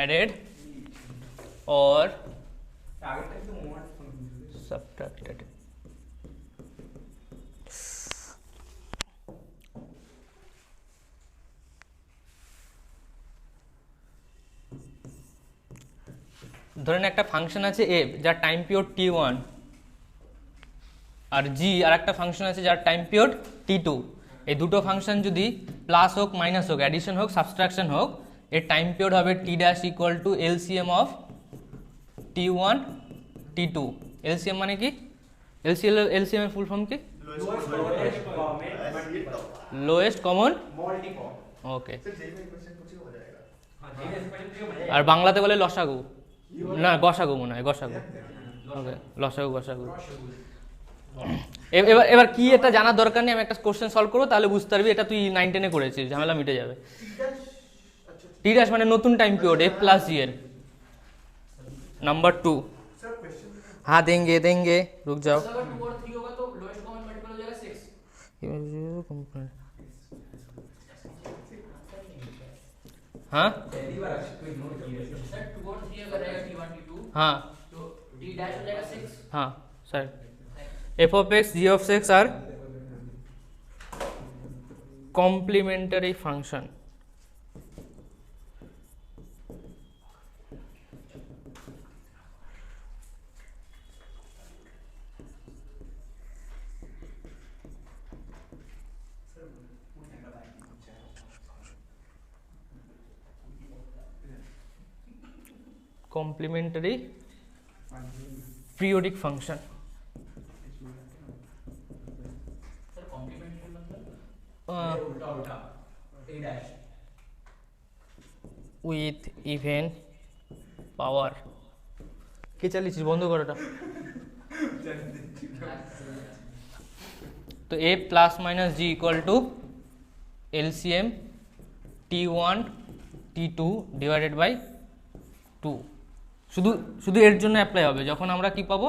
added or আগেরটা কিন্তু মোমেন্ট subtracted। ধরেন একটা ফাংশন আছে a যার টাইম পিরিয়ড t1, আর g আর একটা ফাংশন আছে যার টাইম পিরিয়ড t2। এই দুটো ফাংশন যদি প্লাস হোক, মাইনাস হোক, অ্যাডিশন হোক, সাবট্রাকশন হোক, এর টাইম পিরিয়ড হবে t dash equal to LCM of t1 t2। LCM মানে কি? এলসিএম এর ফুল ফর্ম কি? Lowest common. ওকে, सिर्फ जेई में क्वेश्चन पूछे हो जाएगा। আর বাংলাতে বলে লসাগু, না গসাগু মনে হয়, গসাগু। ওকে, লসাগু গসাগু। এবার এবার কি এটা জানার দরকার নেই, আমি একটা কোশ্চেন সলভ করবো তাহলে বুঝতে পারবি এটা তুই 9-10 করেছিস, ঝামেলা মিটে যাবে। টি ড্যাশ মানে নতুন time period f plus g এর। नंबर 2, हाँ देंगे देंगे, रुक जाओ। अगर 2 और 3 होगा तो लोएस्ट कॉमन मल्टीपल हो जाएगा 6। हाँ पहली बार अक्षय को इग्नोर किया है। सर 2 और 3 अगर रहेगा t1 t2 हाँ तो d डैश हो जाएगा 6। हाँ sir, f of x g of x are complementary function। complementary periodic function sir complementary मतलब उल्टा उल्टा a dash with even power। কে চালিয়েছিস, বন্ধ কর এটা। তো a plus minus g equal to LCM t1 t2 divided by 2। শুধু শুধু এর জন্য অ্যাপ্লাই হবে যখন আমরা কি পাবো,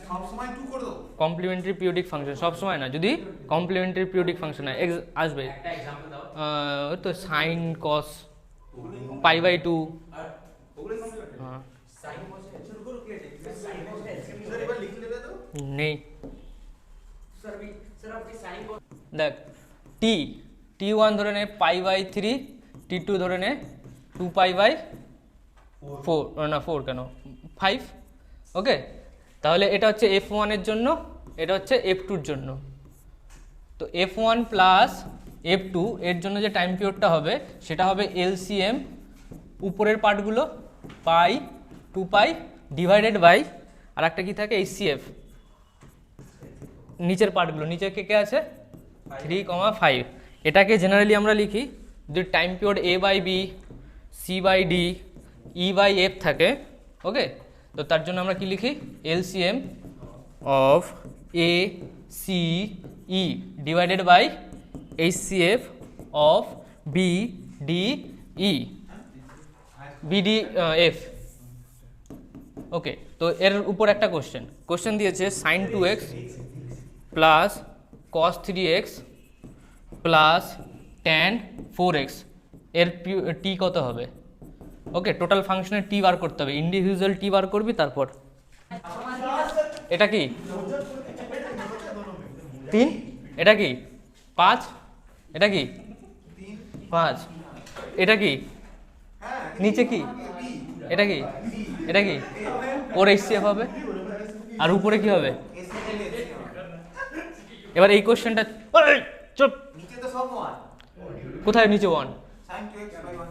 সব সময় 2 করে দাও। Complementary periodic function. সব সময় না, যদি কমপ্লিমেন্টারি পিরিয়ডিক ফাংশন আসবে একটা एग्जांपल দাও। ওই তো সাইন কস পাই বাই 2। আর ওগুলো কমপ্লিট হ্যাঁ साइन कॉस है। शुरू करो क्या है साइन कॉस है। सर एक बार लिख लेते तो নেই। सर आपकी साइन को দেখ টি t1 ধরে নে পাই বাই 3, t2 ধরে নে 2 পাই বাই 4, না 4 কেন 5। ওকে, তাহলে এটা হচ্ছে f1 এর জন্য, এটা হচ্ছে f2 এর জন্য। তো f1 প্লাস f2 এর জন্য যে টাইম পিরিয়ডটা হবে সেটা হবে এলসিএম উপরের পার্টগুলো পাই 2 পাই ডিভাইডেড বাই আর একটা কি থাকে এইচসিএফ নিচের পার্টগুলো। নিচে কে কে আছে 3,5। এটাকে জেনারেলি আমরা লিখি যদি time period a by B C by D E by F থাকে। ওকে, তো তার জন্য আমরা কি লিখি LCM of A C E divided by HCF of B D E B D F. Okay, তো এর উপর একটা কোশ্চেন দিয়েছে sine 2x plus cos 3x plus tan 4x এর টি কত হবে। ওকে, টোটাল ফাংশনের টি বার করতে হবে, ইন্ডিভিজুয়াল টি বার করবি। তারপর এটা কি 3, এটা কি 5, এটা কি 5, এটা কি নিচে কি, এটা কি, এটা কি ওর এইচসিএফ হবে আর উপরে কি হবে। এবার এই কোশ্চেনটা চুপ, নিচে তো সব 1 কোথায় নিচে 1, sin 2x by 1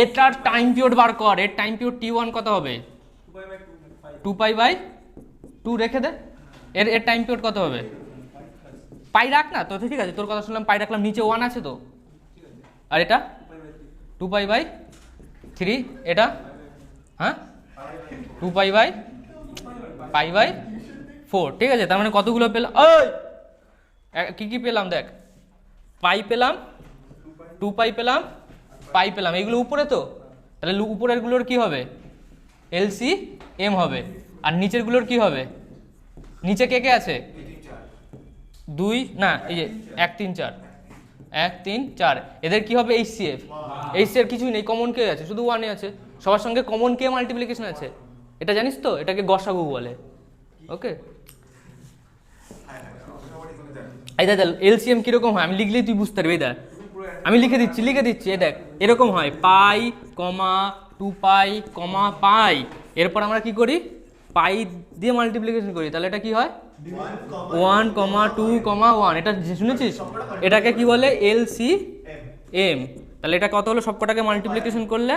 এটার টাইম পিরিয়ড বার কর। এর টাইম পিরিয়ড t1 কত হবে 2 পাই বাই 2 রেখে দে। এর টাইম পিরিয়ড কত হবে পাই রাখ না তো, ঠিক আছে তোর কথা শুনলাম, পাই রাখলাম, নিচে 1 আছে তো। আর এটা 2 পাই বাই 3, এটা হ্যাঁ 2 পাই বাই 4। ঠিক আছে, তার মানে কতগুলো পেলাম, ওই কি কি পেলাম দেখ, পাই পেলাম 2 পাই পেলাম পাই পেলাম, এইগুলো উপরে তো, তাহলে উপরের গুলোর কি হবে এলসি এম হবে। আর নিচের গুলোর কি হবে, নিচে কে কে আছে 2 না এই যে 1 3 4 1 3 4, এদের কি হবে এইচসিএফ। এইচসিএফ কিছুই নেই, কমন কে আছে শুধু 1 আছে, সবার সঙ্গে কমন কে মাল্টিপ্লিকেশন আছে, এটা জানিস তো, এটাকে গসাগু বলে। ওকে, এই দেখ এলসিএম কিরকম হয় আমি লিখলেই তুই বুঝতে পারবি। দেখ আমি লিখে দিচ্ছি এই দেখ এরকম হয় পাই কমা 2 পাই কমা পাই, এরপর আমরা কি করি পাই দিয়ে মাল্টিপ্লিকেশন করি, তাহলে এটা কি হয় 1 কমা 2 কমা 1। এটা শুনেছিস, এটাকে কি বলে এলসি এম। তাহলে এটা কত হলো, সবকটাকে মাল্টিপ্লিকেশন করলে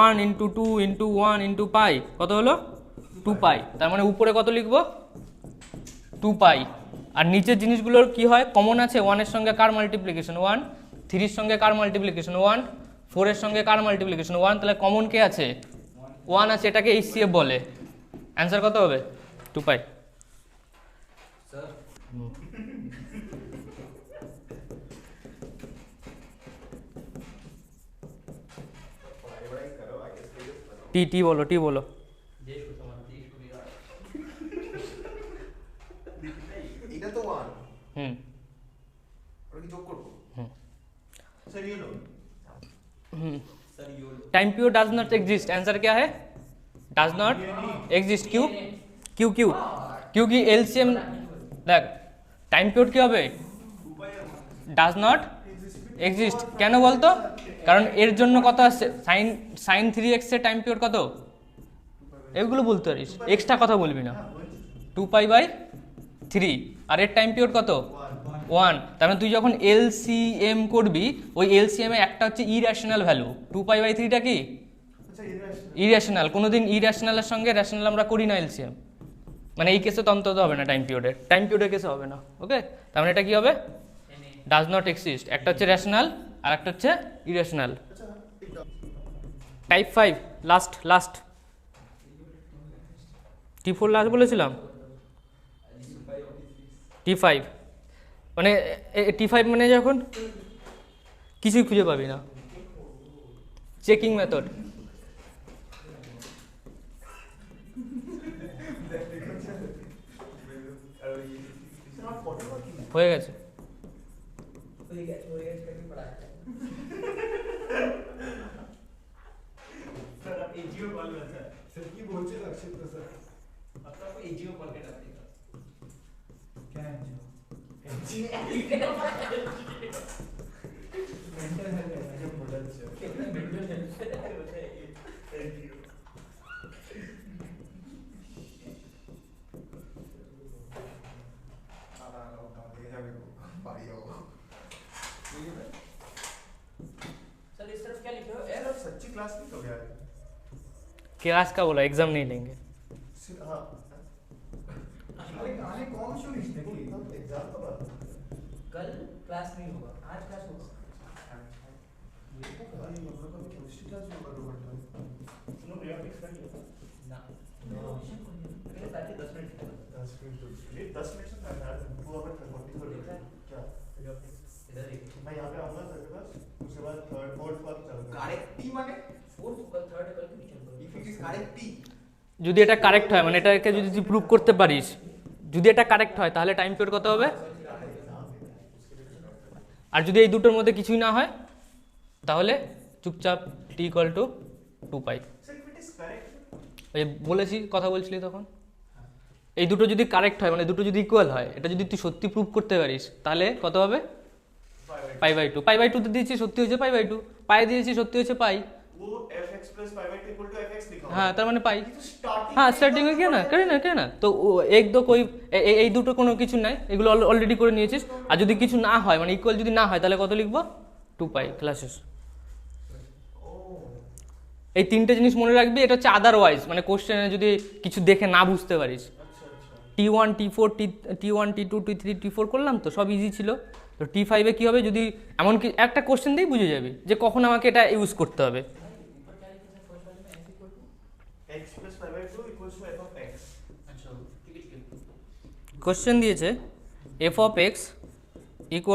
1 × 2 × 1 × পাই কত হলো 2 পাই। তার মানে উপরে কত লিখবো 2 পাই। আর নিচের জিনিসগুলোর কি হয় কমন আছে, 1 এর সঙ্গে কার মাল্টিপ্লিকেশন 1, 3 এর সঙ্গে কার মাল্টিপ্লিকেশন 1, 4 এর সঙ্গে কার মাল্টিপ্লিকেশন 1, তাহলে কমন কে আছে 1 আছে, এটাকে HCF বলে। অ্যান্সার কত হবে 2 পাই। टी टी बोलो, टी बोलो। এটা তো 1 হুম ওটা কি যোগ করব? सर ये लो time period does not exist, answer क्या है डज नॉट एग्जिस्ट। क्यों क्यों क्यों क्योंकि एलसीएम देख टाइम पीरियड কি হবে ডাজ নট এক্সিস্ট। কেন বলতো, কারণ এর জন্য কত আসছে sin 3x এর টাইম পিরিয়ড কত, এগুলো বলতে পারিস, এক্সট্রা কথা বলবি না। 2π/3 আর এর টাইম পিরিয়ড কত 1। তার মানে তুই যখন এলসিএম করবি ওই এলসিএম এ একটা হচ্ছে ইরেশনাল ভ্যালু, 2π/3টা কি ইরেশনাল। কোনোদিন ইরেশনালের সঙ্গে রেশনাল আমরা করি না এলসিএম, মানে এই কেসে তো অন্তত হবে না, টাইম পিরিয়ডের কেসে হবে না। ওকে, তার মানে এটা কি হবে ডাজ নট এক্সিস্ট। একটা হচ্ছে রেশনাল আর একটা হচ্ছে irrational. Type 5 last T4 last বলেছিলাম, T5 মানে T5 মানে যখন কিছুই খুঁজে পাবি না, চেকিং মেথড। হয়ে গেছে सर आप एजीओ कॉल में सर স্যার কি বলছে লক্ষিত স্যার? अब तो आपको एजीओ कॉल के डाल देगा क्या है जी? मेंटल हेल्थ है जो मॉडल से सर इस तरफ क्या लिखे हो यार आप सच्ची क्लास नहीं हो यार क्लास का बोला, एग्जाम नहीं लेंगे। हाँ आने कौन सुनिस देखी एग्जाम कब आता है? कल क्लास नहीं होगा, आज क्लास होगा। भाई हम लोग का केमिस्ट्री क्लास में बड़ा बड़ा सुनो भैया फिक्स कर लिया ना मेरे साथ ही 10 मिनट 10 मिनट ये 10 मिनट से करना है 2 आवर 44 क्या इधर देखिए मैं यहाँ पे आऊँगा सर के पास उसके बाद थर्ड फोर्थ वाला चलूँगा करेक्ट टी माने फोर्थ कल थर्ड कल के बीच में if it is correct T যদি এটা কারেক্ট হয়, মানে এটাকে যদি তুই প্রুভ করতে পারিস, যদি এটা কারেক্ট হয় তাহলে টাইম পিরিয়ড কত হবে, আর যদি এই দুটোর মধ্যে কিছুই না হয় তাহলে চুপচাপ t = 2π। Sir if it is correct ওই বলেছি, কথা বলছিলি তখন, এই দুটো যদি কারেক্ট হয় মানে দুটো যদি ইকুয়াল হয়, এটা যদি তুই সত্যি প্রুভ করতে পারিস তাহলে কত হবে π/2। π/2 তে দিয়েছি সত্যি হয়েছে π/2, পাই দিয়েছি সত্যি হয়েছে পাই। वो fx + π/2 = fx लिखा হ্যাঁ তার মানে পাই। स्टार्टिंग হ্যাঁ স্টার্টিং এ क्या ना करे ना তো এক দো কই এই দুটো কোনো কিছু নাই, এগুলো অলরেডি করে নিয়েছিস। আর যদি কিছু না হয় মানে ইকুয়াল যদি না হয় তাহলে কত লিখবো 2π ক্লাসেস। এই তিনটে জিনিস মনে রাখবি, এটা হচ্ছে আদারওয়াইজ মানে কোশ্চেনে যদি কিছু দেখে না বুঝতে পারিস। T1 T4 T1 T2 T3 T4 করলাম তো সব ইজি ছিল। তো T5 এ কি হবে, যদি এমন কি একটা কোশ্চেন দিয়েই বুঝে যাবি যে কখন আমাকে এটা ইউজ করতে হবে। x + π/2 = f of x अच्छा ठीक है কোশ্চেন দিয়েছে f(x) =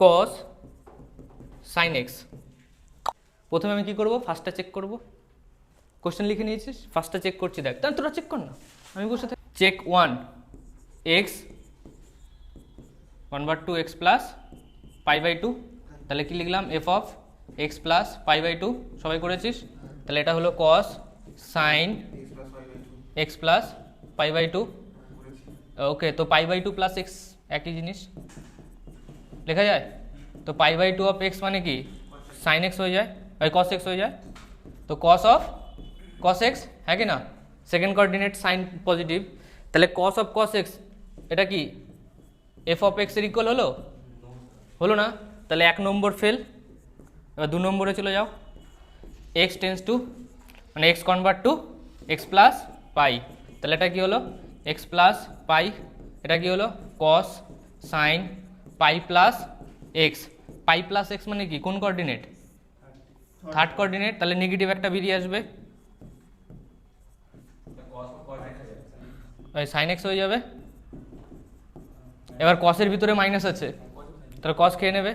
cos sin x। প্রথমে আমি কি করব, ফার্স্টটা চেক করব। কোশ্চেন লিখে নিয়েছিস, ফার্স্টটা চেক করছি, দেখ তাহলে তোরা চেক কর না, আমি বসে থাকি। Check 1 x convert to x plus π/2, তাহলে কি লিখলাম f(x plus π/2) সবাই করেছিস, তাহলে এটা হলো cos sin x plus π/2। ওকে, তো π/2 প্লাস x একই জিনিস লেখা যায়, তো π/2 অফ x মানে কি sin x হয়ে যায়, ওই cos x হয়ে যায়, তো cos অফ cos x হ্যাঁ কি না, সেকেন্ড কোঅর্ডিনেট সাইন পজিটিভ, তাহলে cos অফ cos x এটা কি f অফ x এর ইকুয়াল হলো না, তাহলে 1 নম্বর ফেল। এবার 2 নম্বরে চলে যাও, x টেন্স টু মানে x convert to x plus পাই, তাহলে এটা কি হলো x প্লাস পাই, এটা কি হলো cos sin পাই প্লাস x, পাই প্লাস এক্স মানে কি, কোন কোঅর্ডিনেট, থার্ড কোঅর্ডিনেট, তাহলে নেগেটিভ একটা বেরিয়ে আসবে, সাইন এক্স হয়ে যাবে। এবার কসের ভিতরে মাইনাস আছে, তাহলে কস খেয়ে নেবে,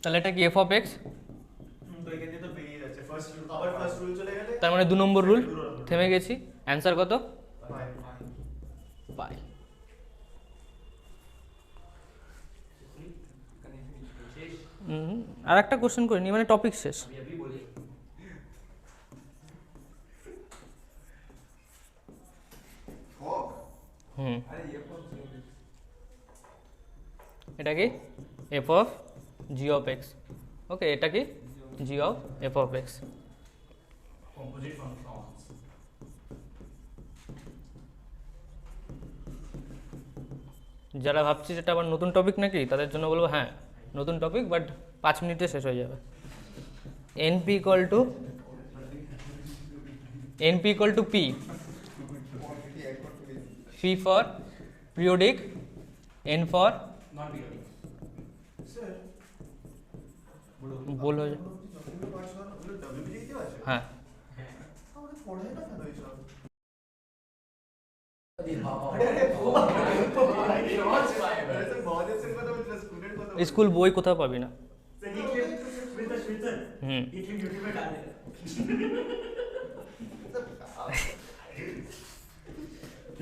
তাহলে এটা কি এফ অফ এক্স, তো এখানে তো বেরিয়ে যাচ্ছে ফার্স্ট রুল, আবার ফার্স্ট রুল চলে গেলে তার মানে 2 নম্বর রুল, থেমে গেছি। অ্যান্সার কত, পাই। আর একটা কোশ্চেন করে নি, মানে টপিক শেষ। হুম, এটা কি F of G of x, okay, এটা কি G of F of x. Composite functions. যারা ভাবছি যেটা আবার নতুন টপিক নাকি, তাদের জন্য বলবো হ্যাঁ নতুন টপিক, বাট 5 মিনিটে শেষ হয়ে যাবে। NP equal to P, P for periodic, N for sir বল হয়ে যায়, যতগুলো পার্টস হয় ওগুলো ডব্লিউপিজি তে আছে? হ্যাঁ। আমাদের পড়ায় না কেন এইসব? স্কুল বই কোথাও পাবি না। হুম,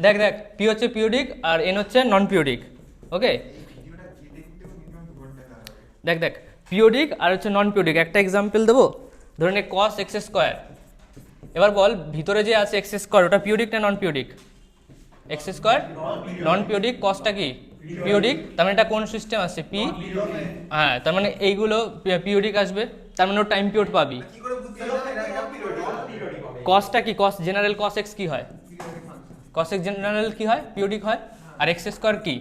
দেখ দেখ, পি হচ্ছে পিরিয়ডিক আর এন হচ্ছে নন পিরিয়ডিক, ওকে। দেখ দেখ, পিরিয়ডিক আর হচ্ছে নন পিরিয়ডিক, একটা এক্সাম্পল দেবো, ধরে নে কস এক্স স্কোয়ার। এবার বল ভিতরে যে আছে এক্স স্কোয়ার, ওটা পিরিয়ডিক না নন পিরিয়ডিক? এক্স স্কোয়ার নন পিরিয়ডিক, কসটা কি পিরিয়ডিক, তার মানে এটা কোন সিস্টেম আসছে, পি, হ্যাঁ, তার মানে এইগুলো পিরিয়ডিক আসবে, তার মানে ও টাইম পিরিয়ড পাবি। কি করে বুঝতে হবে এটা পিরিয়ডিক? কসটা কি, কস জেনারেল কস এক্স কি হয়, কস এক্স জেনারেল কি হয়, পিরিয়ডিক হয়, আর এক্স স্কোয়ার কি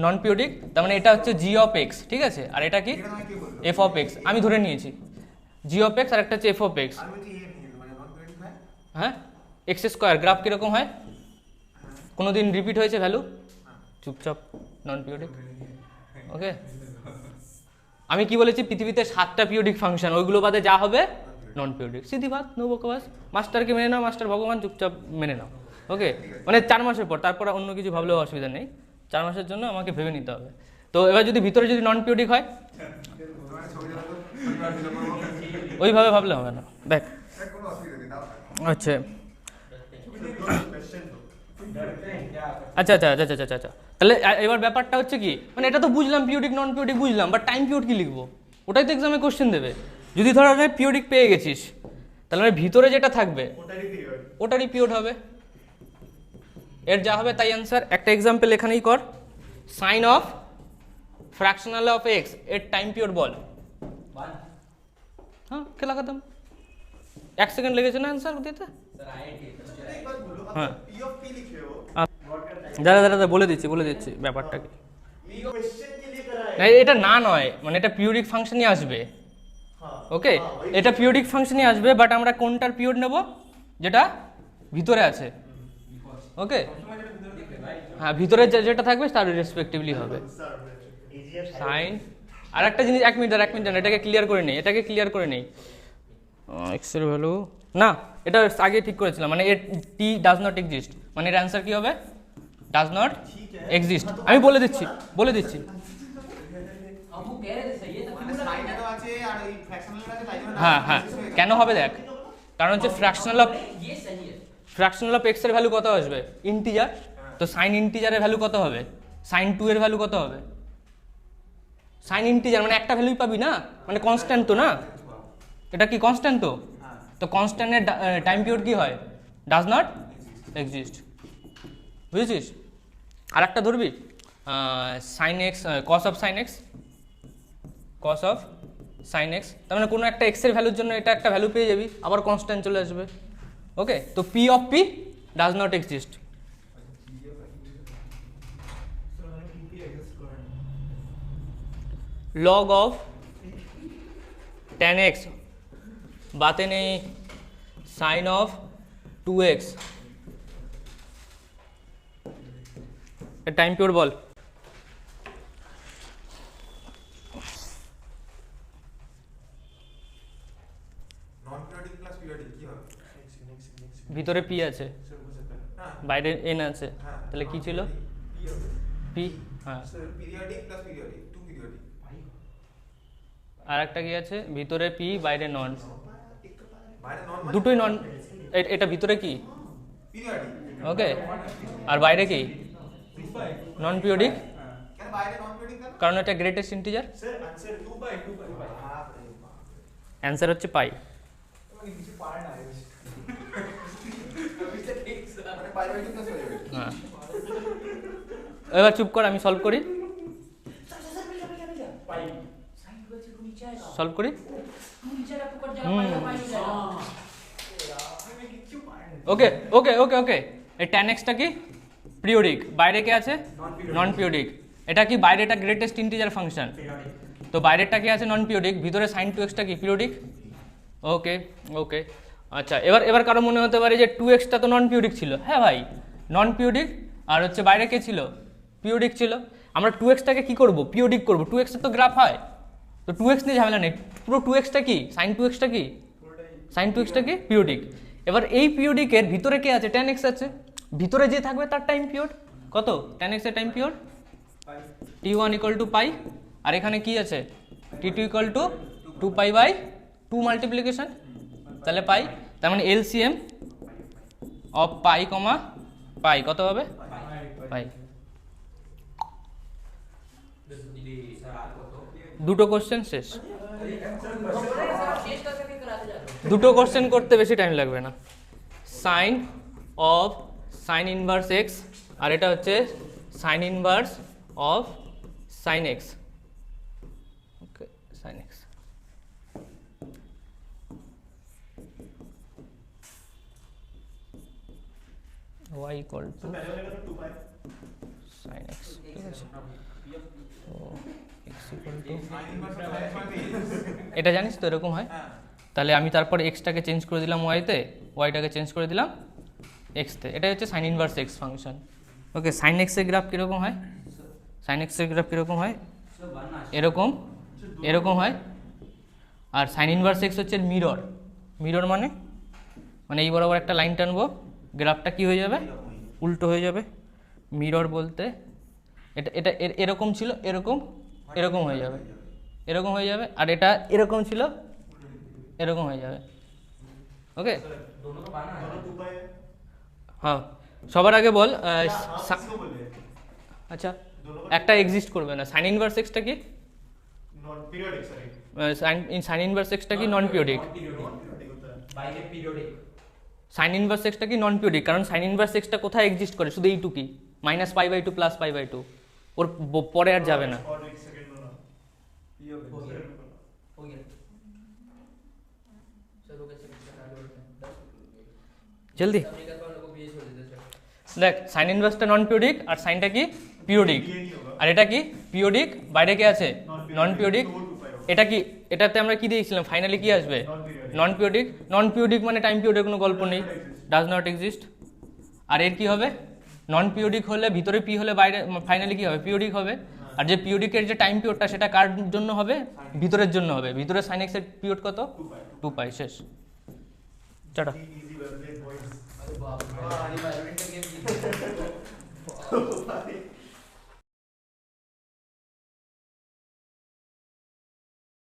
নন পিরিয়ডিক, তার মানে এটা হচ্ছে জি অফ এক্স, ঠিক আছে, আর এটা কি এটা তোমায় কে বললো? এফ অফ এক্স, আমি ধরে নিয়েছি জি অফ এক্স, আর একটা হচ্ছে এফ অফ এক্স, আমি বলছি এ নিয়ে মানে নন পিরিয়ডিক হয়? হ্যাঁ। এক্স স্কোয়ার গ্রাফ কীরকম হয়, কোনো দিন রিপিট হয়েছে ভ্যালু, চুপচাপ নন পিরিয়ডিক, ওকে। আমি কি বলেছি, পৃথিবীতে 7টা পিরিয়ডিক ফাংশন, ওইগুলো বাদে যা হবে নন পিরিয়ডিক, সিধি বাত, নো বকবাস। মাস্টারকে মেনে নাও, মাস্টার ভগবান, চুপচাপ মেনে নাও, ওকে। মানে 4 মাসের পর, তারপর অন্য কিছু ভাবলেও অসুবিধা নেই, 4 মাসের জন্য আমাকে ভেবে নিতে হবে। তো এবার যদি ভিতরে যদি নন পিরিয়ডিক হয়, তোমার ছবি দাও তো, পরিবার দিল করবো। ওইভাবে ভাবলে হবে না, দেখ কোনো অসুবিধা নেই, দাও। আচ্ছা কোশ্চেন তো আচ্ছা আচ্ছা আচ্ছা আচ্ছা আচ্ছা, তাহলে এবার ব্যাপারটা হচ্ছে কি, মানে এটা তো বুঝলাম পিরিয়ডিক নন পিরিয়ডিক বুঝলাম, বাট টাইম পিরিয়ড কি লিখবো, ওটাই তো এক্সামে কোশ্চেন দেবে। যদি ধর পিরিয়ডিক পেয়ে গেছিস, তাহলে মানে ভিতরে যেটা থাকবে ওটারই পিরিয়ড। ওটারই পিরিয়ড হবে, এর যা হবে তাই অ্যান্সার। একটা এক্সাম্পল এখানেই কর, sine of fractional of x এর টাইম পিরিয়ড বল। হ্যাঁ, খেলা খতম, 1 সেকেন্ড লেগেছে না অ্যান্সার দিতে। একবার বলো, হ্যাঁ। পি অফ পি লিখে हो দাদা দাদা বলে দিচ্ছি ব্যাপারটা কি। क्वेश्चन के लिए करा না, है। এটা না নয়, মানে এটা পিরিয়ডিক ফাংশনই আসবে, हाँ ওকে। हाँ, वही এটা পিরিয়ডিক ফাংশনই আসবে, বাট আমরা কোনটার পিরিয়ড নেব, যেটা ভিতরে আছে, ওকে। হ্যাঁ, ভিতরে যেটা থাকবে তার রেসপেক্টিভলি হবে সাইন। আর একটা জিনিস, 1 মিনিট এটাকে ক্লিয়ার করে নেই, এক্স এর ভ্যালু না, এটা আগে ঠিক করেছিলাম, মানে এর টি ডাজ নট এক্সিস্ট, মানে এর অ্যান্সার কি হবে, ডাজ নট এক্সিস্ট। আমি বলে দিচ্ছি अब वो कह रहे थे सही है तो মানে সাইডে তো আছে আর এই ফ্র্যাকশনাল আছে, তাই জন্য হ্যাঁ হ্যাঁ, কেন হবে দেখ, কারণ হচ্ছে ফ্র্যাকশনাল অফ এক্স এর ভ্যালু কত আসবে, ইন্টিজার, তো সাইন ইন্টিজারের ভ্যালু কত হবে, সাইন 2 এর ভ্যালু কত হবে, সাইন ইন্টিজার মানে একটা ভ্যালুই পাবি না, মানে কনস্ট্যান্ট তো না, এটা কি কনস্ট্যান্ট তো কনস্ট্যান্টের টাইম পিরিয়ড কি হয়, ডাজ নট এক্সিস্ট, বুঝেছিস। আর একটা ধরবি sine x, cos of sine x, তার মানে কোনো একটা এক্স এর ভ্যালুর জন্য এটা একটা ভ্যালু পেয়ে যাবি, আবার কনস্ট্যান্ট চলে আসবে, ওকে। তো P of P does not exist, log of tan x बातें नहीं, sin of 2x time period ball periodic plus periodic কি হবে? ভিতরে পি আছে, হ্যাঁ বাইরে এন আছে, হ্যাঁ তাহলে কি ছিল? পি হবে পি। হ্যাঁ, periodic plus periodic to periodic আর একটা কি আছে? ভিতরে পি বাইরে নন, বাইরে নন দুটোই নন। এটা ভিতরে কি? পিরিয়ডিক ওকে, আর বাইরে কি? নন পিরিয়ডিক, কেন বাইরে নন পিরিয়ডিক কেন? কারণ এটা greatest integer. Sir answer 2 by 2 by answer হচ্ছে পাই। মানে কিছু পারে না মানে পাই বাই 2 প্লাস হয়ে যাবে। হ্যাঁ, এবার চুপ কর, আমি সলভ করি। साइन टू से टू नीचे आएगा, সলভ করি। टू नीचे आएगा, टू कट जाएगा, पाई का पाई हो जाएगा। ওকে ওকে ওকে ওকে, এই tan x টা কি? পিরিয়ডিক। বাইরে কে আছে? নন পিরিয়ডিক। এটা কি? বাইরে এটা গ্রেটেস্ট ইন্টিজার ফাংশন, তো বাইরেরটা কি আছে? নন পিরিয়ডিক। ভিতরে sin 2x টা কি? পিরিয়ডিক। ওকে ওকে, আচ্ছা এবার কারো মনে হতে পারে যে 2x টা তো নন পিরিয়ডিক ছিল। হ্যাঁ ভাই, নন পিরিয়ডিক, আর হচ্ছে বাইরে কে ছিল? পিরিয়ডিক ছিল। আমরা 2x টাকে কি করব? পিরিয়ডিক করব। 2x এর তো গ্রাফ হয়, তো 2x নিয়ে ঝামেলা নেই। পুরো 2x টা কি? sin 2x টা কি? sin 2x টা কি? পিরিয়ডিক। এবার এই পিরিয়ডিকের ভিতরে কে আছে? tan x আছে। ভিতরে যে থাকবে তার টাইম পিরিয়ড কত? tan x এর time period t1 equal to pi, আর এখানে কি আছে? t2 equal to 2 pi by 2 multiplication, তাহলে পাই। তার মানে এলসিএম অফ পাই কমা পাই কত হবে? পাই। দুটো কোশ্চেন শেষ। शेष का करके कराते जाते हो। দুটো কোশ্চেন করতে বেশি টাইম লাগবে না। Sine of sine inverse x, আর এটা হচ্ছে sine inverse of sine x. Okay, sine x. y equal to पहले वाले का तो 2 बाय সাইন এক্স, ঠিক আছে। তো x equal to, sign inverse of sign মানে এটা জানিস তো এরকম হয়। হ্যাঁ তাহলে আমি তারপর এক্সটাকে চেঞ্জ করে দিলাম ওয়াইতে, ওয়াইটাকে চেঞ্জ করে দিলাম এক্সতে। এটাই হচ্ছে সাইন ইনভার্স এক্স ফাংশন। ওকে, সাইন এক্সের গ্রাফ কীরকম হয়? সাইন এক্সের গ্রাফ কীরকম হয়? এরকম, এরকম হয়। আর সাইন ইনভার্স এক্স হচ্ছে মিরর। মিরর মানে এই বরাবর একটা লাইন টানবো, গ্রাফটা কি হয়ে যাবে? উল্টো হয়ে যাবে। মিরর বলতে এটা এটা এরকম ছিল, এরকম এরকম হয়ে যাবে, এরকম হয়ে যাবে। আর এটা এরকম ছিল, এরকম হয়ে যাবে। ওকে, दोनों 2 बाय হ্যাঁ। সবার আগে বল किसको बोल रहे हैं আচ্ছা, दोनों একটা এক্সিস্ট করবে না। সাইন ইনভার্স এক্সটা কি? Non periodic sorry sign inverse extra কি? নন পিরিয়ডিক। पीरियोडिक होता है बाय के पीरियडिक সাইন ইনভার্স এক্সটা কি? নন পিরিয়ডিক। কারণ সাইন ইনভার্স এক্সটা কোথায় এক্সিস্ট করে? শুধু এইটুকুই, -π/2 +π/2, ওর পরে আর যাবে না। और एक सेकंड ना ये हो हो गया गया हो गया चलो कैसे आगे बढ़ते हैं। জলদি सब नहीं कर पाओ लोगों को बीच छोड़ देते हैं। দেখ, সাইন ইনভার্সটা নন পিরিয়ডিক আর সাইনটা কি? পিরিয়ডিক। ये नहीं होगा আর এটা কি? পিরিয়ডিক। বাইরে কে আছে? নন পিরিয়ডিক। এটা কি? এটাতে আমরা কি দিয়েছিলাম? ফাইনালি কি আসবে? নন পিরিয়ডিক। নন পিরিয়ডিক মানে টাইম পিরিয়ডের কোনো গল্প নেই, ডাজ নট এক্সিস্ট। আর এর কি হবে? নন পিরিয়ডিক হলে ভিতরে পি হলে বাইরে ফাইনালি কি হবে? পিরিয়ডিক হবে। আর যে পিরিয়ডিকের যে টাইম পিরিয়ডটা সেটা কার জন্য হবে? ভিতরের জন্য হবে। ভিতরে সাইন এক্সের পিরিয়ড কত? 2 পাই। শেষ, tata. Easy well played boys अरे बाप रे, ये बैडमिंटन गेम जीत गए।